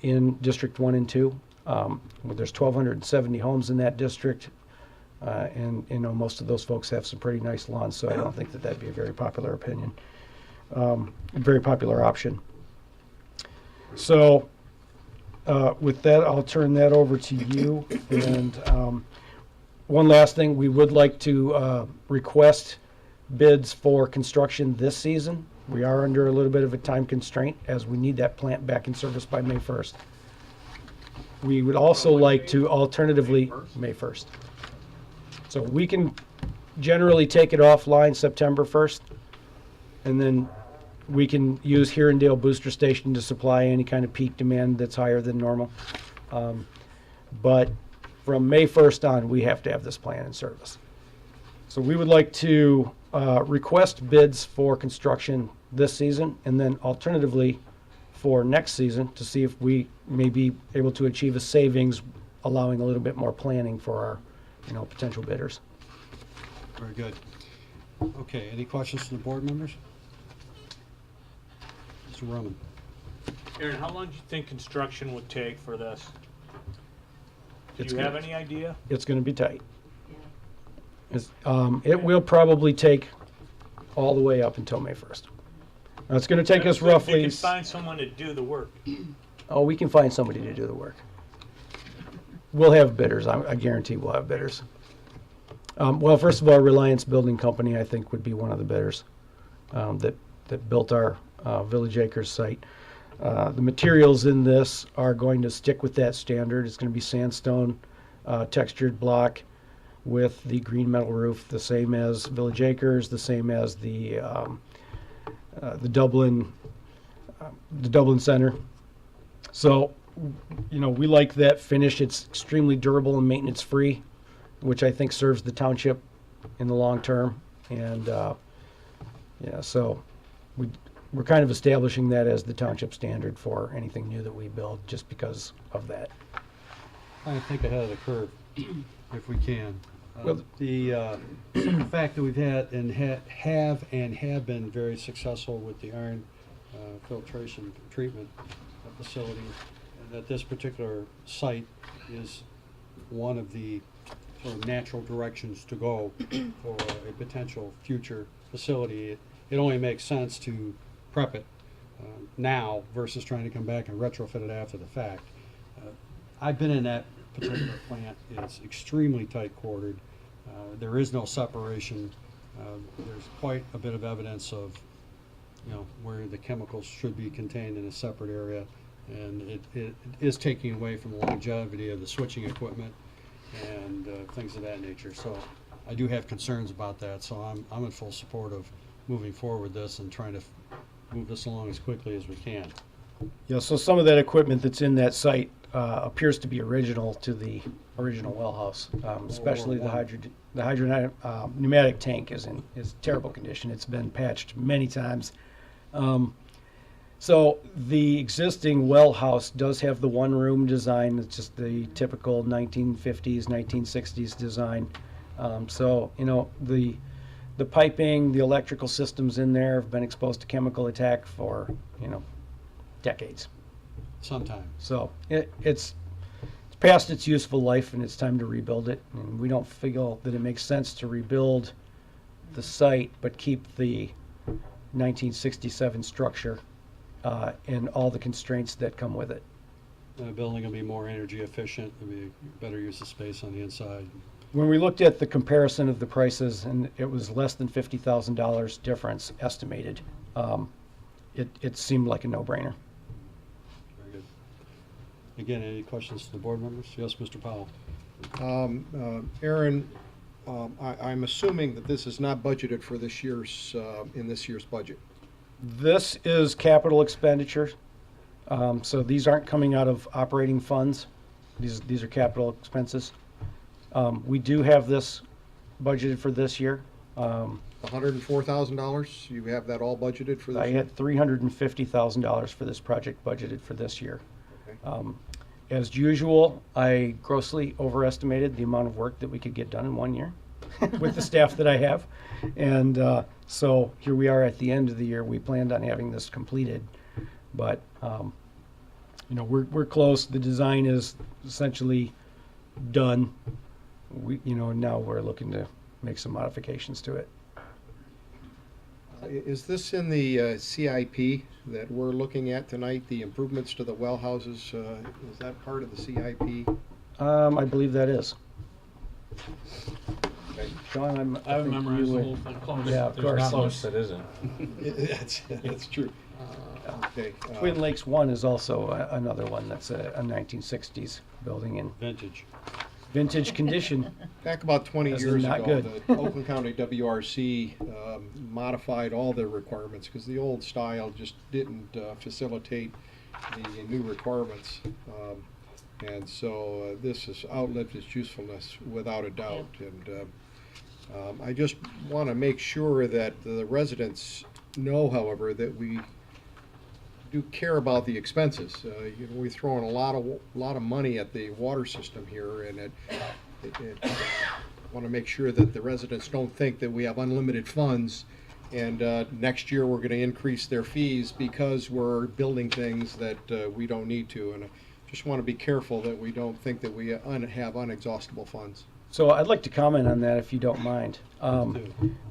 O: in District 1 and 2. There's 1,270 homes in that district, and most of those folks have some pretty nice lawns, so I don't think that that'd be a very popular very popular option. So with that, I'll turn that over to you. And one last thing, we would like to request bids for construction this season We are under a little bit of a time constraint as we need that plant back in service by May 1st. We would also like to alternatively, May 1st. So we can generally take it offline September 1st, and then we can use Herondale Booster Station to supply any kind of peak demand that's higher than normal. But from May 1st on, we have to have this plant in service. So we would like to request bids for construction this season, and then alternatively for next season to see if we may be able to achieve a savings, allowing a little bit more planning for our, potential bidders.
A: Very good. Okay, any questions from the board members? Mr. Roman?
C: Aaron, how long do you think construction would take for this? Do
O: It's
C: you have
O: gonna-
C: any idea?
O: It's going to be tight. It will probably take all the way up until May 1st. Now, it's going to take us
C: If they
O: roughly.
C: can find someone to do the work.
O: Oh, we can find somebody to do the work. We'll have bidders. I guarantee we'll have bidders. Well, first of all, Reliance Building Company, I think, would be one of the bidders that built our Village Acres site. The materials in this are going to stick with that standard. It's going to be sandstone, textured block with the green metal roof, the same as Village Acres, the same as the Dublin Center. So, we like that finish. It's extremely durable and maintenance free, which I think serves the township in the long term. And so we're kind of establishing that as the township standard for anything new that we build, just because of that.
A: I think ahead of the curve, if we can.
O: Well,
A: The simple fact that we've had and have been very successful with the iron filtration treatment facility, and that this particular site is one of the sort of natural directions to go for a potential future facility. It only makes sense to prep it now versus trying to come back and retrofit it after the fact. I've been in that particular plant. It's extremely tight quartered. There is no separation. There's quite a bit of evidence of, where the chemicals should be contained in a separate area, and it is taking away from the longevity of the switching equipment and things of that nature. So I do have concerns about that. So I'm in full support of moving forward with this and trying to move this along as quickly as we can.
O: Yeah, so some of that equipment that's in that site appears to be original to the original well house, especially the pneumatic tank is in terrible condition. It's been patched many times. So the existing well house does have the one room design. It's just the typical 1950s, 1960s design. So the piping, the electrical systems in there have been exposed to chemical attack for decades.
A: Sometime.
O: So it's past its useful life, and it's time to rebuild it. And we don't feel that it makes sense to rebuild the site but keep the 1967 structure and all the constraints that come with it.
A: The building will be more energy efficient. It'll be better use of space on the inside.
O: When we looked at the comparison of the prices, and it was less than $50,000 difference estimated, it seemed like a no-brainer.
A: Very good. Again, any questions to the board members? Yes, Mr. Powell.
I: Aaron, I'm assuming that this is not budgeted for this year's, in this year's budget.
O: This is capital expenditures. So these aren't coming out of operating funds. These are capital expenses. We do have this budgeted for this year.
I: $104,000, you have that all budgeted for this
O: I
I: year?
O: had $350,000 for this project budgeted for this year.
I: Okay.
O: As usual, I grossly overestimated the amount of work that we could get done in 1 year with the staff that I have. And so here we are at the end of the year. We planned on having this completed, but we're close. The design is essentially done. Now we're looking to make some modifications to it.
I: Is this in the CIP that we're looking at tonight, the improvements to the well houses? Is that part of the CIP?
O: I believe that is. Sean,
N: I haven't
O: think you
N: memorized the
O: would-
N: whole thing. Close.
O: Yeah, of
F: There's
O: course.
F: not much that isn't.
I: That's true. Okay.
O: Twin Lakes 1 is also another one that's a 1960s building in
A: Vintage.
O: vintage condition.
I: Back about 20
O: As in
I: years
O: not
I: ago,
O: good.
I: the Oakland County WRC modified all their requirements because the old style just didn't facilitate the new requirements. And so this has outlived its usefulness without a doubt. And I just want to make sure that the residents know, however, that we do care about the expenses. We're throwing a lot of money at the water system here, and want to make sure that the residents don't think that we have unlimited funds, and next year we're going to increase their fees because we're building things that we don't need to. And I just want to be careful that we don't think that we have unexhaustible funds.
O: So I'd like to comment on that if you don't mind.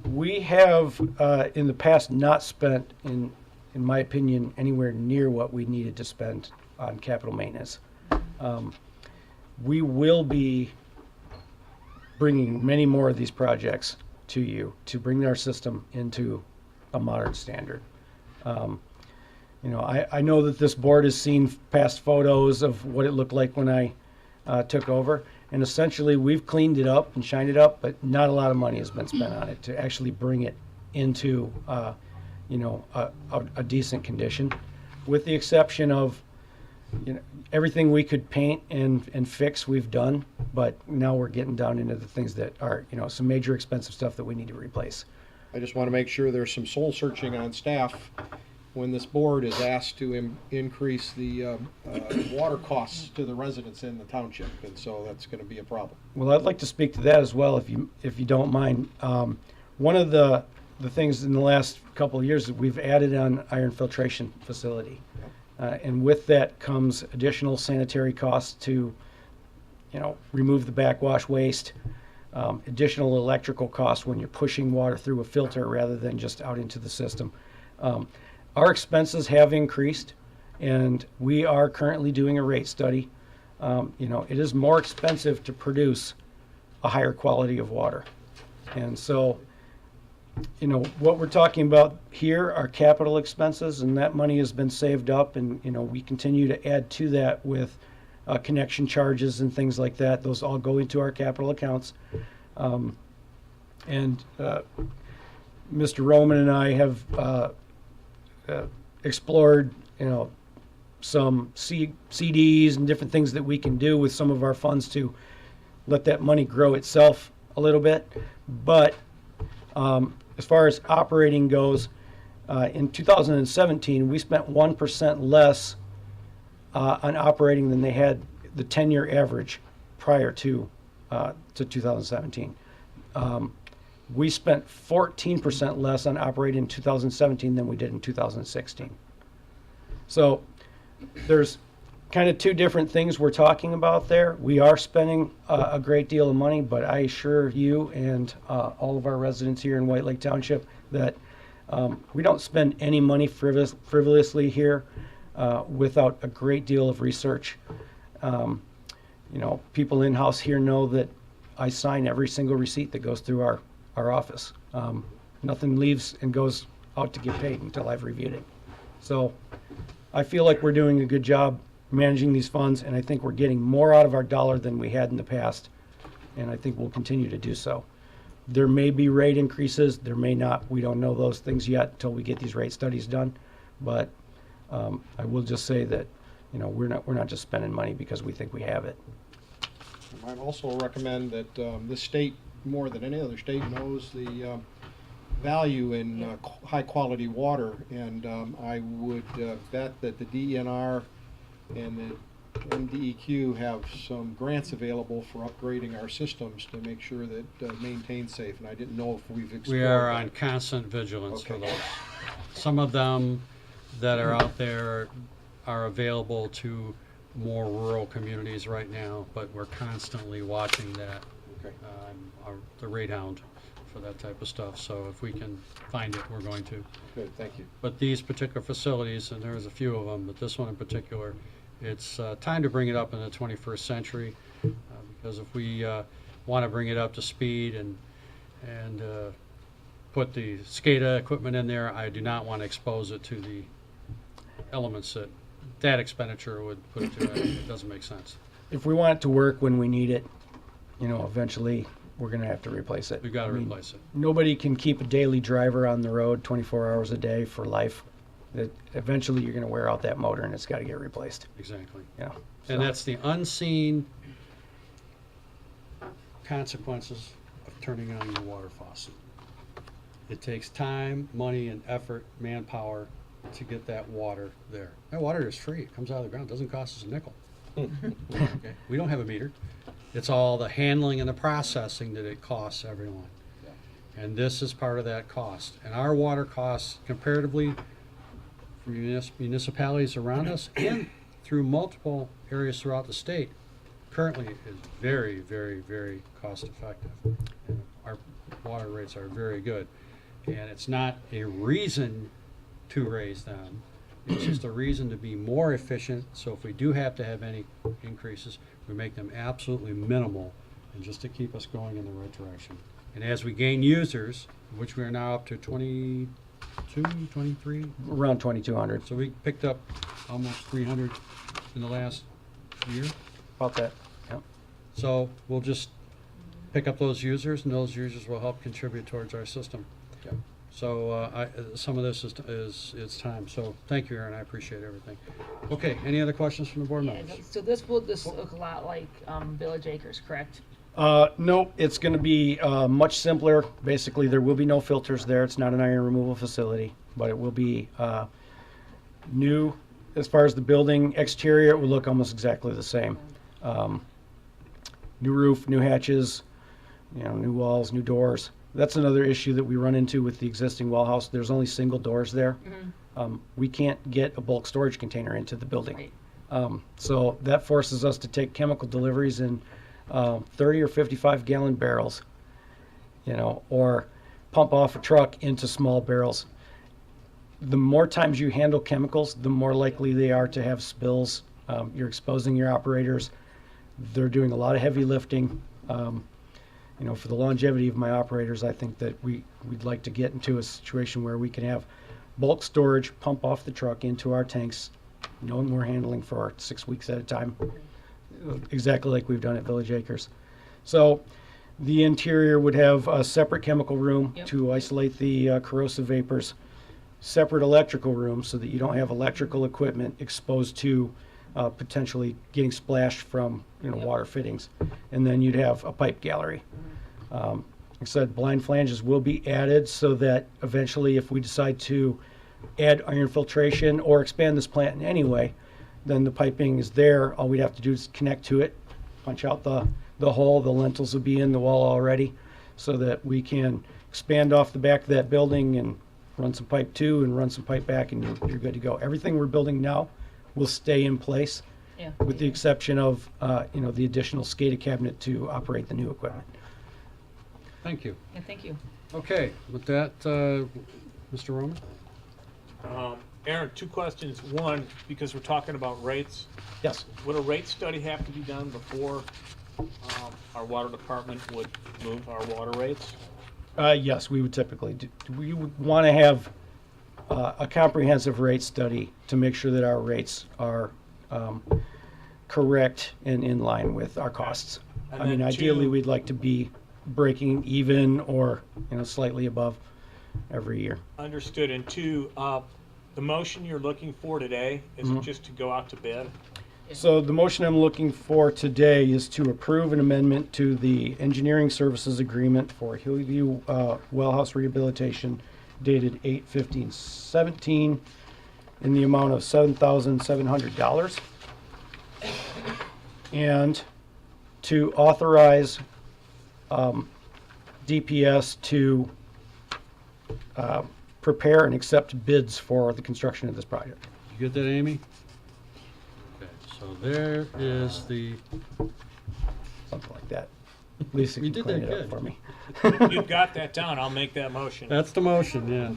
O: We have in the past not spent, in my opinion, anywhere near what we needed to spend on capital maintenance. We will be bringing many more of these projects to you to bring our system into a modern standard. I know that this board has seen past photos of what it looked like when I took over, and essentially we've cleaned it up and shined it up, but not a lot of money has been spent on it to actually bring it into a decent condition, with the exception of everything we could paint and fix we've done, but now we're getting down into the things that are some major expensive stuff that we need to replace.
I: I just want to make sure there's some soul searching on staff when this board is asked to increase the water costs to the residents in the township, and so that's going to be a problem.
O: Well, I'd like to speak to that as well, if you don't mind. One of the things in the last couple of years that we've added on iron filtration facility, and with that comes additional sanitary costs to, remove the backwash waste, additional electrical costs when you're pushing water through a filter rather than just out into the system. Our expenses have increased, and we are currently doing a rate study. It is more expensive to produce a higher quality of water. And so, what we're talking about here are capital expenses, and that money has been saved up, and, we continue to add to that with connection charges and things like that. Those all go into our capital accounts. Mr. Roman and I have explored, some CDs and different things that we can do with some of our funds to let that money grow itself a little bit. But as far as operating goes, in 2017, we spent 1% less on operating than they had the 10-year average prior to 2017. We spent 14% less on operating in 2017 than we did in 2016. So there's kind of two different things we're talking about there. We are spending a great deal of money, but I assure you and all of our residents here in White Lake Township that we don't spend any money frivolously here without a great deal of research. People in-house here know that I sign every single receipt that goes through our office. Nothing leaves and goes out to get paid until I've reviewed it. So I feel like we're doing a good job managing these funds, and I think we're getting more out of our dollar than we had in the past, and I think we'll continue to do so. There may be rate increases, there may not. We don't know those things yet until we get these rate studies done, but I will just say that we're not just spending money because we think we have it.
I: I'd also recommend that this state, more than any other state, knows the value in high-quality water, and I would bet that the DNR and the MDEQ have some grants available for upgrading our systems to make sure that maintain safe, and I didn't know if we've explored
A: We are
I: that.
A: on constant vigilance for
I: Okay.
A: those. Some of them that are out there are available to more rural communities right now, but we're constantly watching that.
I: Okay.
A: The rate hound for that type of stuff, so if we can find it, we're going to.
I: Good, thank you.
A: But these particular facilities, and there's a few of them, but this one in particular, it's time to bring it up in the 21st century, because if we want to bring it up to speed and and put the SCADA equipment in there. I do not want to expose it to the elements that expenditure would put it to. It doesn't make sense.
O: If we want it to work when we need it, eventually we're going to have to replace it.
A: We've got to replace it.
O: Nobody can keep a daily driver on the road 24 hours a day for life. Eventually you're going to wear out that motor and it's got to get replaced.
A: Exactly.
O: So.
A: And that's the unseen consequences of turning on your water faucet. It takes time, money, and effort, manpower to get that water there. That water is free. It comes out of the ground. It doesn't cost us a nickel. Okay? We don't have a meter. It's all the handling and the processing that it costs everyone. And this is part of that cost. And our water costs comparatively for municipalities around us and through multiple areas throughout the state currently is very, very, very cost effective. And our water rates are very good. And it's not a reason to raise them. It's just a reason to be more efficient. So if we do have to have any increases, we make them absolutely minimal and just to keep us going in the right direction. And as we gain users, which we are now up to 22, 23?
O: Around 2,200.
A: So we picked up almost 300 in the last year.
O: About that, yeah.
A: So we'll just pick up those users, and those users will help contribute towards our system.
O: Yep.
A: So some of this is time. So thank you, Aaron. I appreciate everything. Okay. Any other questions from the board
L: Yeah,
A: members?
L: so this will look a lot like Village Acres, correct?
O: No, it's going to be much simpler. Basically, there will be no filters there. It's not an iron removal facility, but it will be new. As far as the building exterior, it will look almost exactly the same. New roof, new hatches, new walls, new doors. That's another issue that we run into with the existing well house. There's only single doors there.
L: Mm-hmm.
O: We can't get a bulk storage container into the building.
L: Right.
O: So that forces us to take chemical deliveries in 30 or 55 gallon barrels, or pump off a truck into small barrels. The more times you handle chemicals, the more likely they are to have spills. You're exposing your operators. They're doing a lot of heavy lifting. For the longevity of my operators, I think that we'd like to get into a situation where we can have bulk storage, pump off the truck into our tanks, knowing we're handling for 6 weeks at a time, exactly like we've done at Village Acres. So the interior would have a separate chemical room to isolate the corrosive vapors, separate electrical room so that you don't have electrical equipment exposed to potentially getting splashed from water fittings, and then you'd have a pipe gallery. Like I said, blind flanges will be added so that eventually, if we decide to add iron filtration or expand this plant in any way, then the piping is there. All we'd have to do is connect to it, punch out the hole. The lentils will be in the wall already, so that we can expand off the back of that building and run some pipe to and run some pipe back, and you're good to go. Everything we're building now will stay in place, with the exception of the additional SCADA cabinet to operate the new equipment.
A: Thank you.
L: Yeah, thank you.
A: Okay. With that, Mr. Roman?
C: Aaron, two questions. One, because we're talking about rates,
O: Yes.
C: would a rate study have to be done before our water department would move our water rates?
O: Yes, we would typically do. We would want to have a comprehensive rate study to make sure that our rates are correct and in line with our costs.
C: And
O: I mean,
C: then
O: ideally,
C: two-
O: we'd like to be breaking even or slightly above every year.
C: Understood. And two, the motion you're looking for today, is it just to go out to bid?
O: So the motion I'm looking for today is to approve an amendment to the engineering services agreement for Hillview Wellhouse Rehabilitation dated 8/15/17 in the amount of $7,700. And to authorize DPS to prepare and accept bids for the construction of this project.
A: You get that, Amy? Okay. So there is the.
O: Something like that. Lisa
A: You
O: can
A: did
O: clean
A: that
O: it up
A: good.
O: for me.
C: You've got that down. I'll make that motion.
A: That's the motion, yeah.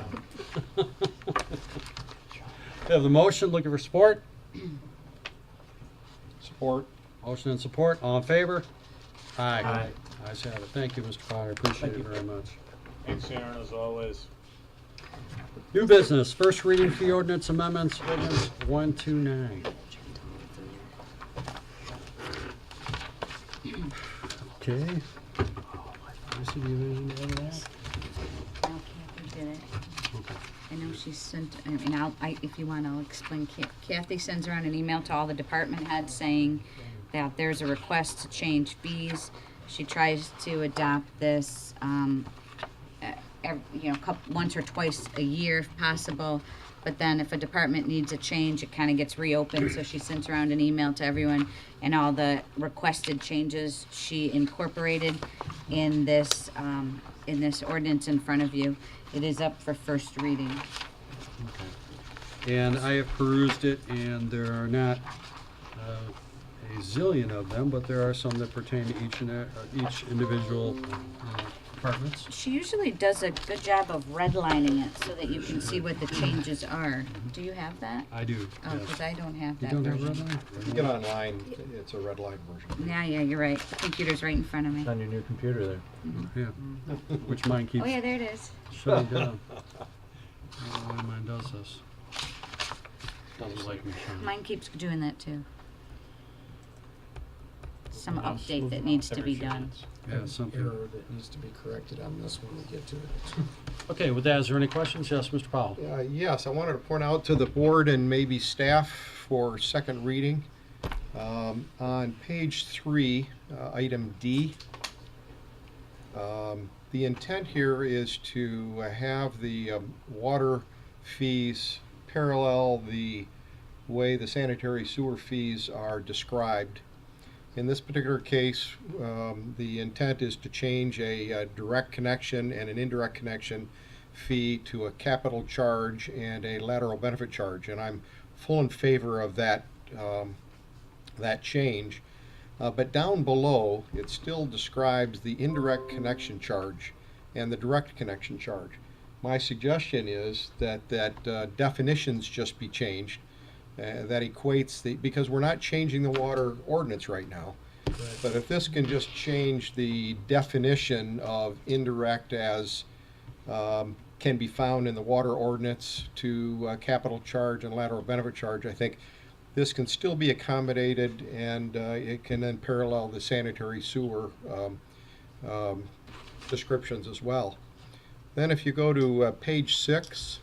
A: We have the motion, looking for support.
N: Support.
A: Motion and support, all in favor? Aye. Ayes have it. Thank you, Mr. Potter. Appreciate it very much.
C: Thanks, Aaron, as always.
A: New business, first reading fee ordinance amendments, ordinance 129. Okay. Lucy, do you have anything to add to that?
K: Now Kathy did it. I know she sent, I mean, if you want, I'll explain. Kathy sends around an email to all the department heads saying that there's a request to change fees. She tries to adopt this, once or twice a year if possible. But then if a department needs a change, it kind of gets reopened. So she sends around an email to everyone, and all the requested changes she incorporated in this ordinance in front of you. It is up for first reading.
A: Okay. And I have perused it, and there are not a zillion of them, but there are some that pertain to each individual departments.
K: She usually does a good job of redlining it so that you can see what the changes are. Do you have that?
A: I do.
K: Oh,
A: yes.
K: because I don't have
A: You
K: that
A: don't have
K: version.
A: red line?
I: If you get online, it's a red line version.
K: Yeah, you're right. The computer's right in front of me.
F: It's on your new computer there.
A: Yeah. Which mine keeps
K: Oh yeah, there it is.
A: shutting down. I don't know why mine does this. Doesn't like me shutting.
K: Mine keeps doing that too. Some
F: Mouse
K: update
F: moves
K: that needs to
F: every
K: be
F: few
K: done.
F: minutes.
A: Yeah, something.
B: Error that needs to be corrected on this when we get to it.
A: Okay, with that, is there any questions? Yes, Mr. Powell.
I: Yes, I wanted to point out to the board and maybe staff for second reading. On page 3, item D, the intent here is to have the water fees parallel the way the sanitary sewer fees are described. In this particular case, the intent is to change a direct connection and an indirect connection fee to a capital charge and a lateral benefit charge, and I'm full in favor of that change. But down below, it still describes the indirect connection charge and the direct connection charge. My suggestion is that definitions just be changed. That equates because we're not changing the water ordinance right now. But if this can just change the definition of indirect as can be found in the water ordinance to capital charge and lateral benefit charge, I think this can still be accommodated, and it can then parallel the sanitary sewer descriptions as well. Then if you go to page 6,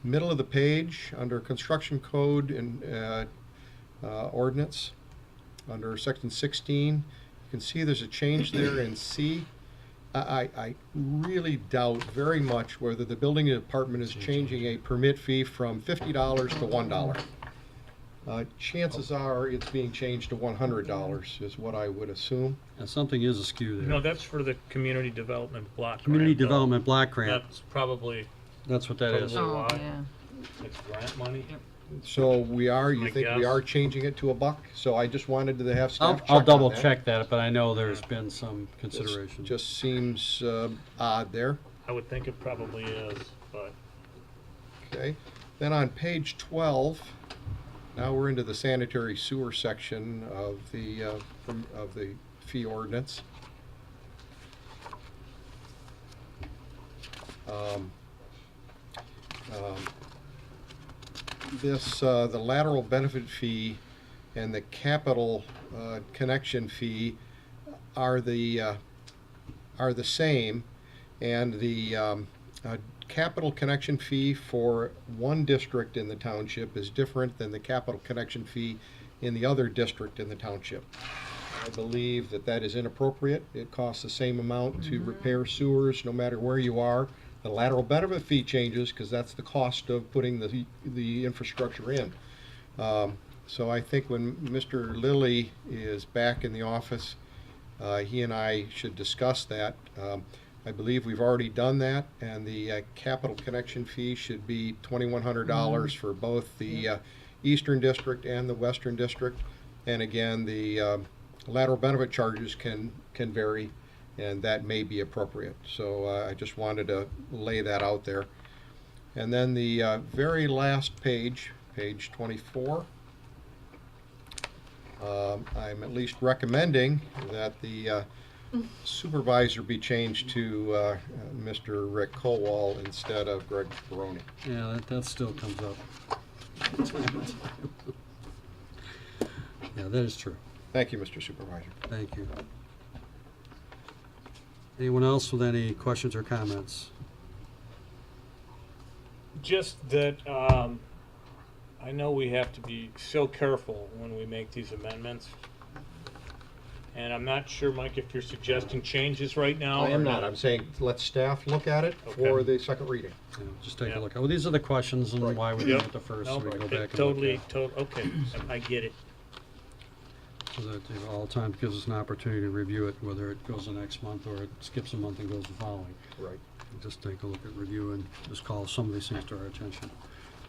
I: middle of the page, under construction code and ordinance, under section 16, you can see there's a change there in C. I really doubt very much whether the building department is changing a permit fee from $50 to $1. Chances are it's being changed to $100 is what I would assume.
A: And something is askew there.
C: No, that's for the community development block
A: Community
C: grant, though.
A: Development Block Grant.
C: That's probably
A: That's what that is.
C: probably why. It's grant money.
I: So you
C: My
I: think we
C: guess.
I: are changing it to $1? So I just wanted to have staff check
A: I'll
I: on
A: double
I: that.
A: check that, but I know there's been some consideration.
I: Just seems odd there.
C: I would think it probably is, but
I: Okay. Then on page 12, now we're into the sanitary sewer section of the fee ordinance. The lateral benefit fee and the capital connection fee are the same, and the capital connection fee for one district in the township is different than the capital connection fee in the other district in the township. I believe that is inappropriate. It costs the same amount to repair sewers no matter where you are. The lateral benefit fee changes because that's the cost of putting the infrastructure in. So I think when Mr. Lilly is back in the office, he and I should discuss that. I believe we've already done that, and the capital connection fee should be $2,100 for both the Eastern District and the Western District. And again, the lateral benefit charges can vary, and that may be appropriate. So I just wanted to lay that out there. And then the very last page, page 24. I'm at least recommending that the supervisor be changed to Mr. Rick Colwall instead of Greg Baroni.
A: Yeah, that still comes up. Yeah, that is true.
I: Thank you, Mr. Supervisor.
A: Thank you. Anyone else with any questions or comments?
C: Just that, I know we have to be so careful when we make these amendments. And I'm not sure, Mike, if you're suggesting changes right now.
I: I am
C: or
I: not. I'm saying let staff look at it for
C: Okay.
I: the second reading.
A: Yeah, just take
C: Yeah.
A: a look. Well, these are the questions and
I: Right.
A: why we
C: Yep.
A: did it the first, so
C: No,
A: we can go
C: okay,
A: back and
C: totally,
A: look at
C: okay, I get it.
A: it. So that all the time gives us an opportunity to review it, whether it goes the next month or it skips a month and goes the following.
I: Right.
A: Just take a look at review and just call some of these things to our attention.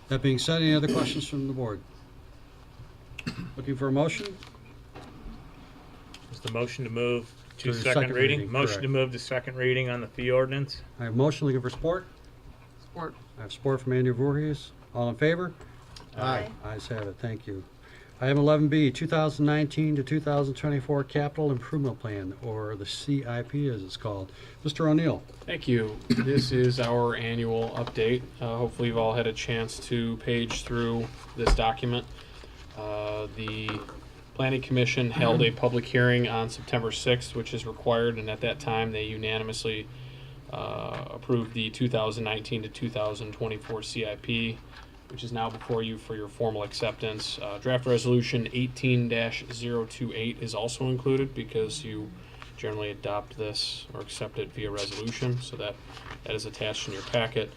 A: That being said, any other questions from the board? Looking for a motion?
C: Is the motion to move to
A: To the
C: second
A: second
C: reading?
A: reading,
C: Motion to
A: correct.
C: move to second reading on the fee ordinance?
A: I have motion, looking for support?
L: Support.
A: I have support from Andy Voorhees. All in favor?
I: Aye.
A: Ayes have it, thank you. Item 11B, 2019 to 2024 Capital Improvement Plan, or the CIP as it's called. Mr. O'Neill.
N: Thank you. This is our annual update. Hopefully you've all had a chance to page through this document. The Planning Commission held a public hearing on September 6th, which is required, and at that time they unanimously approved the 2019 to 2024 CIP, which is now before you for your formal acceptance. Draft resolution 18-028 is also included because you generally adopt this or accept it via resolution, so that is attached in your packet.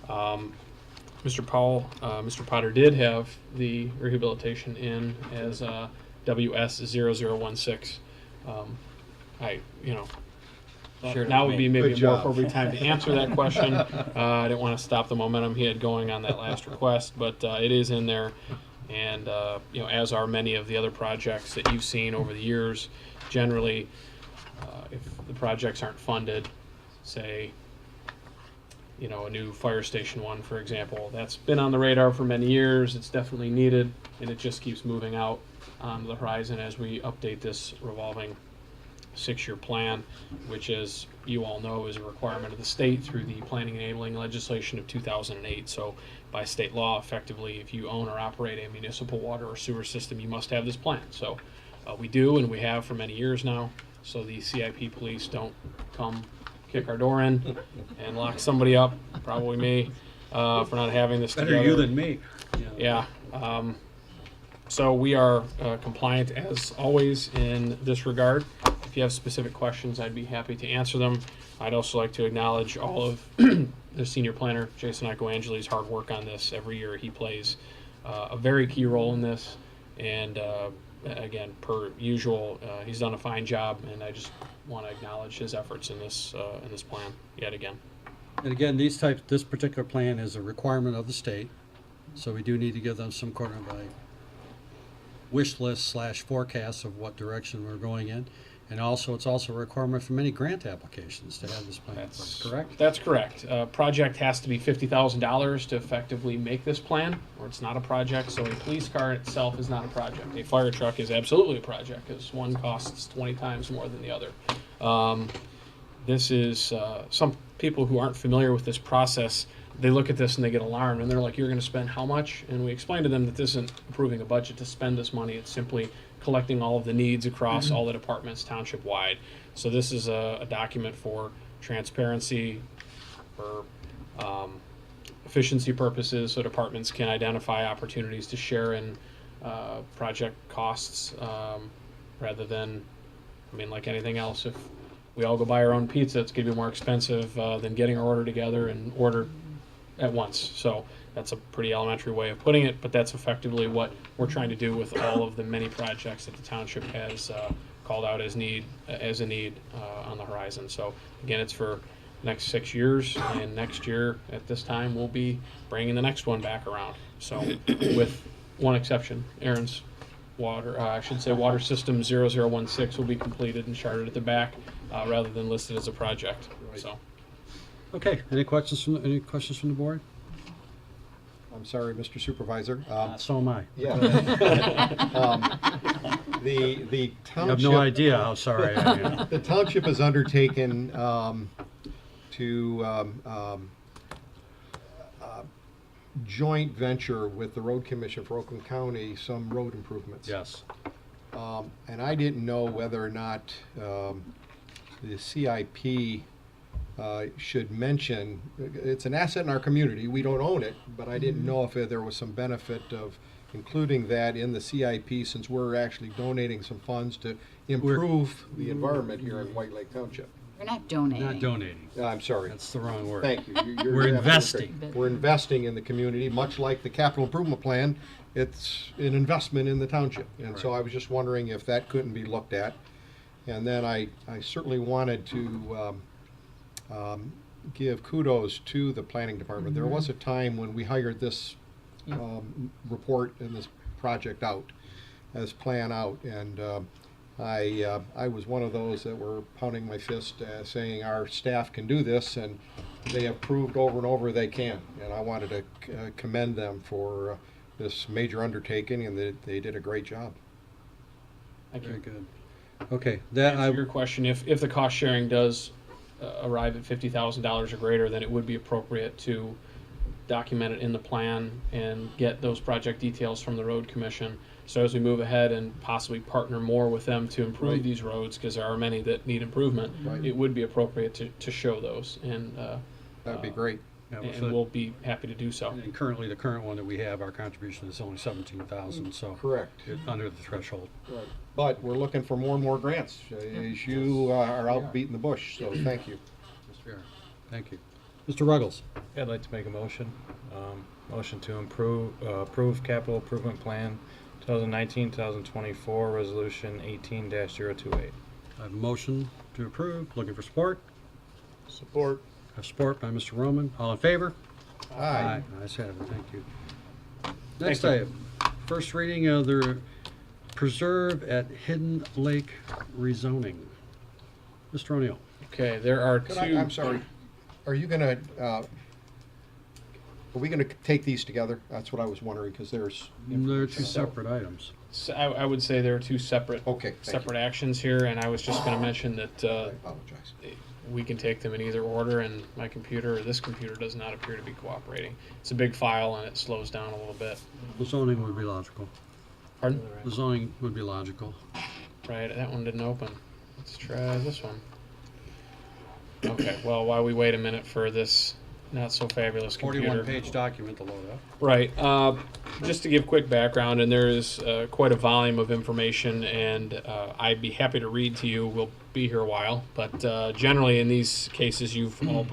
N: Mr. Potter did have the rehabilitation in as WS0016. Now would be maybe
I: Good
N: a more
I: job.
N: appropriate time to answer that question. I didn't want to stop the momentum he had going on that last request, but it is in there. And, as are many of the other projects that you've seen over the years, generally, if the projects aren't funded, say, a new fire station one, for example, that's been on the radar for many years. It's definitely needed, and it just keeps moving out on the horizon as we update this revolving 6-year plan, which, as you all know, is a requirement of the state through the planning enabling legislation of 2008. So by state law, effectively, if you own or operate a municipal water or sewer system, you must have this plan. So we do, and we have for many years now. So the CIP police don't come kick our door in and lock somebody up, probably me, for not having this together.
A: Better you than me.
N: Yeah. So we are compliant as always in this regard. If you have specific questions, I'd be happy to answer them. I'd also like to acknowledge all of the senior planner, Jason Icoangeli's hard work on this. Every year he plays a very key role in this. And again, per usual, he's done a fine job, and I just want to acknowledge his efforts in this plan yet again.
A: And again, this particular plan is a requirement of the state, so we do need to give them some kind of a wish list / forecast of what direction we're going in. And also, it's also a requirement for many grant applications to have this plan in place, correct?
N: That's correct. Project has to be $50,000 to effectively make this plan, or it's not a project. So a police car itself is not a project. A fire truck is absolutely a project, because one costs 20 times more than the other. This is, some people who aren't familiar with this process, they look at this and they get alarmed, and they're like, you're going to spend how much? And we explain to them that this isn't approving a budget to spend this money. It's simply collecting all of the needs across all the departments township-wide. So this is a document for transparency, for efficiency purposes, so departments can identify opportunities to share in project costs, rather than, like anything else, if we all go buy our own pizza, it's going to be more expensive than getting our order together and order at once. So that's a pretty elementary way of putting it, but that's effectively what we're trying to do with all of the many projects that the township has called out as a need on the horizon. So again, it's for the next 6 years, and next year at this time we'll be bringing the next one back around. So with one exception, Aaron's water system 0016 will be completed and charted at the back rather than listed as a project.
A: Right.
N: So.
A: Okay, any questions from the board?
I: I'm sorry, Mr. Supervisor.
A: So am I.
I: Yeah. The
A: You have
I: township.
A: no idea how sorry I am.
I: The township has undertaken to joint venture with the Road Commission for Oakland County some road improvements.
A: Yes.
I: And I didn't know whether or not the CIP should mention, it's an asset in our community, we don't own it, but I didn't know if there was some benefit of including that in the CIP, since we're actually donating some funds to improve the environment here in White Lake Township.
K: We're not donating.
A: Not donating.
I: I'm sorry.
A: That's the wrong word.
I: Thank you. You're
A: We're
I: absolutely
A: investing.
I: correct. We're investing in the community, much like the capital improvement plan. It's an investment in the township. And so I was just wondering if that couldn't be looked at. And then I certainly wanted to give kudos to the planning department. There was a time when we hired this report and this project out, this plan out, and I was one of those that were pounding my fist saying our staff can do this, and they have proved over and over they can. And I wanted to commend them for this major undertaking, and they did a great job.
A: Very good. Okay, that
N: Answer your question, if the cost sharing does arrive at $50,000 or greater, then it would be appropriate to document it in the plan and get those project details from the road commission. So as we move ahead and possibly partner more with them to improve
I: Right.
N: these roads, because there are many that need improvement,
I: Right.
N: it would be appropriate to show those, and
I: That'd be great.
A: Yeah,
N: and we'll be happy to do so.
A: And currently, the current one that we have, our contribution is only 17,000, so
I: Correct.
A: it's under the threshold.
I: Right. But we're looking for more and more grants, as you are out beating the bush, so thank you.
A: Mr. Aaron, thank you. Mr. Ruggles,
F: Yeah, I'd like to make a motion. Motion to approve capital improvement plan 2019-2024, resolution 18-028.
A: I have a motion to approve. Looking for support.
C: Support.
A: I have support by Mr. Roman. All in favor?
I: Aye.
A: Ayes have it. Thank you. Next
C: Thank you.
A: item, first reading of the Preserve at Hidden Lake rezoning. Mr. O'Neill.
N: Okay, there are
I: Could
N: two.
I: I'm sorry, are you gonna, are we gonna take these together? That's what I was wondering, because there's.
A: They're two separate items.
N: I would say there are two separate
I: Okay, thank you.
N: separate actions here, and I was just going to mention that
I: I apologize.
N: we can take them in either order, and my computer, or this computer, does not appear to be cooperating. It's a big file, and it slows down a little bit.
A: The zoning would be logical.
N: Pardon?
A: The zoning would be logical.
N: Right, that one didn't open. Let's try this one. Okay, well, while we wait a minute for this not so fabulous computer.
A: 41-page document to load up.
N: Right. Just to give quick background, and there is quite a volume of information, and I'd be happy to read to you. We'll be here a while, but generally in these cases, you've all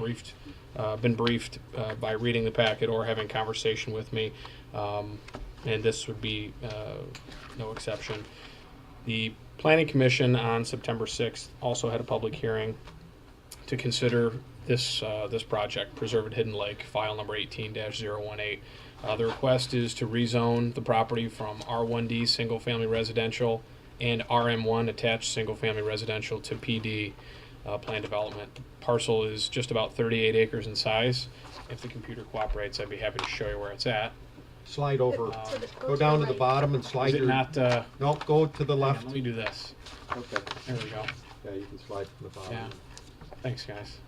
N: been briefed by reading the packet or having conversation with me, and this would be no exception. The Planning Commission on September 6th also had a public hearing to consider this project, Preserve at Hidden Lake, file number 18-018. The request is to rezone the property from R1D single family residential and RM1 attached single family residential to PD plan development. The parcel is just about 38 acres in size. If the computer cooperates, I'd be happy to show you where it's at.
I: Slide over, go down to the bottom and slide
N: Is it
I: your.
N: not?
I: No, go to the left.
N: Let me do this.
I: Okay.
N: There we go.
I: Yeah, you can slide from the bottom.
N: Yeah. Thanks, guys.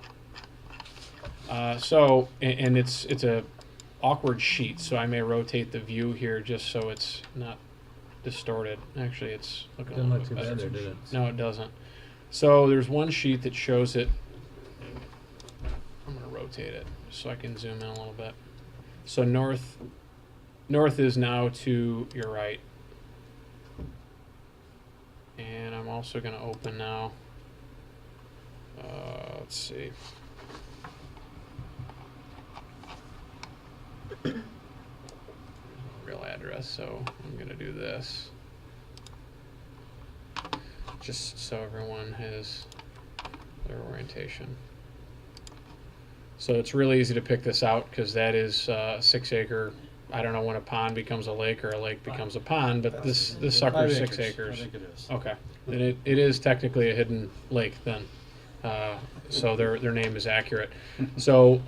N: And it's a awkward sheet, so I may rotate the view here just so it's not distorted. Actually, it's looking a
F: Didn't
N: little
F: look
N: bit
F: too
N: better.
F: bad there, did it?
N: No, it doesn't. So there's one sheet that shows it. I'm going to rotate it so I can zoom in a little bit. So north is now to your right. And I'm also going to open now. Let's see. Real address, so I'm going to do this. Just so everyone has their orientation. So it's really easy to pick this out because that is 6 acre. I don't know when a pond becomes a lake or a lake becomes a pond, but this sucker is 6 acres.
A: I think it is.
N: Okay, then it is technically a hidden lake then. So their name is accurate. So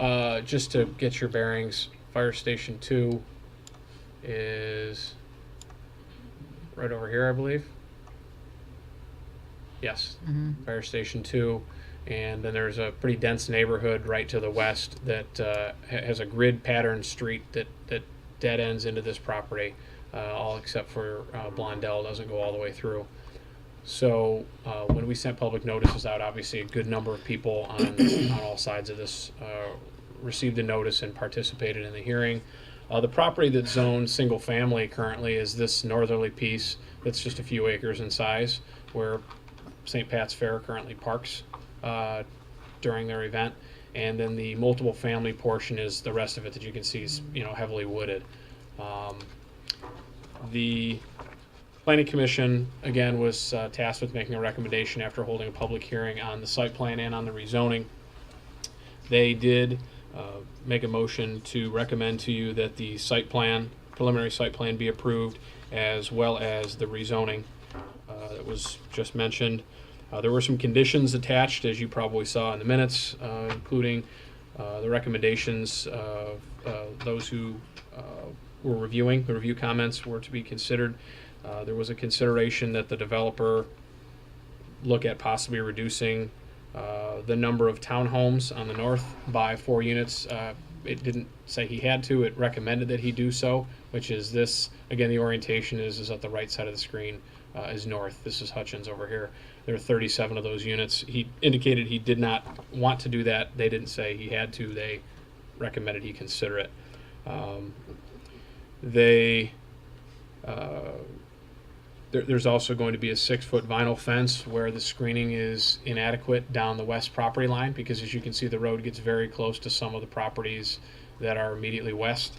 N: just to get your bearings, Fire Station 2 is right over here, I believe. Yes, Fire Station 2. And then there's a pretty dense neighborhood right to the west that has a grid pattern street that dead ends into this property, all except for Blondell doesn't go all the way through. So when we sent public notices out, obviously a good number of people on all sides of this received a notice and participated in the hearing. The property that's zoned single family currently is this northerly piece that's just a few acres in size, where St. Pat's Fair currently parks during their event. And then the multiple family portion is the rest of it that you can see is, you know, heavily wooded. The Planning Commission, again, was tasked with making a recommendation after holding a public hearing on the site plan and on the rezoning. They did make a motion to recommend to you that the site plan, preliminary site plan, be approved, as well as the rezoning that was just mentioned. There were some conditions attached, as you probably saw in the minutes, including the recommendations of those who were reviewing. The review comments were to be considered. There was a consideration that the developer look at possibly reducing the number of townhomes on the north by 4 units. It didn't say he had to. It recommended that he do so, which is this. Again, the orientation is at the right side of the screen is north. This is Hutchins over here. There are 37 of those units. He indicated he did not want to do that. They didn't say he had to. They recommended he consider it. There's also going to be a 6-foot vinyl fence where the screening is inadequate down the west property line, because as you can see, the road gets very close to some of the properties that are immediately west.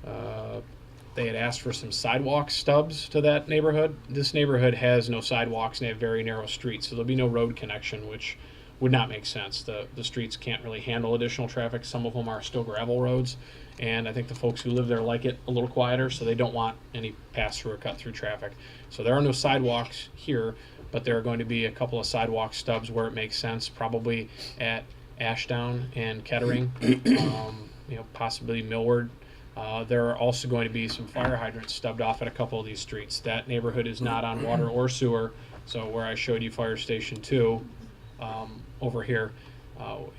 N: They had asked for some sidewalk stubs to that neighborhood. This neighborhood has no sidewalks and they have very narrow streets, so there'll be no road connection, which would not make sense. The streets can't really handle additional traffic. Some of them are still gravel roads, and I think the folks who live there like it a little quieter, so they don't want any pass-through or cut-through traffic. So there are no sidewalks here, but there are going to be a couple of sidewalk stubs where it makes sense, probably at Ashdown and Kettering, possibly Millward. There are also going to be some fire hydrants stubbed off at a couple of these streets. That neighborhood is not on water or sewer, so where I showed you Fire Station 2 over here,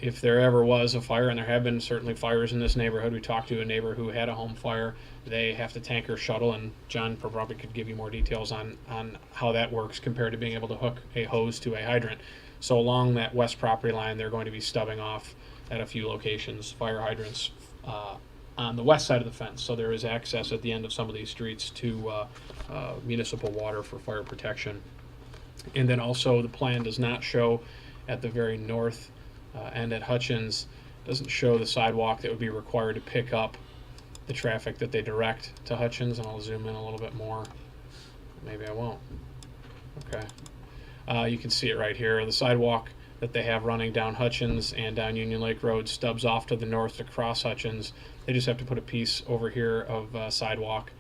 N: if there ever was a fire, and there have been certainly fires in this neighborhood, we talked to a neighbor who had a home fire. They have to tanker shuttle, and John probably could give you more details on how that works compared to being able to hook a hose to a hydrant. So along that west property line, they're going to be stubbing off at a few locations fire hydrants on the west side of the fence. So there is access at the end of some of these streets to municipal water for fire protection. And then also the plan does not show at the very north end at Hutchins, doesn't show the sidewalk that would be required to pick up the traffic that they direct to Hutchins. And I'll zoom in a little bit more. Maybe I won't. Okay. You can see it right here. The sidewalk that they have running down Hutchins and down Union Lake Road stubs off to the north to cross Hutchins. They just have to put a piece over here of sidewalk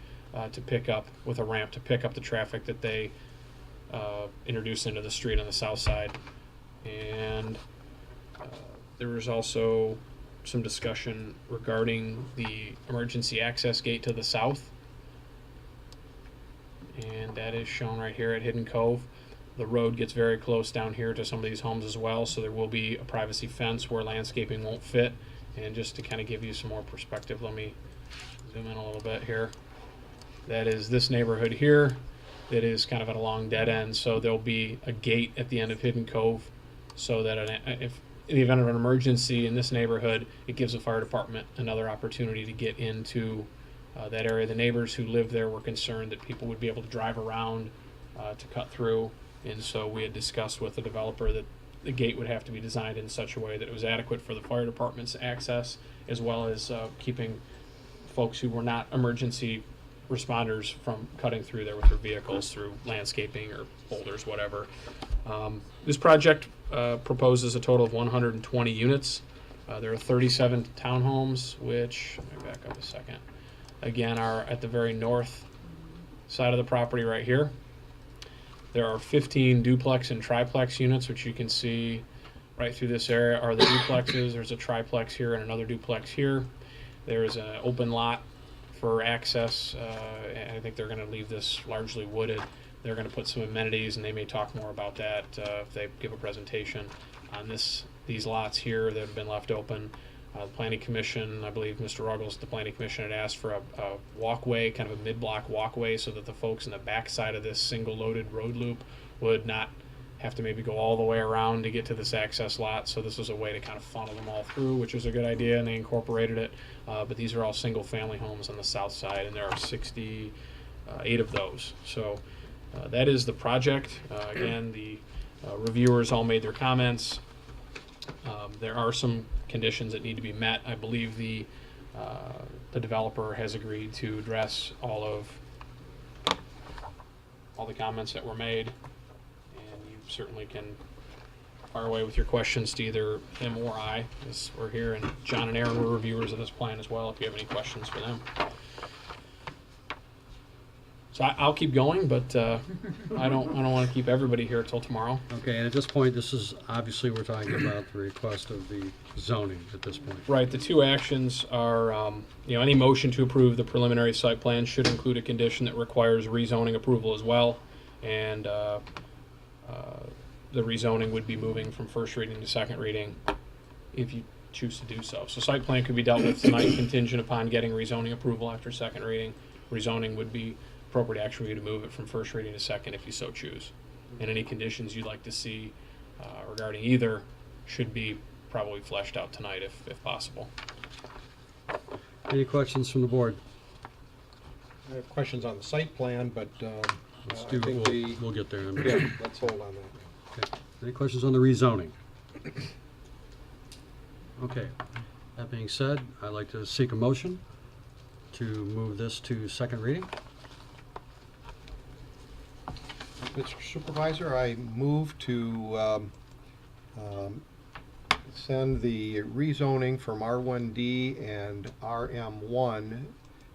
N: to pick up, with a ramp to pick up the traffic that they introduce into the street on the south side. And there was also some discussion regarding the emergency access gate to the south. And that is shown right here at Hidden Cove. The road gets very close down here to some of these homes as well, so there will be a privacy fence where landscaping won't fit. And just to kind of give you some more perspective, let me zoom in a little bit here. That is this neighborhood here that is kind of at a long dead end, so there'll be a gate at the end of Hidden Cove, so that if in the event of an emergency in this neighborhood, it gives the fire department another opportunity to get into that area. The neighbors who lived there were concerned that people would be able to drive around to cut through, and so we had discussed with the developer that the gate would have to be designed in such a way that it was adequate for the fire department's access, as well as keeping folks who were not emergency responders from cutting through there with their vehicles through landscaping or boulders, whatever. This project proposes a total of 120 units. There are 37 townhomes, which, let me back up a second, again are at the very north side of the property right here. There are 15 duplex and triplex units, which you can see right through this area are the duplexes. There's a triplex here and another duplex here. There's an open lot for access. And I think they're going to leave this largely wooded. They're going to put some amenities, and they may talk more about that if they give a presentation on these lots here that have been left open. The Planning Commission, I believe Mr. Ruggles, the Planning Commission had asked for a walkway, kind of a mid-block walkway, so that the folks in the backside of this single-loaded road loop would not have to maybe go all the way around to get to this access lot. So this was a way to kind of funnel them all through, which was a good idea, and they incorporated it. But these are all single-family homes on the south side, and there are 68 of those. So that is the project. Again, the reviewers all made their comments. There are some conditions that need to be met. I believe the developer has agreed to address all the comments that were made, and you certainly can fire away with your questions to either him or I, as we're here, and John and Aaron were reviewers of this plan as well, if you have any questions for them. So I'll keep going, but I don't want to keep everybody here till tomorrow.
A: Okay, and at this point, this is, obviously, we're talking about the request of the zoning at this point.
N: Right, the two actions are, any motion to approve the preliminary site plan should include a condition that requires rezoning approval as well. And the rezoning would be moving from first reading to second reading if you choose to do so. So site plan could be dealt with tonight contingent upon getting rezoning approval after second reading. Rezoning would be appropriate action for you to move it from first reading to second if you so choose. And any conditions you'd like to see regarding either should be probably fleshed out tonight if possible.
A: Any questions from the board?
I: I have questions on the site plan, but
A: Let's
I: I
A: do,
I: think
A: we'll get there in a
I: yeah,
A: minute.
I: let's hold on that.
A: Okay. Any questions on the rezoning? Okay. That being said, I'd like to seek a motion to move this to second reading.
I: Mr. Supervisor, I move to send the rezoning from R1D and RM1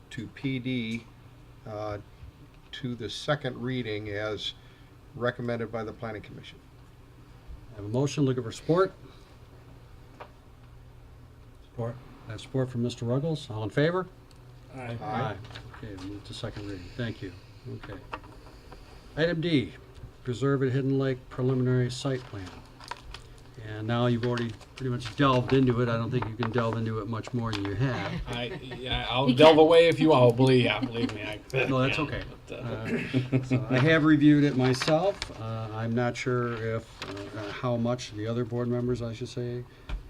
I: to PD to the second reading as recommended by the Planning Commission.
A: I have a motion, looking for support. Support. I have support from Mr. Ruggles. All in favor?
I: Aye.
A: Okay, move to second reading. Thank you. Okay. Item D, Preserve at Hidden Lake preliminary site plan. And now you've already pretty much delved into it. I don't think you can delve into it much more than you have.
N: I'll delve away if you all believe me.
A: No, that's okay. So I have reviewed it myself. I'm not sure if, how much the other board members, I should say,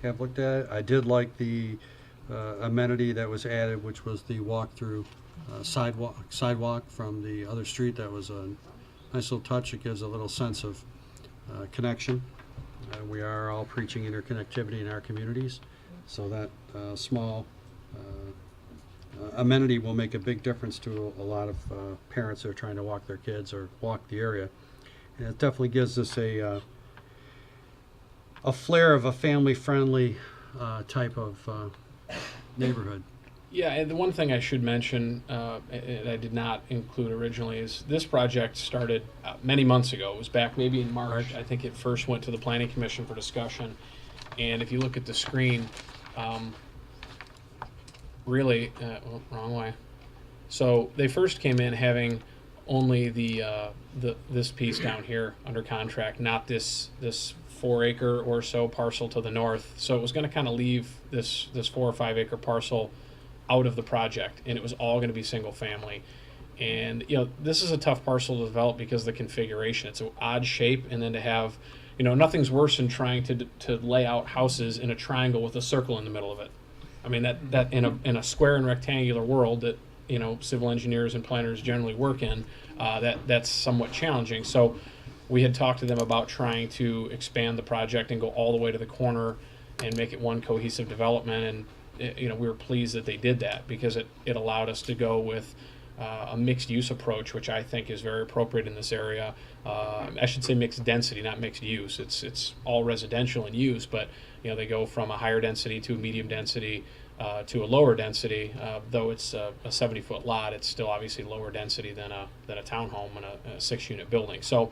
A: have looked at it. I did like the amenity that was added, which was the walk-through sidewalk from the other street. That was a nice little touch. It gives a little sense of connection. We are all preaching interconnectivity in our communities, so that small amenity will make a big difference to a lot of parents that are trying to walk their kids or walk the area. And it definitely gives us a flair of a family-friendly type of neighborhood.
N: Yeah, and the one thing I should mention, and I did not include originally, is this project started many months ago. It was back maybe in March. I think it first went to the Planning Commission for discussion. And if you look at the screen, really, wrong way. So they first came in having only this piece down here under contract, not this 4 acre or so parcel to the north. So it was going to kind of leave this 4 or 5 acre parcel out of the project, and it was all going to be single family. And this is a tough parcel to develop because of the configuration. It's an odd shape, and then to have, nothing's worse than trying to lay out houses in a triangle with a circle in the middle of it. I mean that in a square and rectangular world that civil engineers and planners generally work in, that's somewhat challenging. So we had talked to them about trying to expand the project and go all the way to the corner and make it one cohesive development. And we were pleased that they did that because it allowed us to go with a mixed use approach, which I think is very appropriate in this area. I should say mixed density, not mixed use. It's all residential in use, but they go from a higher density to a medium density to a lower density. Though it's a 70-foot lot, it's still obviously lower density than a townhome and a 6-unit building. So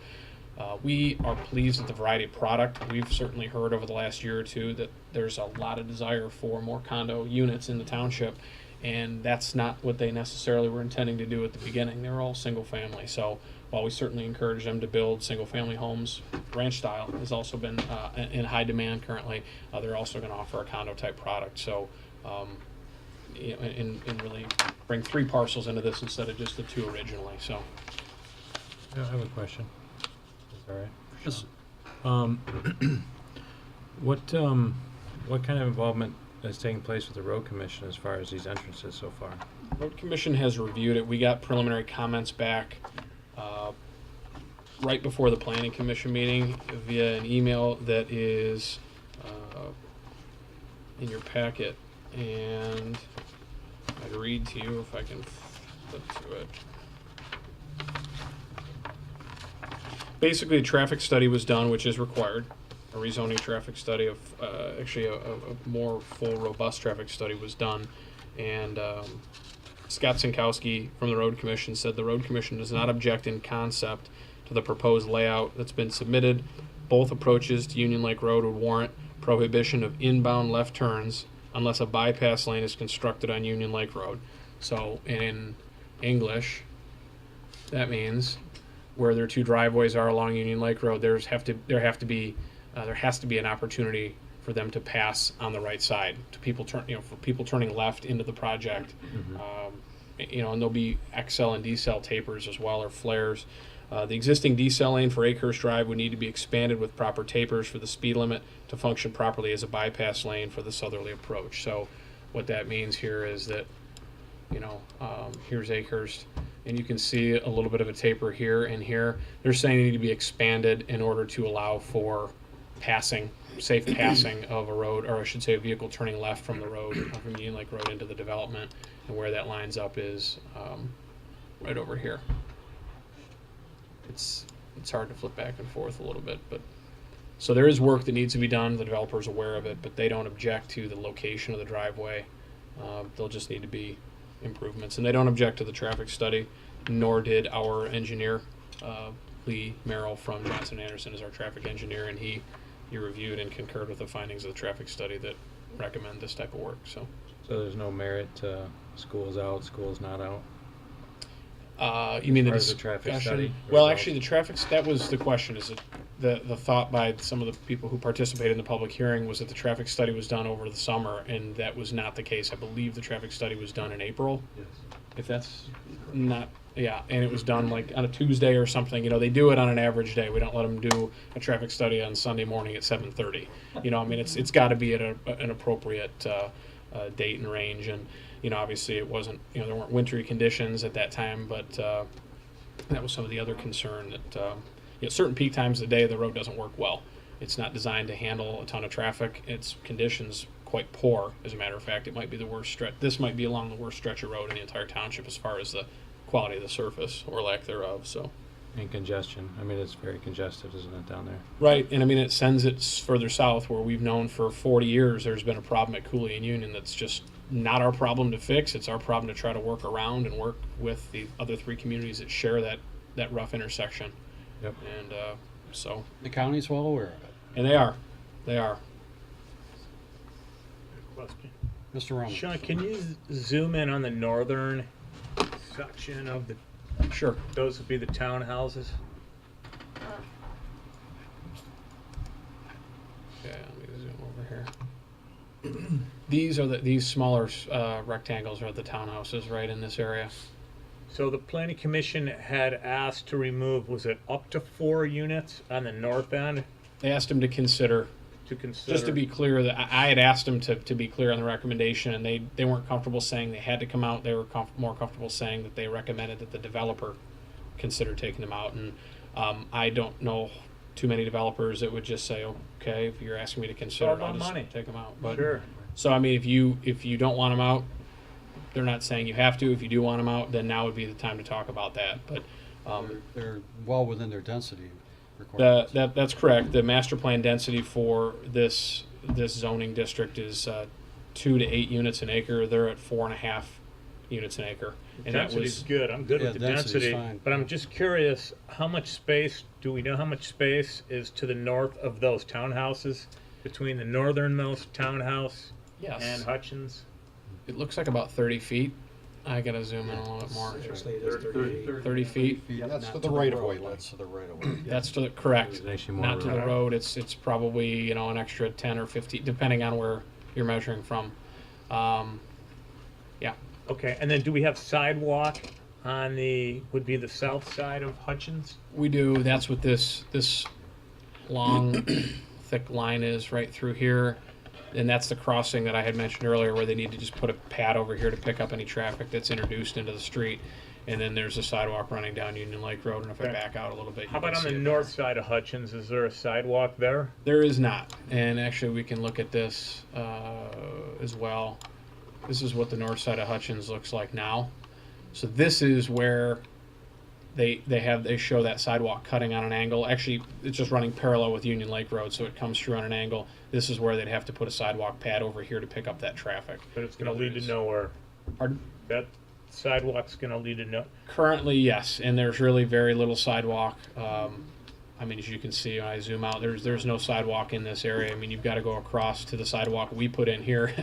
N: we are pleased with the variety of product. We've certainly heard over the last year or two that there's a lot of desire for more condo units in the township, and that's not what they necessarily were intending to do at the beginning. They were all single family. So while we certainly encourage them to build single family homes, ranch style has also been in high demand currently. They're also going to offer a condo type product. So and really bring 3 parcels into this instead of just the 2 originally. So
F: I have a question. Is that all right?
A: Yes.
F: What kind of involvement has taken place with the road commission as far as these entrances so far?
N: Road Commission has reviewed it. We got preliminary comments back right before the Planning Commission meeting via an email that is in your packet, and I'd read to you if I can flip to it. Basically, a traffic study was done, which is required. A rezoning traffic study of actually a more full, robust traffic study was done, and Scott Sinkowski from the Road Commission said the Road Commission does not object in concept to the proposed layout that's been submitted. Both approaches to Union Lake Road would warrant prohibition of inbound left turns unless a bypass lane is constructed on Union Lake Road. So in English, that means where their 2 driveways are along Union Lake Road, there has to be an opportunity for them to pass on the right side to people for people turning left into the project. And there'll be XL and decel tapers as well, or flares. The existing decel lane for Akehurst Drive would need to be expanded with proper tapers for the speed limit to function properly as a bypass lane for the southerly approach. So what that means here is that, here's Akehurst, and you can see a little bit of a taper here and here. They're saying they need to be expanded in order to allow for safe passing of a road, or I should say a vehicle turning left from the road, from Union Lake Road into the development. And where that lines up is right over here. It's hard to flip back and forth a little bit, but so there is work that needs to be done. The developer's aware of it, but they don't object to the location of the driveway. There'll just need to be improvements, and they don't object to the traffic study, nor did our engineer, Lee Merrill from Johnson Anderson is our traffic engineer, and he reviewed and concurred with the findings of the traffic study that recommend this type of work. So
F: there's no merit to schools out, schools not out?
N: You mean
F: the traffic study?
N: Well, actually, that was the question. Is it the thought by some of the people who participated in the public hearing was that the traffic study was done over the summer, and that was not the case. I believe the traffic study was done in April.
F: Yes.
N: If that's not, yeah, and it was done like on a Tuesday or something. They do it on an average day. We don't let them do a traffic study on Sunday morning at 7:30. It's got to be at an appropriate date and range, and obviously it wasn't, there weren't wintry conditions at that time, but that was some of the other concern that certain peak times of the day the road doesn't work well. It's not designed to handle a ton of traffic. Its conditions quite poor. As a matter of fact, it might be the worst stretch. This might be along the worst stretch of road in the entire township as far as the quality of the surface or lack thereof. So.
F: And congestion. It's very congested, isn't it, down there?
N: Right, and it sends it further south where we've known for 40 years there's been a problem at Cooley and Union that's just not our problem to fix. It's our problem to try to work around and work with the other 3 communities that share that rough intersection.
F: Yep.
N: And so.
A: The county's well aware of it.
N: And they are.
C: Question.
A: Mr. Roman.
C: Sean, can you zoom in on the northern section of the?
N: Sure.
C: Those would be the townhouses.
N: Yeah, let me zoom over here. These smaller rectangles are the townhouses right in this area.
C: So the planning commission had asked to remove, was it up to 4 units on the north end?
N: They asked him to consider. Just to be clear, that I had asked them to be clear on the recommendation, and they weren't comfortable saying they had to come out. They were more comfortable saying that they recommended that the developer consider taking them out. And I don't know too many developers that would just say, okay, if you're asking me to consider it, I'll just take them out. But,
C: sure.
N: So if you don't want them out, they're not saying you have to. If you do want them out, then now would be the time to talk about that. But
A: they're well within their density requirements.
N: That's correct. The master plan density for this zoning district is 2 to 8 units an acre. They're at 4.5 units an acre.
C: And density's good. I'm good with the density.
A: Fine.
C: But I'm just curious, do we know how much space is to the north of those townhouses, between the northernmost townhouse
N: Yes.
C: and Hutchins?
N: it looks like about 30 feet. I gotta zoom in a little bit more. 30 feet.
I: That's
A: Not
I: to the
A: the
I: right of
A: road,
I: way.
A: That's to the right of way.
N: That's to the, correct.
F: It's actually more
N: Not to the
F: road.
N: road. It's probably, you know, an extra 10 or 15, depending on where you're measuring from. Yeah.
C: Okay, and then do we have sidewalk on would be the south side of Hutchins?
N: We do. That's what this long, thick line is right through here. And that's the crossing that I had mentioned earlier where they need to just put a pad over here to pick up any traffic that's introduced into the street. And then there's a sidewalk running down Union Lake Road. And if I back out a little bit, you
C: How about
N: can
C: on the
N: see it
C: north side of Hutchins? Is there a sidewalk there?
N: There is not. And actually, we can look at this as well. This is what the north side of Hutchins looks like now. So this is where they show that sidewalk cutting on an angle. Actually, it's just running parallel with Union Lake Road, so it comes through on an angle. This is where they'd have to put a sidewalk pad over here to pick up that traffic.
C: But it's going to lead to nowhere.
N: Pardon?
C: That sidewalk's going to lead to no.
N: Currently, yes, and there's really very little sidewalk. I mean, as you can see, when I zoom out, there's no sidewalk in this area. I mean, you've got to go across to the sidewalk we put in here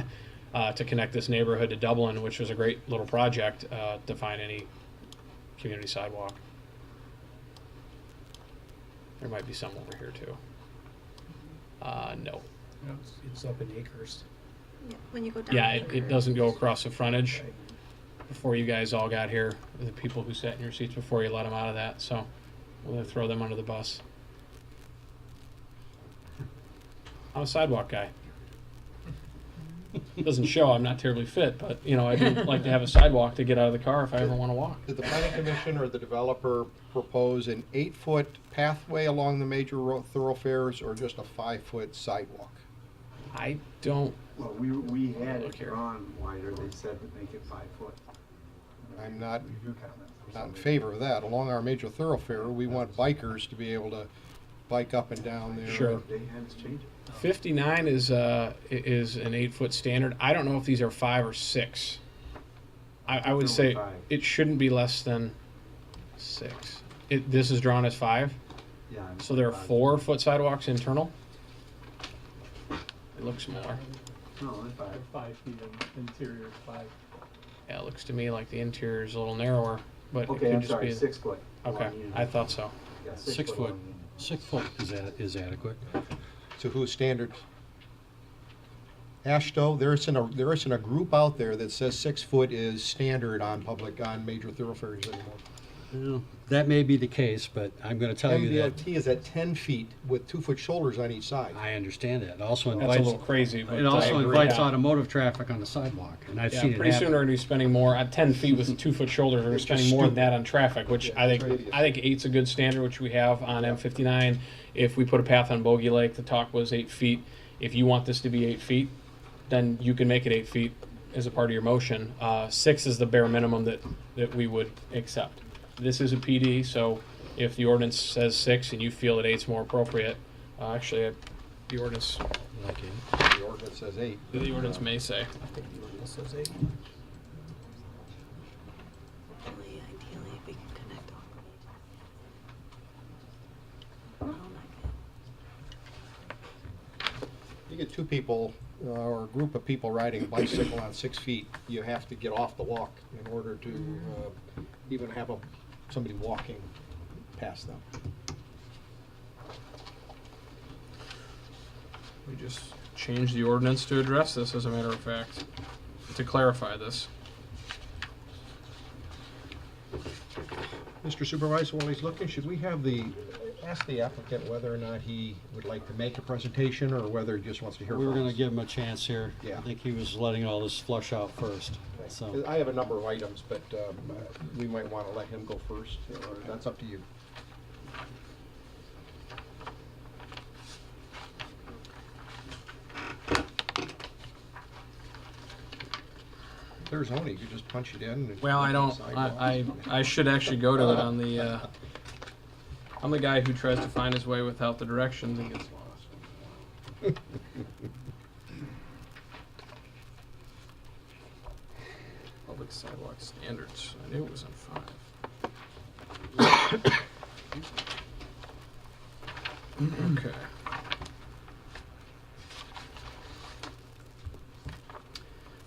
N: to connect this neighborhood to Dublin, which was a great little project to find any community sidewalk. There might be some over here too. No.
O: It's up in Acres.
M: Yeah, when you go down.
N: Yeah, it doesn't go across the frontage. Before you guys all got here, the people who sat in your seats before you let them out of that, so we'll throw them under the bus. I'm a sidewalk guy. Doesn't show, I'm not terribly fit, but you know, I do like to have a sidewalk to get out of the car if I ever want to walk.
I: Did the planning commission or the developer propose an 8-foot pathway along the major thoroughfares or just a 5-foot sidewalk?
N: I don't.
P: Well, we had
N: Look
P: it
N: here.
P: drawn wider, they said to make it 5 foot.
I: I'm not
P: Review comment.
I: not in favor of that. Along our major thoroughfare, we want bikers to be able to bike up and down there.
N: Sure.
P: They had to change it.
N: 59 is an 8-foot standard. I don't know if these are 5 or 6. I would say
P: 5.
N: it shouldn't be less than 6. This is drawn as 5.
P: Yeah. I'm
N: So there are
P: 5.
N: 4-foot sidewalks internal. It looks more.
P: No, they're 5.
B: 5 feet in interior, 5.
N: Yeah, it looks to me like the interior is a little narrower, but it
P: Okay,
N: could
P: I'm
N: just
P: sorry,
N: be.
P: 6 foot.
N: Okay,
P: along Union.
N: I thought so.
P: Yeah,
A: 6 foot.
P: along Union.
A: 6 foot is adequate.
I: To whose standard? Ashto, there isn't a group out there that says 6 foot is standard on major thoroughfares anymore.
A: Well, that may be the case, but I'm going to tell you that
I: MDOT is at 10 feet with 2-foot shoulders on each side.
A: I understand that. It also
N: That's a
A: invites,
N: little crazy, but
A: it also
N: I agree.
A: invites
N: Yeah.
A: automotive traffic on the sidewalk, and I've
N: Yeah,
A: seen it
N: pretty soon
A: happen.
N: we're going to be spending more at 10 feet with 2-foot shoulders. We're
I: It's
N: spending
I: just
N: more than
I: stupid.
N: that on traffic, which
I: Yeah,
N: I
I: it's
N: think
I: radius.
N: 8's a good standard, which we have on M59. If we put a path on Bogey Lake, the talk was 8 feet. If you want this to be 8 feet, then you can make it 8 feet as a part of your motion. 6 is the bare minimum that we would accept. This is a PD, so if the ordinance says 6 and you feel that 8's more appropriate, the ordinance
A: Like it.
I: The ordinance says 8.
N: the ordinance may say.
M: Ideally, if we can connect all.
I: You get 2 people or a group of people riding a bicycle on 6 feet, you have to get off the walk in order to even have somebody walking past them.
N: We just changed the ordinance to address this, as a matter of fact, to clarify this.
I: Mr. Supervisor, while he's looking, should we ask the applicant whether or not he would like to make a presentation or whether he just wants to hear from us?
A: We were going to give him a chance here.
I: Yeah.
A: I think he was letting all this flush out first. So
I: I have a number of items, but we might want to let him go first, or that's up to you. There's only, you could just punch it in. and
N: Well, I don't.
I: sidewalk.
N: I should actually go to it on the. I'm the guy who tries to find his way without the directions and gets lost. Public sidewalk standards. I knew it was on 5. Okay.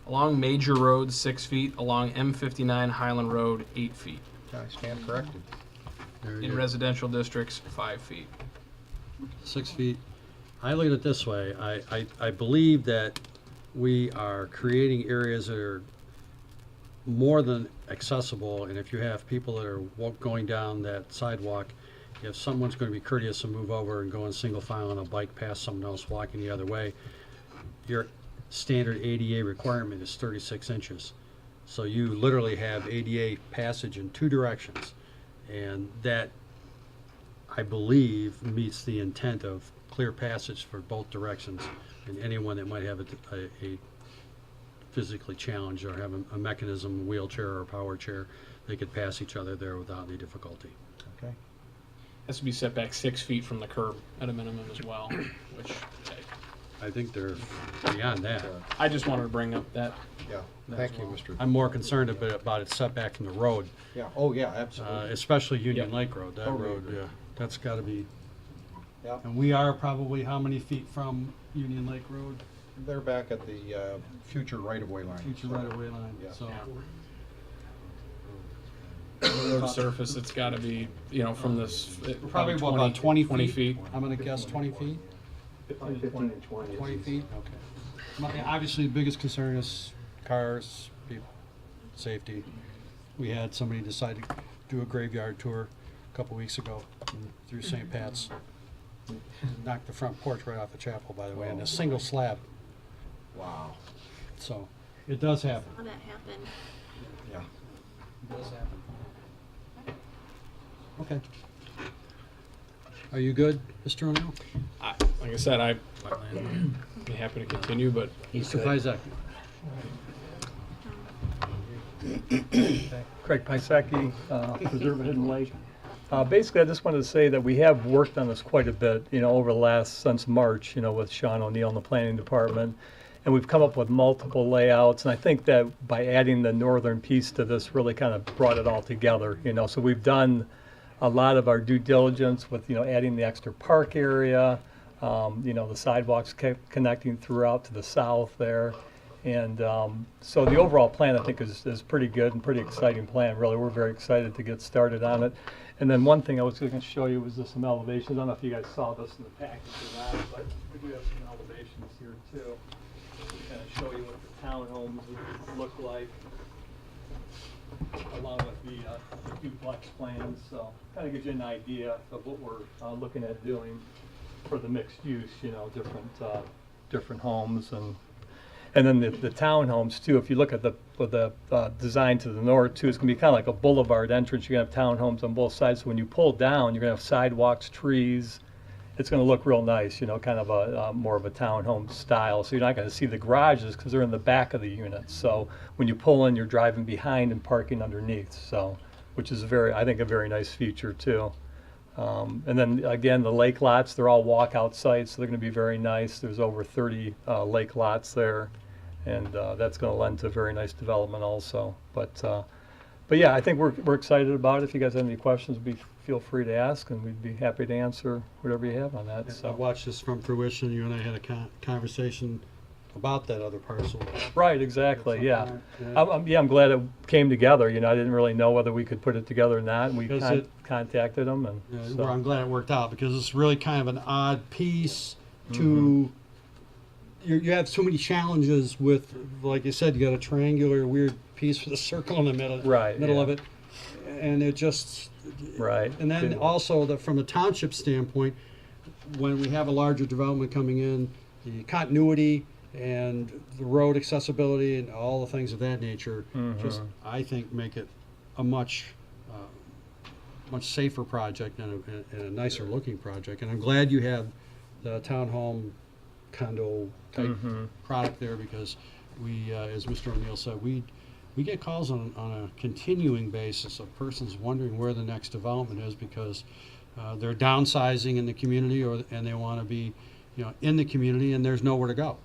N: Along major roads, 6 feet. Along M59 Highland Road, 8 feet.
I: I stand corrected.
A: Very
N: In
A: good.
N: residential districts, 5 feet.
A: 6 feet. I look at it this way. I believe that we are creating areas that are more than accessible, and if you have people that are going down that sidewalk, if someone's going to be courteous and move over and go in single file on a bike past someone else walking the other way, your standard ADA requirement is 36 inches. So you literally have ADA passage in 2 directions, and that, I believe, meets the intent of clear passage for both directions, and anyone that might have a physically challenged or have a mechanism, wheelchair or power chair, they could pass each other there without any difficulty.
I: Okay.
N: Has to be set back 6 feet from the curb at a minimum as well, which
A: I think they're beyond that.
N: I just wanted to bring up that.
I: Yeah, thank you, Mr.
A: I'm more concerned about its setback from the road,
I: Yeah, oh, yeah, absolutely.
A: especially Union
N: Yep.
A: Lake Road. That
I: Totally
A: road,
I: agree.
A: yeah, that's got to be.
I: Yeah.
A: And we are probably how many feet from Union Lake Road?
I: They're back at the future right-of-way line.
A: Future
I: so-
A: right-of-way line,
I: Yeah.
A: so.
N: Road surface, it's got to be, from this.
A: Probably about 20
N: 20 feet.
A: I'm gonna guess 20 feet?
P: 15 and 20.
A: 20 feet, okay. Obviously, the biggest concern is cars, people, safety. We had somebody decide to do a graveyard tour a couple weeks ago through St. Pat's. Knocked the front porch right off the chapel, by the way, and a single slab.
I: Wow.
A: So, it does happen.
M: How that happened.
I: Yeah.
A: It does happen. Okay. Are you good, Mr. O'Neill?
N: Like I said, I'd be happy to continue, but
A: Mr. Fizek?
Q: Craig Pisecki, Preserve Hidden Lake. Basically, I just wanted to say that we have worked on this quite a bit, over the last, since March, with Sean O'Neill in the planning department. And we've come up with multiple layouts, and I think that by adding the northern piece to this really kind of brought it all together, So we've done a lot of our due diligence with, adding the extra park area, the sidewalks connecting throughout to the south there. And so the overall plan, I think, is pretty good and pretty exciting plan, really. We're very excited to get started on it. And then one thing I was going to show you was just some elevations. I don't know if you guys saw this in the package or not, but we do have some elevations here, too. Kind of show you what the townhomes would look like, along with the duplex plans. So kind of gives you an idea of what we're looking at doing for the mixed use, different homes and then the townhomes too. If you look at the design to the north too, it's gonna be kind of like a boulevard entrance. You're gonna have townhomes on both sides. So when you pull down, you're gonna have sidewalks, trees. It's gonna look real nice, kind of a more of a townhome style. So you're not gonna see the garages because they're in the back of the units. So when you pull in, you're driving behind and parking underneath. So, which is I think a very nice feature too. And then again, the lake lots, they're all walkout sites, so they're going to be very nice. There's over 30 lake lots there, and that's going to lend to a very nice development also. But yeah, I think we're excited about it. If you guys have any questions, feel free to ask, and we'd be happy to answer whatever you have on that.
A: I
Q: So.
A: watched this from fruition. You and I had a conversation about that other parcel.
Q: Right, exactly, yeah.
A: Yeah.
Q: I'm glad it came together. I didn't really know whether we could put it together or not. And we
A: Because
Q: contacted them, and
A: Yeah,
Q: so.
A: well, I'm glad it worked out because it's really kind of an odd piece to. You have so many challenges with, like you said, you got a triangular weird piece with a circle in the middle,
Q: Right,
A: middle
Q: yeah.
A: of it, and it just.
Q: Right.
A: And then also from the township standpoint, when we have a larger development coming in, the continuity and the road accessibility and all the things of that nature, just I think make it a much safer project and a nicer looking project. And I'm glad you have the townhome condo type product there because we, as Mr. O'Neill said, we get calls on a continuing basis of persons wondering where the next development is because they're downsizing in the community and they want to be, in the community and there's nowhere to go.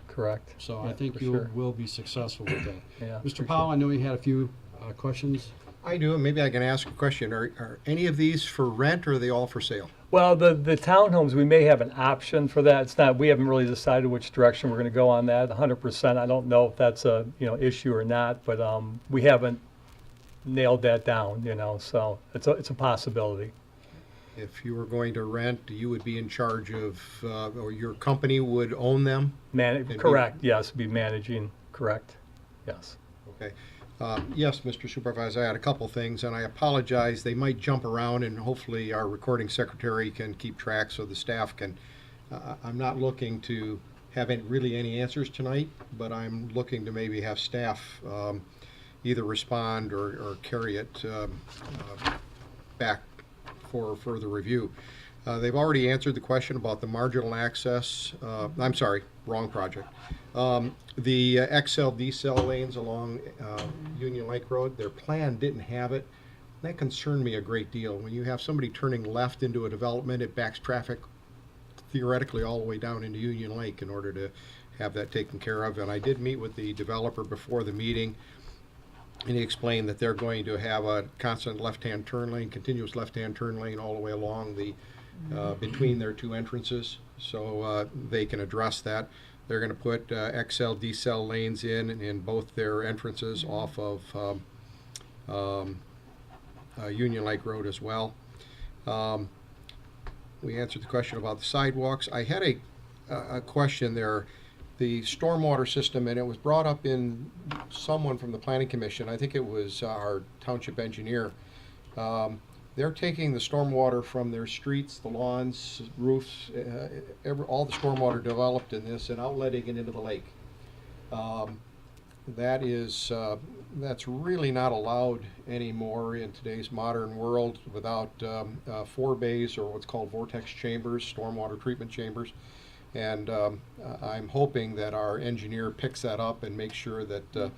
Q: Correct.
A: So
Q: Yeah,
A: I think
Q: for
A: you
Q: sure.
A: will be successful with that.
Q: Yeah,
A: Mr. Powell, I know you had a few questions.
I: I do, and maybe I can ask a question. Are any of these for rent or are they all for sale?
Q: Well, the townhomes, we may have an option for that. It's not, we haven't really decided which direction we're gonna go on that. 100%, I don't know if that's a, issue or not, but, we haven't nailed that down, so it's a possibility.
I: If you were going to rent, you would be in charge of, or your company would own them?
Q: Correct, yes, be managing, correct, yes.
I: Okay. Yes, Mr. Supervisor, I had a couple things, and I apologize. They might jump around, and hopefully our recording secretary can keep track so the staff can. I'm not looking to have really any answers tonight, but I'm looking to maybe have staff either respond or carry it back for further review. They've already answered the question about the marginal access. I'm sorry, wrong project. The XL decel lanes along Union Lake Road, their plan didn't have it. That concerned me a great deal. When you have somebody turning left into a development, it backs traffic theoretically all the way down into Union Lake in order to have that taken care of. And I did meet with the developer before the meeting, and he explained that they're going to have a constant left-hand turn lane, continuous left-hand turn lane all the way along the between their two entrances, so they can address that. They're going to put XL decel lanes in both their entrances off of Union Lake Road as well. We answered the question about the sidewalks. I had a question there. The stormwater system, and it was brought up in someone from the Planning Commission. I think it was our township engineer. They're taking the stormwater from their streets, the lawns, roofs, all the stormwater developed in this, and outletting it into the lake. That's really not allowed anymore in today's modern world without forebays or what's called vortex chambers, stormwater treatment chambers. And I'm hoping that our engineer picks that up and makes sure that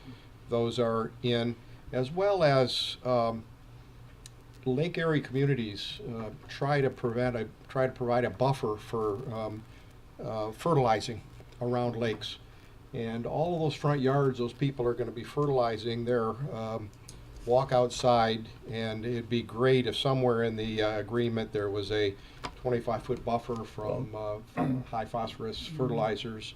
I: those are in, as well as lake area communities try to provide a buffer for fertilizing around lakes. And all of those front yards, those people are going to be fertilizing their walk outside, and it'd be great if somewhere in the agreement there was a 25-foot buffer from high phosphorus fertilizers.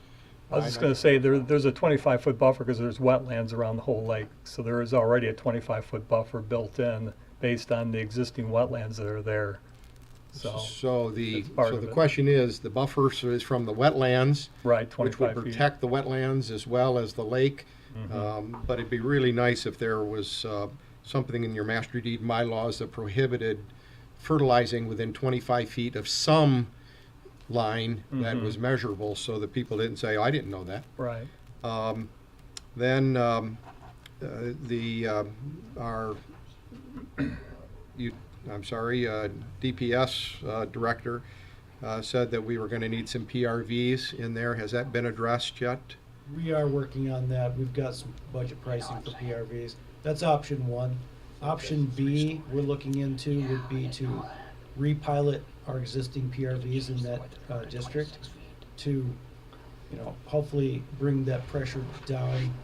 Q: I was just going to say there's a 25-foot buffer because there's wetlands around the whole lake, so there is already a 25-foot buffer built in based on the existing wetlands that are there.
I: So the question is, the buffer is from the wetlands,
Q: right, 25
I: which would
Q: feet.
I: protect the wetlands as well as the lake. But it'd be really nice if there was something in your master deed bylaws that prohibited fertilizing within 25 feet of some line that was measurable, so that people didn't say, "Oh, I didn't know that."
Q: Right.
I: Then DPS director said that we were going to need some PRVs in there. Has that been addressed yet?
R: We are working on that. We've got some budget pricing for PRVs. That's option one. Option B we're looking into would be to repilot our existing PRVs in that district to, hopefully bring that pressure down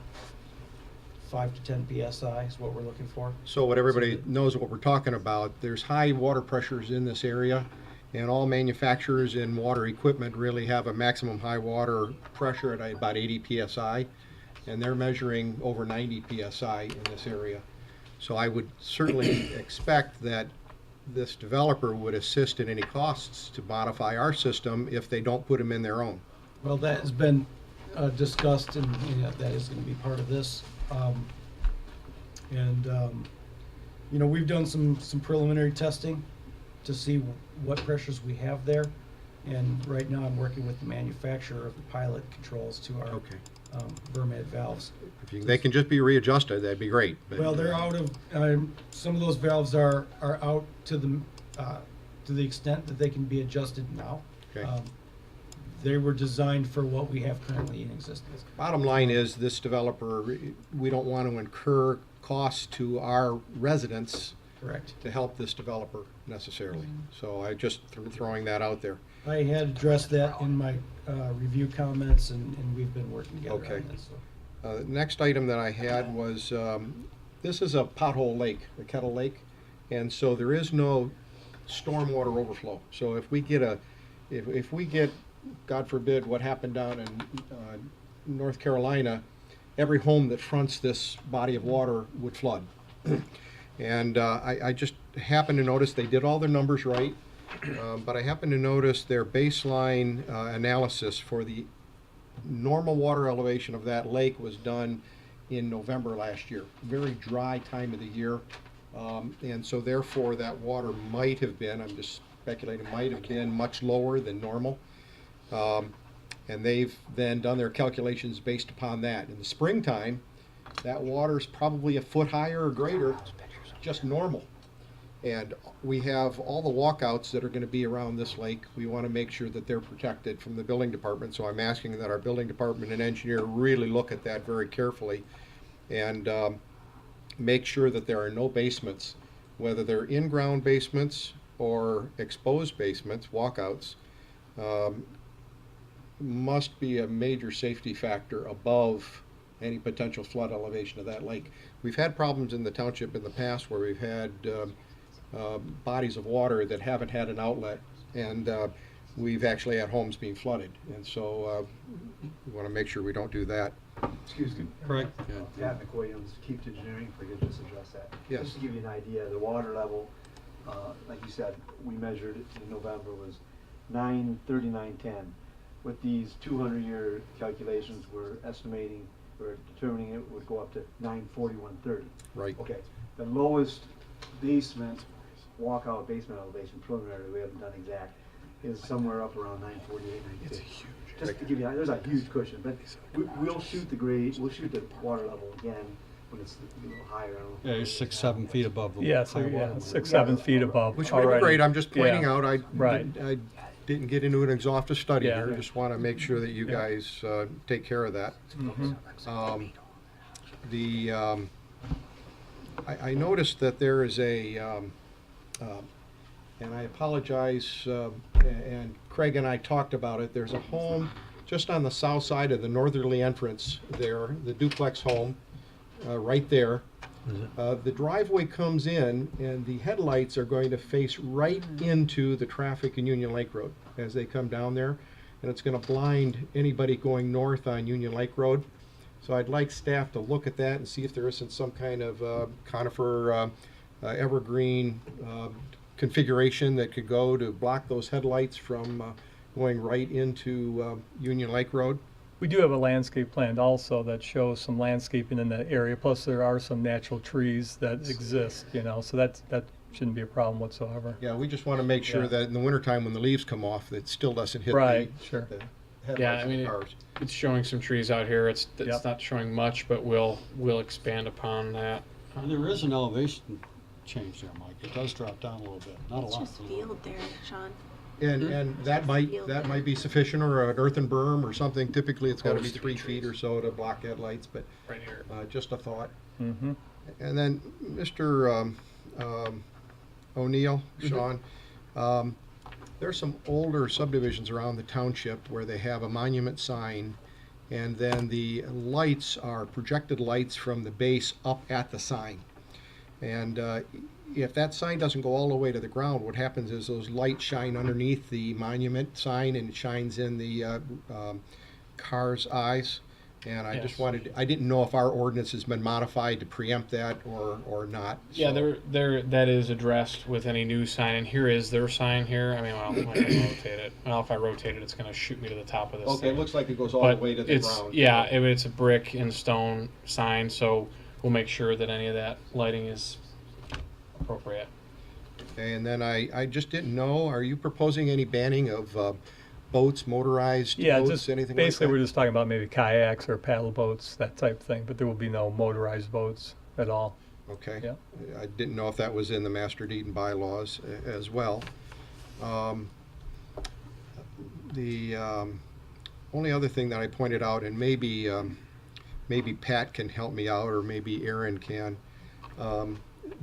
R: 5 to 10 psi is what we're looking for.
I: So what everybody knows what we're talking about, there's high water pressures in this area, and all manufacturers in water equipment really have a maximum high water pressure at about 80 psi, and they're measuring over 90 psi in this area. So I would certainly expect that this developer would assist in any costs to modify our system if they don't put them in their own.
R: Well, that has been discussed, and that is going to be part of this. We've done some preliminary testing to see what pressures we have there, and right now I'm working with the manufacturer of the pilot controls to our Vermed valves.
I: If they can just be readjusted, that'd be great. But,
R: well, they're out of some of those valves are out to the extent that they can be adjusted now.
I: Okay.
R: They were designed for what we have currently in existence.
I: Bottom line is, this developer, we don't want to incur costs to our residents.
R: Correct.
I: To help this developer necessarily. So I just throwing that out there.
R: I had addressed that in my review comments, and we've been working together on this. So.
I: Next item that I had was, this is a pothole lake, the Kettle Lake, and so there is no stormwater overflow. So if we get if we get, God forbid, what happened down in North Carolina, every home that fronts this body of water would flood. And I just happened to notice they did all their numbers right, but I happened to notice their baseline analysis for the normal water elevation of that lake was done in November last year. Very dry time of the year. And so therefore that water might have been, I'm just speculating, might have been much lower than normal. And they've then done their calculations based upon that. In the springtime, that water's probably a foot higher or greater, just normal. And we have all the walkouts that are going to be around this lake. We want to make sure that they're protected from the building department. So I'm asking that our building department and engineer really look at that very carefully and make sure that there are no basements, whether they're in-ground basements or exposed basements, walkouts, must be a major safety factor above any potential flood elevation of that lake. We've had problems in the township in the past where we've had bodies of water that haven't had an outlet, and we've actually had homes being flooded. And so we want to make sure we don't do that.
P: Excuse me.
A: Craig?
P: Pat McWilliams, Keep Engineering, if I could just address that.
I: Yes.
P: Just to give you an idea, the water level, like you said, we measured it in November was 939.10. With these 200-year calculations, we're estimating, we're determining it would go up to 941.30.
I: Right.
P: Okay. The lowest basement, walkout basement elevation, preliminary, we haven't done exact, is somewhere up around 948, 950. It's huge. Just to give you, there's a huge cushion, but we'll shoot the grade, we'll shoot the water level again when it's a little higher.
A: Yeah, you're 6, 7 feet above the
N: Yeah, so
A: high
N: yeah,
A: water.
N: 6, 7 feet above.
I: Which would be great. I'm just pointing
N: Yeah.
I: out, I
N: Right.
I: didn't get into an exhaustive study
N: Yeah.
I: here. I just want to make sure that you guys take care of that. I noticed that there is and I apologize, and Craig and I talked about it, there's a home just on the south side of the northerly entrance there, the duplex home, right there. The driveway comes in and the headlights are going to face right into the traffic in Union Lake Road as they come down there. And it's going to blind anybody going north on Union Lake Road. So I'd like staff to look at that and see if there isn't some kind of conifer evergreen configuration that could go to block those headlights from going right into Union Lake Road.
S: We do have a landscape plan also that shows some landscaping in that area, plus there are some natural trees that exist, you know, so that shouldn't be a problem whatsoever.
I: Yeah, we just want to make sure
S: Yeah.
I: that in the wintertime when the leaves come off, that it still doesn't hit
S: Right,
I: the,
S: sure.
I: the
N: Yeah,
I: headlights
N: I mean,
I: of cars.
N: it's showing some trees out here. It's
S: Yep.
N: not showing much, but we'll expand upon that.
A: And there is an elevation change there, Mike. It does drop down a little bit, not a
M: It's
A: lot.
M: just field there, Sean.
I: And that might be sufficient, or an earthen berm or something. Typically, it's got to be 3 feet or so to block headlights, but
N: Right here.
I: just a thought.
S: Mm-hmm.
I: And then, Mr. O'Neill, Sean, there's some older subdivisions around the township where they have a monument sign, and then the lights are projected lights from the base up at the sign. And if that sign doesn't go all the way to the ground, what happens is those lights shine underneath the monument sign and it shines in the car's eyes. And I just
N: Yes.
I: I didn't know if our ordinance has been modified to preempt that or not.
N: Yeah,
I: So-
N: that is addressed with any new sign, and here is their sign here. I mean, well, I can rotate it. Well, if I rotate it, it's going to shoot me to the top of this
I: Okay, it
N: thing.
I: looks like it goes all
N: But
I: the way to the
N: it's,
I: ground.
N: yeah, it's a brick and stone sign, so we'll make sure that any of that lighting is appropriate.
I: And then I just didn't know, are you proposing any banning of boats, motorized
S: Yeah,
I: boats,
S: just
I: anything
S: basically
I: like
S: we're
I: that?
S: just talking about maybe kayaks or paddle boats, that type of thing, but there will be no motorized boats at all.
I: Okay.
S: Yeah.
I: I didn't know if that was in the master deed and bylaws as well. The only other thing that I pointed out, and maybe Pat can help me out, or maybe Aaron can,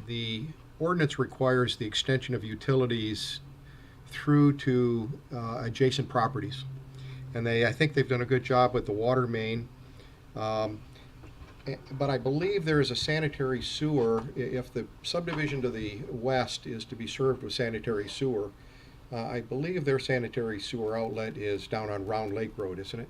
I: the ordinance requires the extension of utilities through to adjacent properties. And I think they've done a good job with the water main. But I believe there is a sanitary sewer, if the subdivision to the west is to be served with sanitary sewer, I believe their sanitary sewer outlet is down on Round Lake Road, isn't it?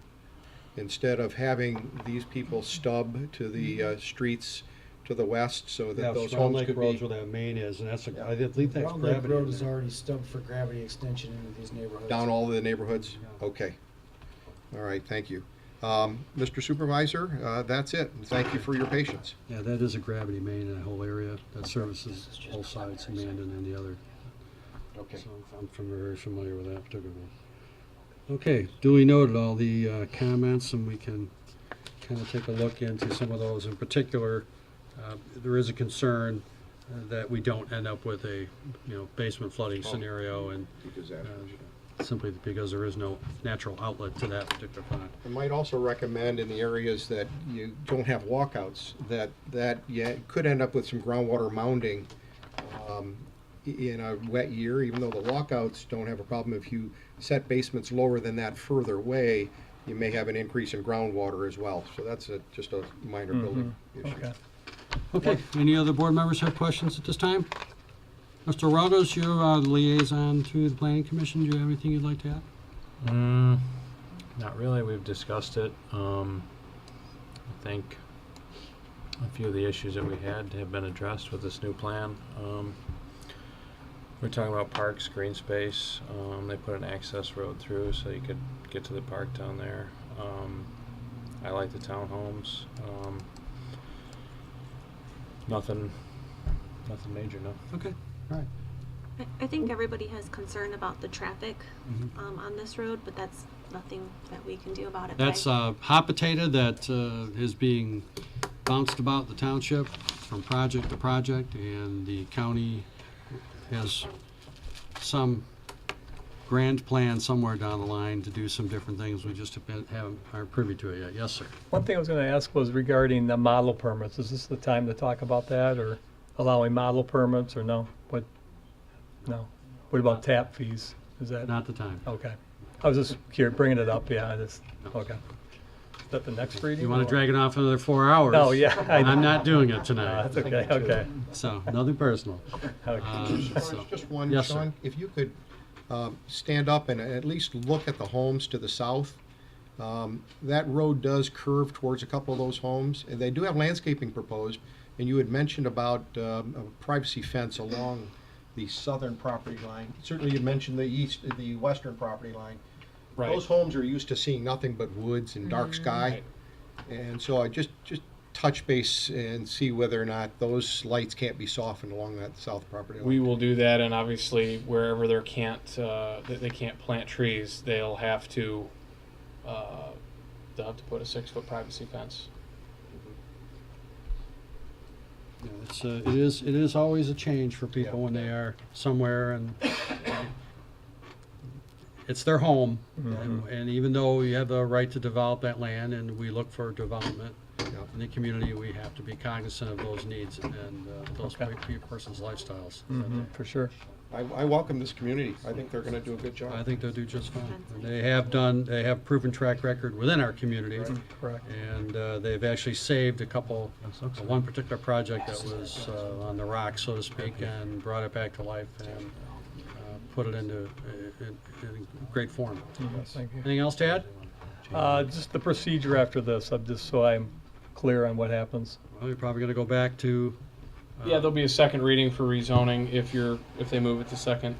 I: Instead of having these people stub to the streets to the west so that
A: Yeah,
I: those
A: Round
I: homes
A: Lake
I: could
A: Road's
I: be.
A: where that main is, and that's, I believe that's
R: Round Lake
A: gravity.
R: Road is already stubbed for gravity extension into these neighborhoods.
I: Down all the neighborhoods? Okay. All right, thank you. Mr. Supervisor, that's it. Thank you for your patience.
A: Yeah, that is a gravity main in that whole area that services both sides, Amanda and the other.
I: Okay.
A: So I'm very familiar with that particular one. Okay, duly noted all the comments, and we can kind of take a look into some of those. In particular, there is a concern that we don't end up with a basement flooding scenario, and simply because there is no natural outlet to that particular pond.
I: I might also recommend in the areas that you don't have walkouts, that you could end up with some groundwater mounding in a wet year, even though the walkouts don't have a problem. If you set basements lower than that further away, you may have an increase in groundwater as well. So that's just a minor building issue.
F: Okay.
A: Okay, any other board members have questions at this time? Mr. Ruggles, you're the liaison to the Planning Commission. Do you have anything you'd like to add?
F: Not really. We've discussed it. I think a few of the issues that we had have been addressed with this new plan. We're talking about parks, green space. They put an access road through so you could get to the park down there. I like the townhomes. Nothing major, no.
A: Okay, all right.
M: I think everybody has concern about the traffic on this road, but that's nothing that we can do about it.
A: That's hot potato that is being bounced about the township from project to project, and the county has some grand plan somewhere down the line to do some different things. We just aren't privy to it yet. Yes, sir.
S: One thing I was going to ask was regarding the model permits. Is this the time to talk about that, or allowing model permits, or no? No. What about tap fees? Is that
A: Not the time.
S: okay? I was just curious, bringing it up. Yeah, okay. Is that the next reading?
A: You want to
S: or-
A: drag it off another 4 hours?
S: No, yeah, I know.
A: I'm not doing it tonight.
S: That's okay. Okay.
A: So, nothing personal.
I: Just one,
A: Yes, sir.
I: Sean, if you could stand up and at least look at the homes to the south. That road does curve towards a couple of those homes, and they do have landscaping proposed. And you had mentioned about a privacy fence along the southern property line. Certainly you mentioned the western property line.
N: Right.
I: Those homes are used to seeing nothing but woods and dark sky. And so I just touch base and see whether or not those lights can't be softened along that south property line.
N: We will do that, and obviously wherever they can't plant trees, they'll have to put a 6-foot privacy fence.
A: Yeah, it is always a change for people when they are somewhere and it's their home. And even though we have the right to develop that land and we look for development in the community, we have to be cognizant of those needs and those person's lifestyles.
S: For sure.
I: I welcome this community. I think they're going to do a good job.
A: I think they'll do just fine. They have proven track record within our community.
S: Correct.
A: And they've actually saved one particular project that was on the rock, so to speak, and brought it back to life and put it into in great form.
S: Thank you.
A: Anything else to add?
S: Just the procedure after this, just so I'm clear on what happens.
A: Well, you're probably going to go back to.
N: Yeah, there'll be a second reading for rezoning if they move it to second.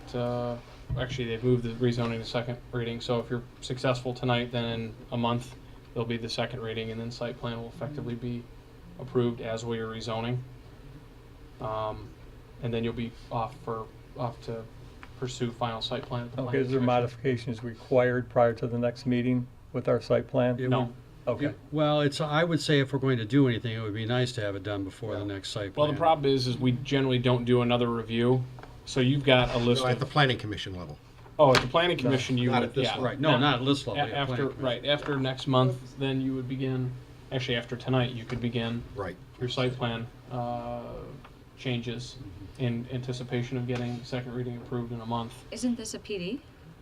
N: Actually, they've moved the rezoning to second reading. So if you're successful tonight, then in a month there'll be the second reading, and then site plan will effectively be approved as we are rezoning. And then you'll be off to pursue final site plan. At the
S: Okay,
N: Planning
S: is there
N: Commission.
S: modifications required prior to the next meeting with our site plan?
N: No.
S: Okay.
A: Well, I would say if we're going to do anything, it would be nice to have it done before the next site plan.
N: Well, the problem is we generally don't do another review. So you've got a list
I: At
N: of.
I: the planning commission level.
N: Oh, at the planning commission, you
I: not
N: would,
I: at this
N: yeah.
I: level.
A: Right, no, not at this level, yeah,
N: After,
A: planning commission.
N: right, after next month, then you would begin, actually after tonight, you could begin
I: Right.
N: your site plan changes in anticipation of getting second reading approved in a month.
K: Isn't this a PD?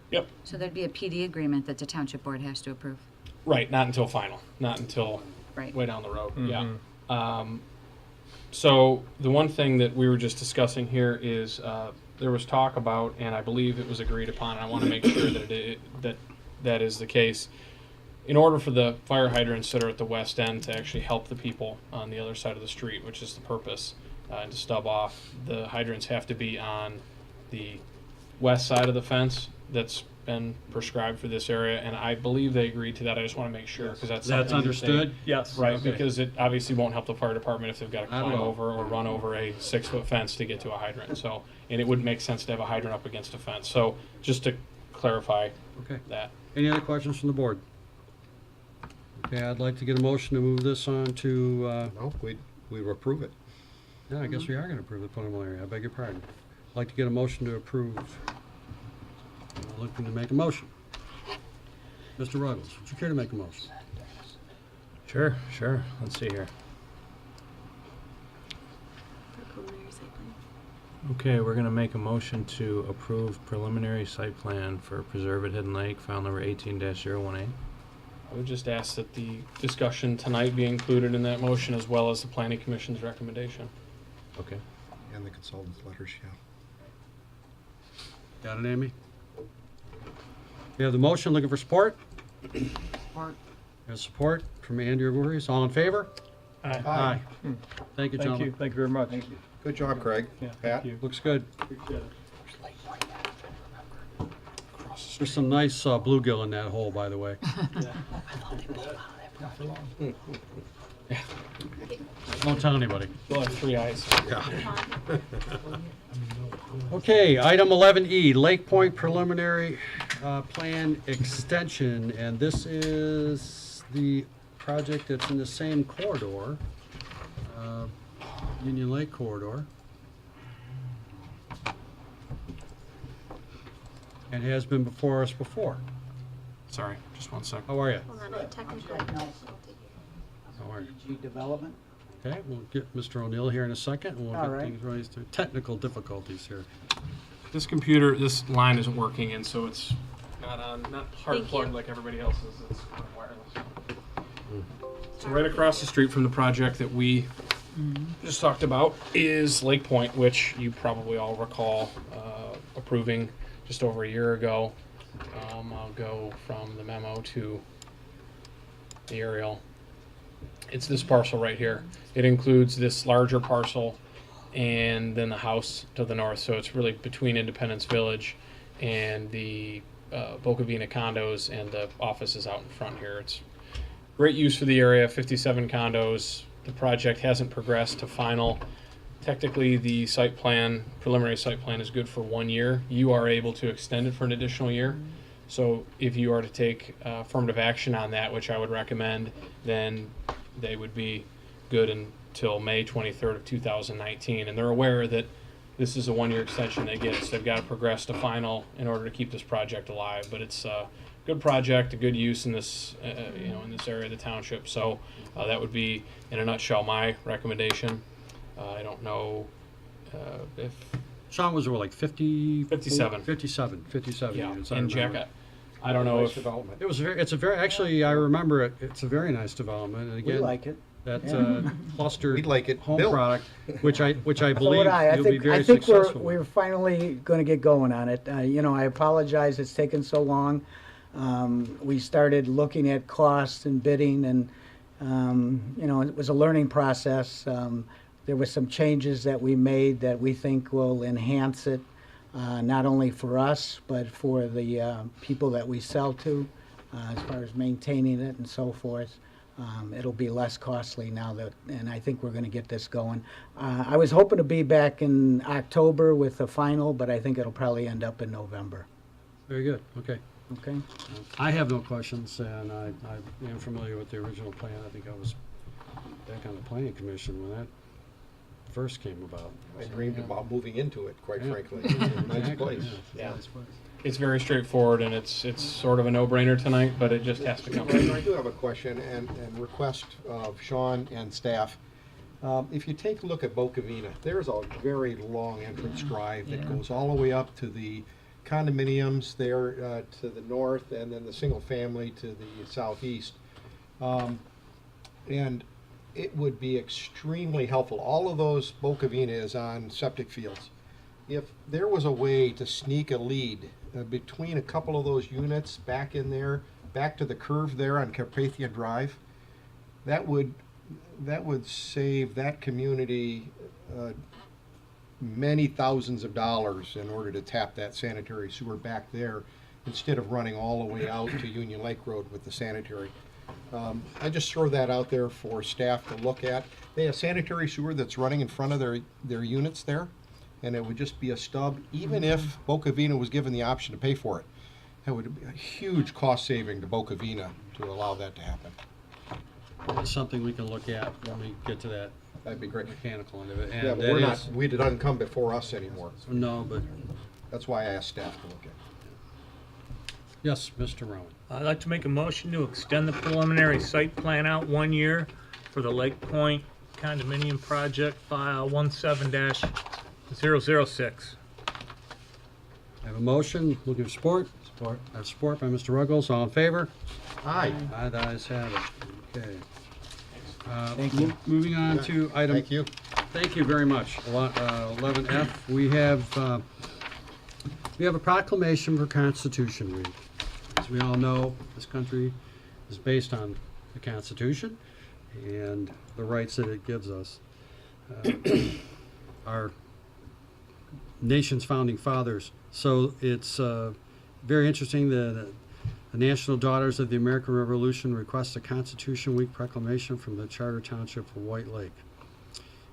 N: Yep.
K: So there'd be a PD agreement that the township board has to approve.
N: Right, not until final, not until
K: Right.
N: way down the road, yeah. So the one thing that we were just discussing here is there was talk about, and I believe it was agreed upon, and I want to make sure that that is the case. In order for the fire hydrants that are at the west end to actually help the people on the other side of the street, which is the purpose, to stub off, the hydrants have to be on the west side of the fence that's been prescribed for this area, and I believe they agreed to that. I just want to make sure, because that's something that
A: understood?
N: Yes. Right,
A: Okay.
N: because it obviously won't help the fire department if they've got to
A: Not at
N: climb
A: all.
N: over or run over a 6-foot fence to get to a hydrant. So, and it wouldn't make sense to have a hydrant up against a fence. So, just to clarify
A: Okay.
N: that.
A: Any other questions from the board? Okay, I'd like to get a motion to move this on to,
I: No, we approve it.
A: yeah, I guess we are going to approve the preliminary. I beg your pardon. I'd like to get a motion to approve. I'm looking to make a motion. Mr. Ruggles, would you care to make a motion?
F: Sure. Let's see here. Okay, we're gonna make a motion to approve preliminary site plan for Preserve at Hidden Lake, file number 18-018.
N: I would just ask that the discussion tonight be included in that motion, as well as the planning commission's recommendation.
F: Okay.
I: And the consultant's letters, yeah.
A: Got it, Amy? We have the motion, looking for support?
B: Support.
A: There's support from Andrew Voorhees. All in favor?
N: Aye.
A: Thank you,
S: Thank
A: gentlemen.
S: you. Thank you very much.
I: Good job, Craig.
S: Yeah,
I: Pat?
S: thank you.
A: Looks good.
S: Appreciate it.
A: There's some nice bluegill in that hole, by the way. Don't tell anybody.
N: You'll have 3 eyes.
A: Okay, item 11E, Lake Point preliminary plan extension, and this is the project that's in the same corridor, Union Lake corridor, and has been before us before.
N: Sorry, just 1 second.
A: How are you?
M: Hold on, technically.
A: How are you?
B: G development.
A: Okay, we'll get Mr. O'Neill here in a second, and we'll
B: All
A: get
B: right.
A: things raised to technical difficulties here.
N: This computer, this line isn't working, and so it's not hard
M: Thank
N: plugged
M: you.
N: like everybody else's. It's wireless. So right across the street from the project that we just talked about is Lake Point, which you probably all recall approving just over a year ago. I'll go from the memo to the aerial. It's this parcel right here. It includes this larger parcel and then the house to the north. So it's really between Independence Village and the Boca Vina condos, and the offices out in front here. It's great use for the area, 57 condos. The project hasn't progressed to final. Technically, the site plan, preliminary site plan, is good for 1 year. You are able to extend it for an additional year. So if you are to take affirmative action on that, which I would recommend, then they would be good until May 23rd of 2019. And they're aware that this is a 1-year extension they get, so they've got to progress to final in order to keep this project alive. But it's a good project, a good use in this, in this area of the township. So that would be, in a nutshell, my recommendation. I don't know if
A: Sean, was there like 50?
N: 57.
A: 57
N: yeah,
A: units.
N: and
A: remember.
N: Jack, I don't know
I: Nice
N: if
I: development.
A: It's a very, actually, I remember it, it's a very nice development, and
B: We
A: again,
B: like it.
A: that
B: Yeah.
A: clustered
I: We'd like it
A: home
I: built.
A: product, which I
B: So would
A: believe
B: I
A: you'll be
B: think,
A: very
B: I think
A: successful with.
B: we're finally going to get going on it. I apologize it's taken so long. We started looking at costs and bidding, and it was a learning process. There were some changes that we made that we think will enhance it, not only for us, but for the people that we sell to, as far as maintaining it and so forth. It'll be less costly now and I think we're going to get this going. I was hoping to be back in October with the final, but I think it'll probably end up in November.
A: Very good, okay.
B: Okay?
A: I have no questions, and I am familiar with the original plan. I think I was back on the planning commission when that first came about.
I: I dreamed about moving into it, quite
A: Yeah.
I: frankly. It's a nice
A: Exactly,
I: place.
N: Yeah.
A: Nice place.
N: it's very straightforward, and it's sort of a no-brainer tonight, but it just has to come.
I: I do have a question and request of Sean and staff. If you take a look at Boca Vina, there's a very long entrance drive that goes all the way up to the condominiums there to the north, and then the single family to the southeast. And it would be extremely helpful. All of those Boca Vina is on septic fields. If there was a way to sneak a lead between a couple of those units back in there, back to the curve there on Carpathia Drive, that would save that community many thousands of dollars in order to tap that sanitary sewer back there instead of running all the way out to Union Lake Road with the sanitary. I just throw that out there for staff to look at. They have sanitary sewer that's running in front of their units there, and it would just be a stub, even if Boca Vina was given the option to pay for it. That would be a huge cost saving to Boca Vina to allow that to happen.
A: It's something we can look at when we get to that.
I: That'd be great.
A: Mechanical end of it. And
I: Yeah, but
A: that
I: we're not,
A: is-
I: it doesn't come before us anymore.
A: No, but,
I: That's why I asked staff to look at it.
A: yes, Mr. Rowan.
C: I'd like to make a motion to extend the preliminary site plan out 1 year for the Lake Point condominium project file 17-006.
A: I have a motion, looking for support. Support. I have support by Mr. Ruggles, all in favor?
I: Aye.
A: Aye, the ayes have it. Okay.
I: Thank you.
A: Moving on to item.
I: Thank you.
A: Thank you very much. 11F, we have a proclamation for Constitution Week. As we all know, this country is based on the Constitution and the rights that it gives us. Our nation's founding fathers. So it's very interesting that the National Daughters of the American Revolution request a Constitution Week proclamation from the Charter Township of White Lake.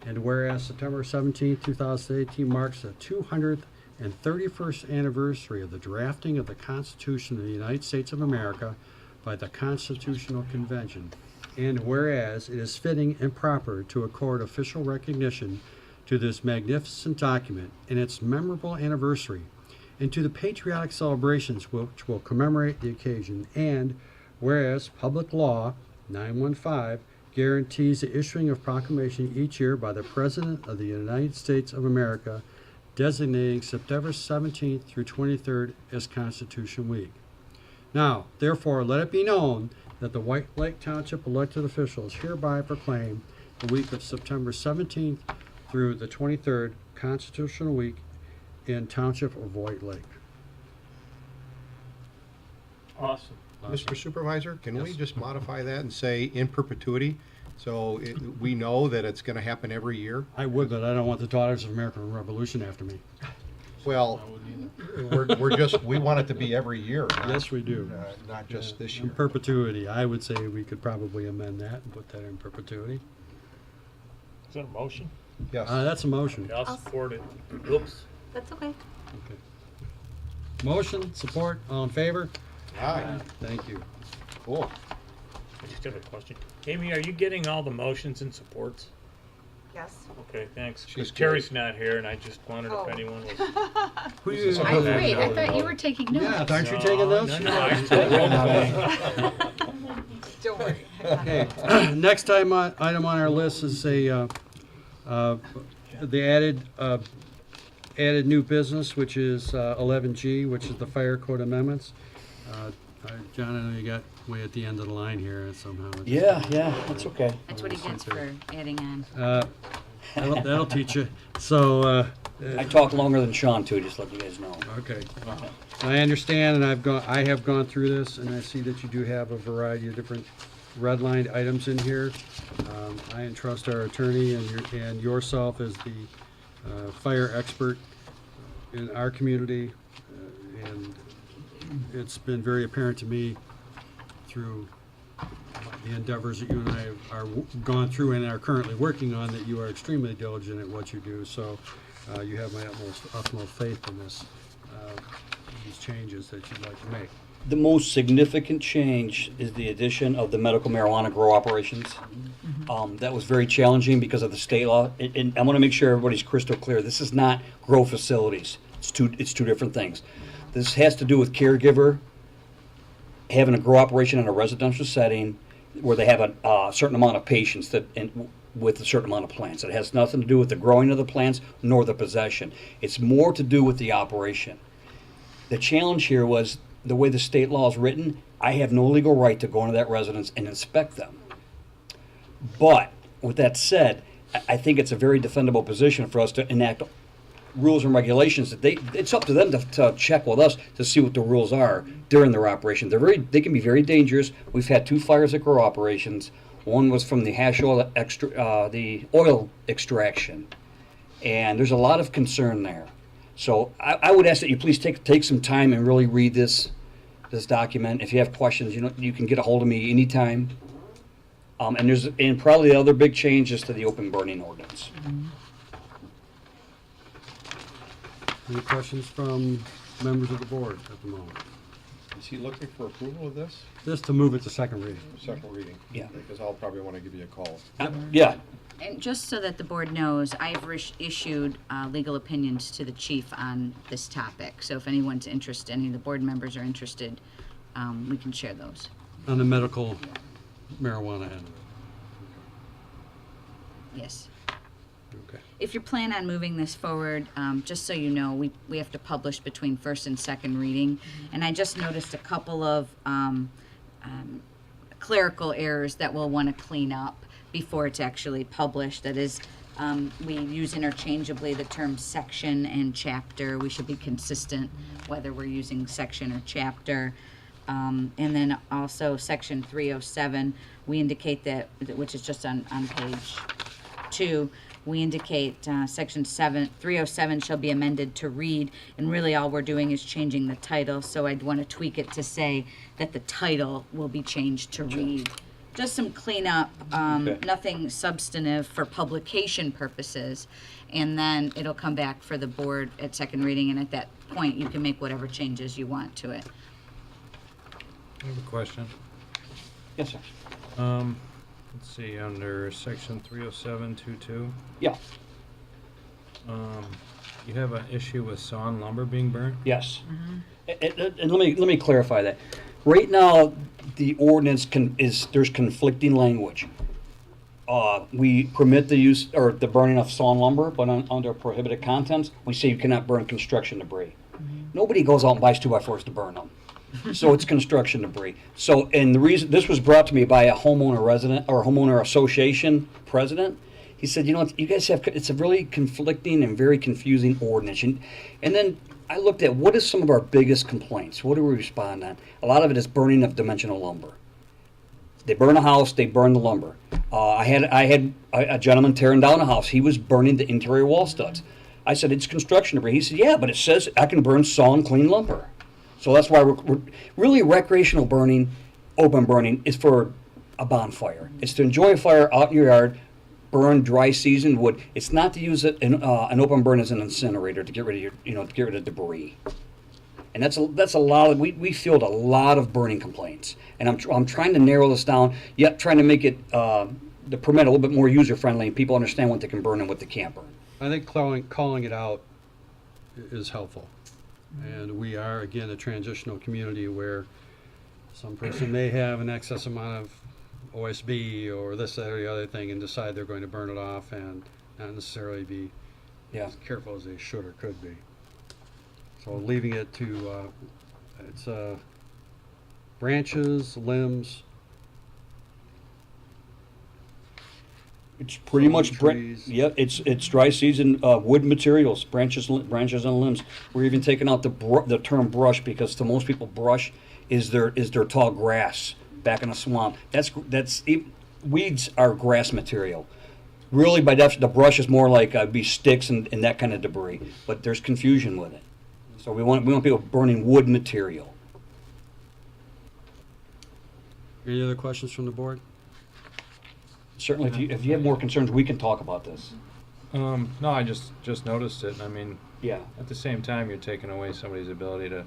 A: And whereas September 17, 2018 marks the 231st anniversary of the drafting of the Constitution of the United States of America by the Constitutional Convention, and whereas it is fitting and proper to accord official recognition to this magnificent document and its memorable anniversary, and to the patriotic celebrations which will commemorate the occasion, and whereas Public Law 915 guarantees the issuing of proclamation each year by the President of the United States of America, designating September 17th through 23rd as Constitution Week. Now, therefore, let it be known that the White Lake Township elected officials hereby proclaim the week of September 17th through the 23rd Constitutional Week in Township of White Lake.
C: Awesome.
I: Mr. Supervisor, can we
A: Yes.
I: just modify that and say in perpetuity? So we know that it's gonna happen every year?
A: I would, but I don't want the Daughters of American Revolution after me.
I: Well, we want it to be every year. not-
A: Yes, we do.
I: Not just this
A: In
I: year.
A: perpetuity, I would say we could probably amend that and put that in perpetuity.
C: Is that a motion?
I: Yes.
A: That's a motion.
C: Okay, I'll support it. Oops.
M: That's okay.
A: Okay. Motion, support, all in favor?
I: Aye.
A: Thank you.
I: Cool.
C: I just have a question. Amy, are you getting all the motions and supports?
D: Yes.
C: Okay, thanks. 'Cause
I: She's
C: Terry's not here, and I just wondered
D: Oh.
C: if anyone was.
A: Who
C: was
A: you-
C: this
A: I-
C: on
K: Wait, I
C: that
K: thought you
C: note?
K: were taking notes.
A: Yeah, aren't you taking notes?
C: No, I just told roll call.
D: Don't worry.
A: Okay, next item on our list is the added new business, which is 11G, which is the fire code amendments. John, I know you got way at the end of the line here and somehow. it's-
T: Yeah, that's okay.
K: That's what he gets for adding on.
A: That'll teach you. So,
T: I talk longer than Sean too, just let you guys know.
A: okay. I understand, and I have gone through this, and I see that you do have a variety of different redlined items in here. I entrust our attorney and yourself as the fire expert in our community, and it's been very apparent to me through the endeavors that you and I are gone through and are currently working on, that you are extremely diligent at what you do. So you have my utmost faith in these changes that you'd like to make.
T: The most significant change is the addition of the medical marijuana grow operations. That was very challenging because of the state law. And I want to make sure everybody's crystal clear. This is not grow facilities. It's two different things. This has to do with caregiver having a grow operation in a residential setting where they have a certain amount of patients with a certain amount of plants. It has nothing to do with the growing of the plants nor the possession. It's more to do with the operation. The challenge here was the way the state law is written. I have no legal right to go into that residence and inspect them. But with that said, I think it's a very defendable position for us to enact rules and regulations that it's up to them to check with us to see what the rules are during their operation. They can be very dangerous. We've had 2 fires at grow operations. One was from the hash oil the oil extraction, and there's a lot of concern there. So I would ask that you please take some time and really read this document. If you have questions, you can get a hold of me anytime. And probably the other big change is to the open burning ordinance.
A: Any questions from members of the board at the moment?
I: Is he looking for approval of this?
A: This to move it to second reading.
I: Second reading?
T: Yeah.
I: Because I'll probably want to give you a call.
T: Yeah.
K: And just so that the board knows, I've issued legal opinions to the chief on this topic. So if anyone's interested, any of the board members are interested, we can share those.
A: On the medical marijuana end.
K: Yes.
A: Okay.
K: If you plan on moving this forward, just so you know, we have to publish between first and second reading. And I just noticed a couple of clerical errors that we'll want to clean up before it's actually published. That is, we use interchangeably the term section and chapter. We should be consistent whether we're using section or chapter. And then also section 307, we indicate that, which is just on page 2, we indicate section 307 shall be amended to read, and really all we're doing is changing the title, so I'd want to tweak it to say that the title will be changed to read. Just some cleanup, nothing substantive for publication purposes, and then it'll come back for the board at second reading, and at that point you can make whatever changes you want to it.
F: I have a question.
T: Yes, sir.
F: Let's see, under section 307.22.
T: Yeah.
F: You have an issue with sawn lumber being burned?
T: Yes. And let me clarify that. Right now, the ordinance there's conflicting language. We permit the use or the burning of sawn lumber, but under prohibited contents, we say you cannot burn construction debris. Nobody goes out and buys 2x4s to burn them. So it's construction debris. So, and the reason this was brought to me by a homeowner resident or homeowner association president, he said, you guys have, it's a really conflicting and very confusing ordinance. And then I looked at what is some of our biggest complaints. What do we respond on? A lot of it is burning of dimensional lumber. They burn a house, they burn the lumber. I had a gentleman tearing down a house. He was burning the interior wall studs. I said, it's construction debris. He said, yeah, but it says I can burn sawn clean lumber. So that's why we're really recreational burning, open burning is for a bonfire. It's to enjoy a fire out in your yard, burn dry seasoned wood. It's not to use it an open burn as an incinerator to get rid of to get rid of debris. And that's a lot of we field a lot of burning complaints. And I'm trying to narrow this down, yet trying to make it the permit a little bit more user friendly and people understand what they can burn and what they can't burn.
A: I think calling it out is helpful. And we are, again, a transitional community where some person may have an excess amount of OSB or this, that, or the other thing and decide they're going to burn it off and not necessarily be as careful as they should or could be. So leaving it to, it's branches, limbs.
T: It's pretty much it's dry season wood materials, branches and limbs. We're even taking out the term brush because to most people brush is their tall grass back in a swamp. Weeds are grass material. Really, by definition, the brush is more like be sticks and that kind of debris. But there's confusion with it, so we want people burning wood material.
A: Any other questions from the board?
T: Certainly, if you have more concerns, we can talk about this.
F: No, I just noticed it. I mean,
T: yeah.
F: At the same time, you're taking away somebody's ability to.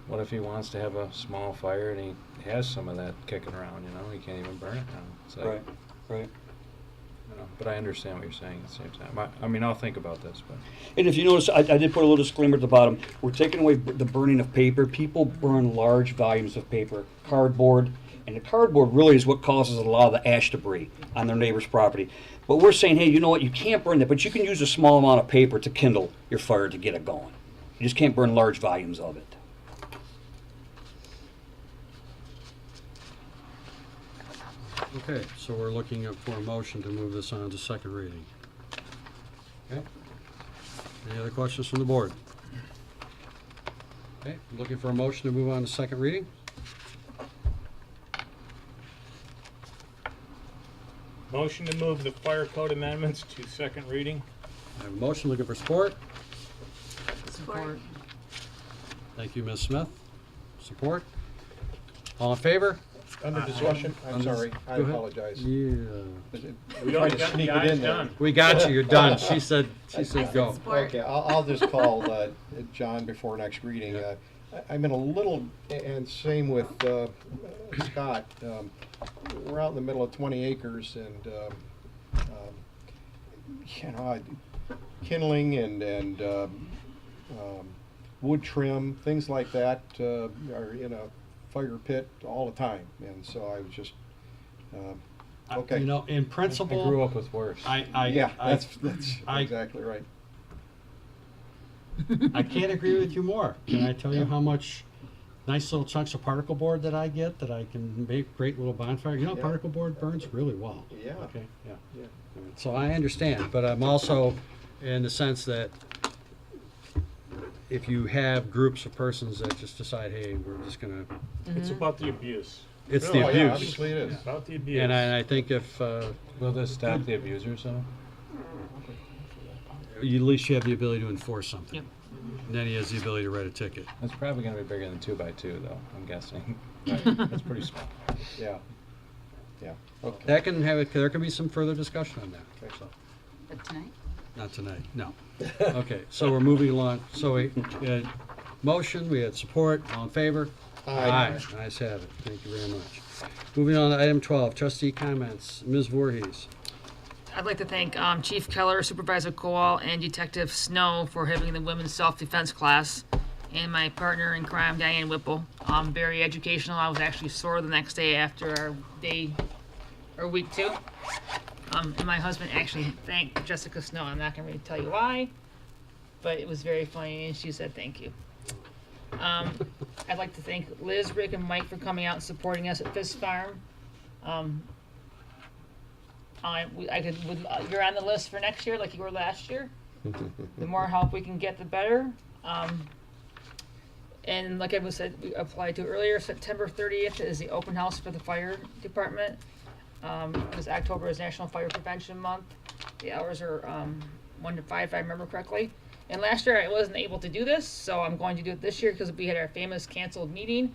F: What if he wants to have a small fire and he has some of that kicking around? He can't even burn it now. It's like,
T: right.
F: But I understand what you're saying at the same time. I mean, I'll think about this. But
T: and if you notice, I did put a little disclaimer at the bottom. We're taking away the burning of paper. People burn large volumes of paper, cardboard. And the cardboard really is what causes a lot of the ash debris on their neighbor's property. But we're saying, hey, you know what? You can't burn that, but you can use a small amount of paper to kindle your fire to get it going. You just can't burn large volumes of it.
A: Okay, so we're looking for a motion to move this on to second reading. Okay. Any other questions from the board? Okay, looking for a motion to move on to second reading?
C: Motion to move the fire code amendments to second reading.
A: I have a motion, looking for support.
L: Support.
A: Thank you, Ms. Smith. Support. All in favor?
I: Under discussion, I'm sorry, I
A: Go ahead.
I: apologize.
A: Yeah.
I: We tried to sneak it in there.
A: We got you, you're done. She said go.
I: Okay, I'll just call John before next reading. I'm in a little, and same with Scott. We're out in the middle of 20 acres and, kindling and wood trim, things like that are in a fire pit all the time. And so I was just, okay.
A: You know, in principle.
F: I grew up with worse.
I: That's exactly right.
A: I can't agree with you more. Can I tell you how much nice little chunks of particle board that I get that I can make great little bonfire? You know,
I: Yeah.
A: particle board burns really well.
I: Yeah.
A: Okay, yeah.
I: Yeah.
A: So I understand, but I'm also in the sense that if you have groups of persons that just decide, hey, we're just gonna,
C: It's about the abuse.
A: it's
C: Really.
A: the
I: Oh,
A: abuse.
I: yeah, obviously it is.
C: It's about the abuse.
A: And I think if,
F: Will this stop the abusers though?
A: at least you have the ability to enforce something.
L: Yep.
A: And then he has the ability to write a ticket.
F: It's probably gonna be bigger than 2x2 though, I'm guessing. It's pretty small.
I: Yeah. Yeah. Okay.
A: That can have, there can be some further discussion on that.
I: Okay.
A: So,
K: But tonight?
A: not tonight, no. Okay, so we're moving along. So we had motion, we had support, all in favor?
I: Aye.
A: Ayes have it. Thank you very much. Moving on to item 12, trustee comments. Ms. Voorhees.
L: I'd like to thank Chief Keller, Supervisor Kowal, and Detective Snow for having the women's self-defense class, and my partner in crime, Diane Whipple. Very educational. I was actually sore the next day after our week 2. And my husband actually thanked Jessica Snow. I'm not going to really tell you why, but it was very funny, and she said thank you. I'd like to thank Liz, Rick, and Mike for coming out and supporting us at Fisk Farm. You're on the list for next year, like you were last year. The more help we can get, the better. And like I said, we applied to earlier, September 30th is the open house for the fire department. Because October is National Fire Prevention Month. The hours are 1 to 5, if I remember correctly. And last year I wasn't able to do this, so I'm going to do it this year because we had our famous canceled meeting.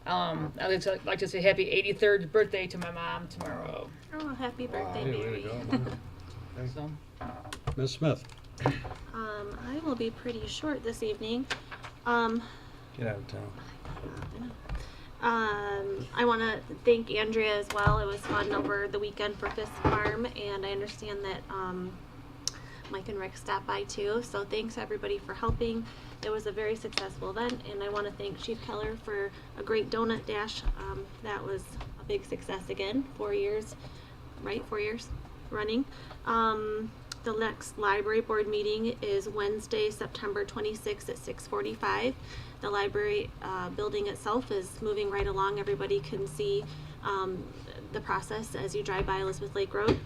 L: I'd like to say happy 83rd birthday to my mom tomorrow.
M: Oh, happy birthday,
A: Hey, way to
M: Mary.
A: go.
L: So,
A: Ms. Smith.
M: I will be pretty short this evening.
F: Get out of town.
M: I want to thank Andrea as well. It was fun over the weekend for Fisk Farm, and I understand that Mike and Rick stopped by too. So thanks everybody for helping. It was a very successful event, and I want to thank Chief Keller for a great donut dash. That was a big success again. 4 years, right? 4 years running. The next library board meeting is Wednesday, September 26th at 6:45. The library building itself is moving right along. Everybody can see the process as you drive by Elizabeth Lake Road.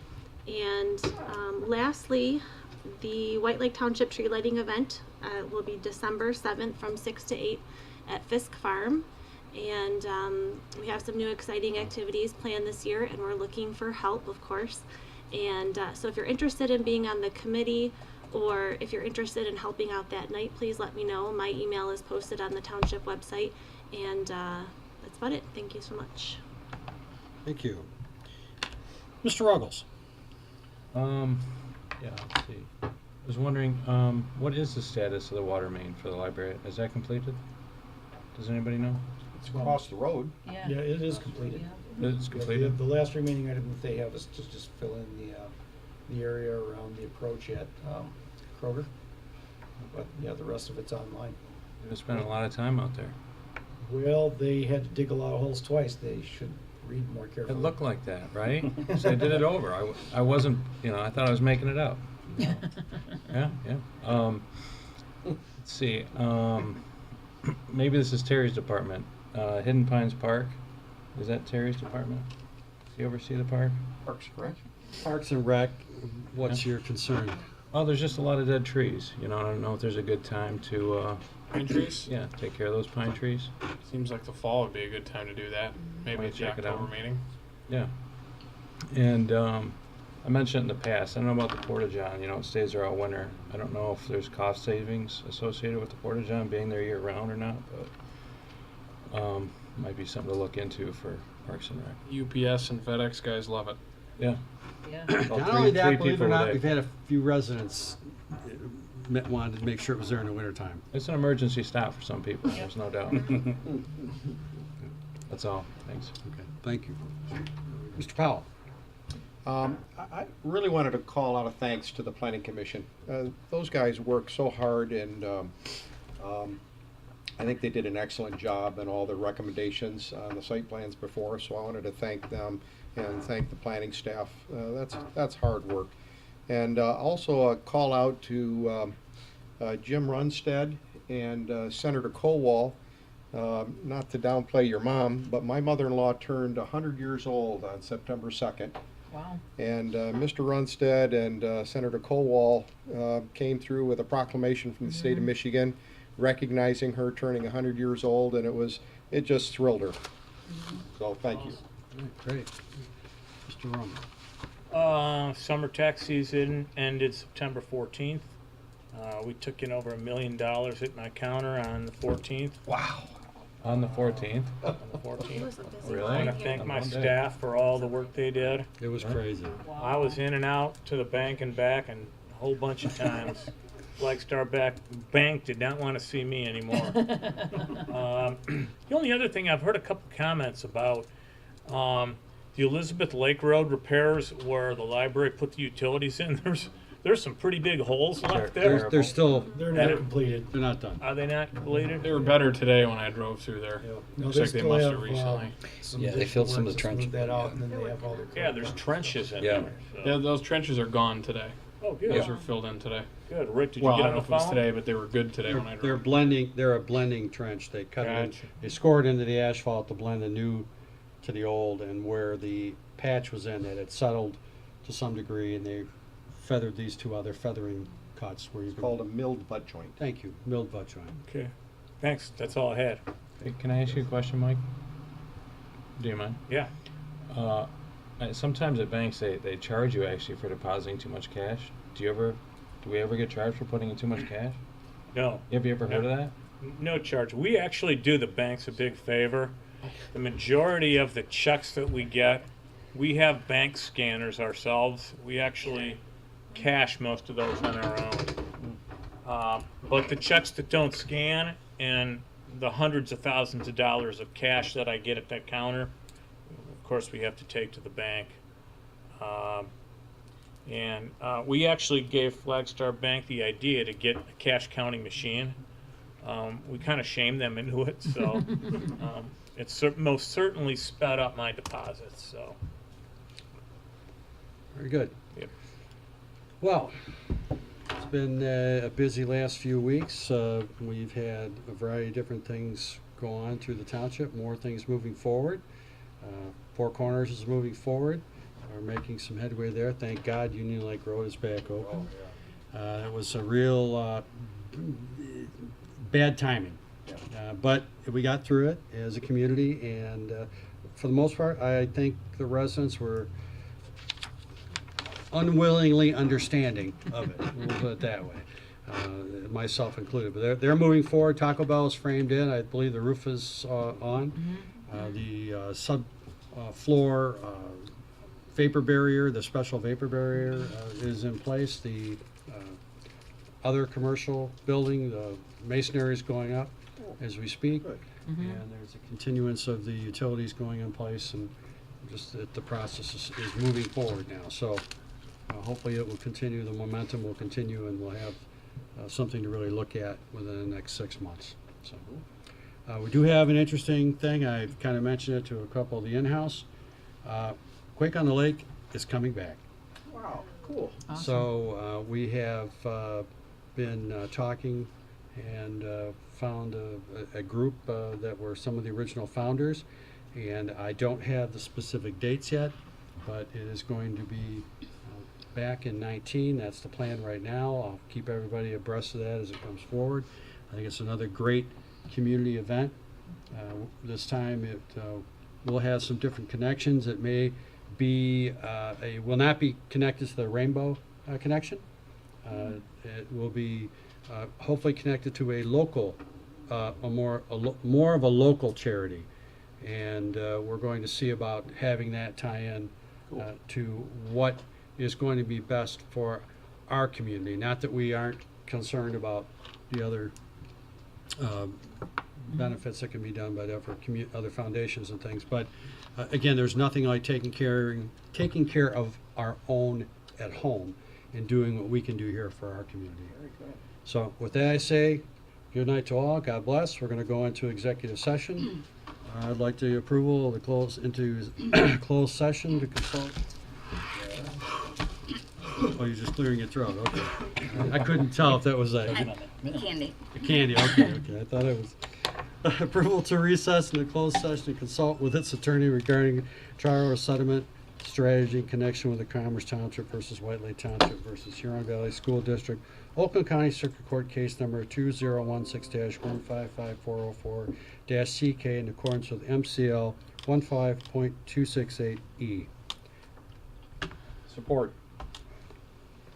M: And lastly, the White Lake Township tree lighting event will be December 7th from 6 to 8 at Fisk Farm. And we have some new exciting activities planned this year, and we're looking for help, of course. And so if you're interested in being on the committee, or if you're interested in helping out that night, please let me know. My email is posted on the township website, and that's about it. Thank you so much.
A: Thank you. Mr. Ruggles.
F: Yeah, let's see. I was wondering, what is the status of the water main for the library? Is that completed? Does anybody know?
I: It's across the road.
R: Yeah, it is completed.
F: It's completed?
R: The last remaining item that they have is to just fill in the area around the approach at Kroger. But yeah, the rest of it's online.
F: They spent a lot of time out there.
R: Well, they had to dig a lot of holes twice. They should read more carefully.
F: It looked like that, right? So they did it over. I wasn't, I thought I was making it up. Yeah. Let's see. Maybe this is Terry's department. Hidden Pines Park. Is that Terry's department? Do you oversee the park?
C: Parks, correct?
A: Parks and Rec, what's your concern?
F: Oh, there's just a lot of dead trees. You know, I don't know if there's a good time to,
N: Pine trees?
F: yeah, take care of those pine trees.
N: Seems like the fall would be a good time to do that. Maybe
F: Might
N: at the
F: check it out.
N: October meeting.
F: Yeah. And I mentioned it in the past, I don't know about the Porta-John, you know, it stays there all winter. I don't know if there's cost savings associated with the Porta-John being there year-round or not, but might be something to look into for Parks and Rec.
N: UPS and FedEx guys love it.
F: Yeah.
L: Yeah.
F: Well,
A: Not only that, believe it or
F: people
A: not,
F: today.
A: we've had a few residents wanted to make sure it was there in the wintertime.
F: It's an emergency stop for some people, there's no doubt. That's all, thanks.
A: Okay, thank you. Mr. Powell?
I: I really wanted to call out a thanks to the Planning Commission. Those guys work so hard, and I think they did an excellent job in all the recommendations on the site plans before, so I wanted to thank them and thank the planning staff. That's hard work. And also a call out to Jim Runstead and Senator Colwall. Not to downplay your mom, but my mother-in-law turned 100 years old on September 2nd.
L: Wow.
I: And Mr. Runstead and Senator Colwall came through with a proclamation from the state of Michigan recognizing her turning 100 years old, and it just thrilled her. So thank you.
A: Great. Mr. Roman?
C: Summer tax season ended September 14th. We took in over $1 million at my counter on the 14th.
I: Wow.
F: On the 14th?
C: On the 14th.
F: Really?
C: I want to thank
F: On
C: my
F: one day.
C: staff for all the work they did.
A: It was crazy.
C: I was in and out to the bank and back and a whole bunch of times. Flagstar Bank did not want to see me anymore. The only other thing, I've heard a couple comments about the Elizabeth Lake Road repairs where the library put the utilities in. There's some pretty big holes left there.
A: They're still,
R: They're not completed.
A: they're not done.
C: Are they not completed?
N: They were better today when I drove through there.
R: No,
N: Looks
R: they
N: like they
R: still
N: must
R: have
N: have recently.
R: some
T: Yeah, they
R: additional
T: filled some
R: work
T: of the
R: to smooth
T: trench.
R: that out, and then they have all the.
C: Yeah, there's trenches in
T: Yeah.
C: there. so-
N: Yeah, those trenches are gone today.
C: Oh, good.
N: Those were filled in today.
C: Good. Rick, did you
N: Well, I
C: get
N: don't
C: on
N: know
C: the
N: if it was
C: phone?
N: today, but they were good today when I
A: They're
N: drove.
A: blending, they're a blending trench. They cut it in,
N: Gotcha.
A: they scored into the asphalt to blend the new to the old, and where the patch was in, it had settled to some degree, and they feathered these two other feathering cuts where you
I: It's
A: can.
I: called a milled butt joint.
A: Thank you, milled butt joint.
C: Okay. Thanks. That's all I had.
F: Hey, can I ask you a question, Mike? Do you mind?
C: Yeah.
F: Sometimes at banks, they charge you actually for depositing too much cash. Do we ever get charged for putting in too much cash?
C: No.
F: Have you ever heard of that?
C: No charge. We actually do the banks a big favor. The majority of the checks that we get, we have bank scanners ourselves. We actually cash most of those on our own. But the checks that don't scan and the hundreds of thousands of dollars of cash that I get at that counter, of course we have to take to the bank. We actually gave Flagstar Bank the idea to get a cash counting machine. We kind of shamed them into it, so it's most certainly sped up my deposits. So
A: Very good.
C: Yep.
A: Well, it's been a busy last few weeks. We've had a variety of different things go on through the township, more things moving forward. Four Corners is moving forward. We're making some headway there. Thank God Union Lake Road is back open. It was a real bad timing. But we got through it as a community, and for the most part, I think the residents were unwillingly understanding of it. We'll put it that way, myself included. But they're moving forward. Taco Bell is framed in. I believe the roof is on. The sub floor vapor barrier, the special vapor barrier, is in place. The other commercial building, the masonry is going up as we speak, and there's a continuance of the utilities going in place, and just that the process is moving forward now. So hopefully it will continue, the momentum will continue, and we'll have something to really look at within the next 6 months. So we do have an interesting thing. I've kind of mentioned it to a couple of the in-house. Quake on the Lake is coming back.
I: Wow, cool.
A: So we have been talking and found a group that were some of the original founders, and I don't have the specific dates yet, but it is going to be back in 19. That's the plan right now. I'll keep everybody abreast of that as it comes forward. I think it's another great community event. This time it will have some different connections. It may be will not be connected to the Rainbow Connection. It will be hopefully connected to a local, more of a local charity, and we're going to see about having that tie in to what is going to be best for our community. Not that we aren't concerned about the other benefits that can be done by the other foundations and things, but again, there's nothing like taking care of our own at home and doing what we can do here for our community. So with that, I say good night to all. God bless. We're going to go into executive session. I'd like the approval of the closed session to consult. Oh, you're just clearing your throat. Okay. I couldn't tell if that was
K: Candy.
A: Candy. Okay. I thought it was approval to recess in the closed session to consult with its attorney regarding trial or settlement strategy in connection with the Commerce Township versus White Lake Township versus Huron Valley School District, Oakland County Circuit Court Case Number 2016-155404-CK in accordance with MCL 15.268E.
C: Support.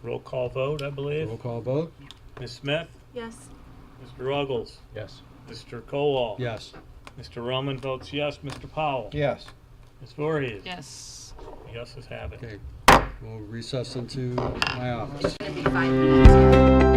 C: Roll call vote, I believe.
A: Roll call vote.
C: Ms. Smith?
M: Yes.
C: Mr. Ruggles?
F: Yes.
C: Mr. Kowal?
A: Yes.
C: Mr. Roman votes yes. Mr. Powell?
I: Yes.
C: Ms. Voorhees?
L: Yes.
C: Yeses have it.
A: Okay. We'll recess into my office.
K: It's gonna be 5 minutes.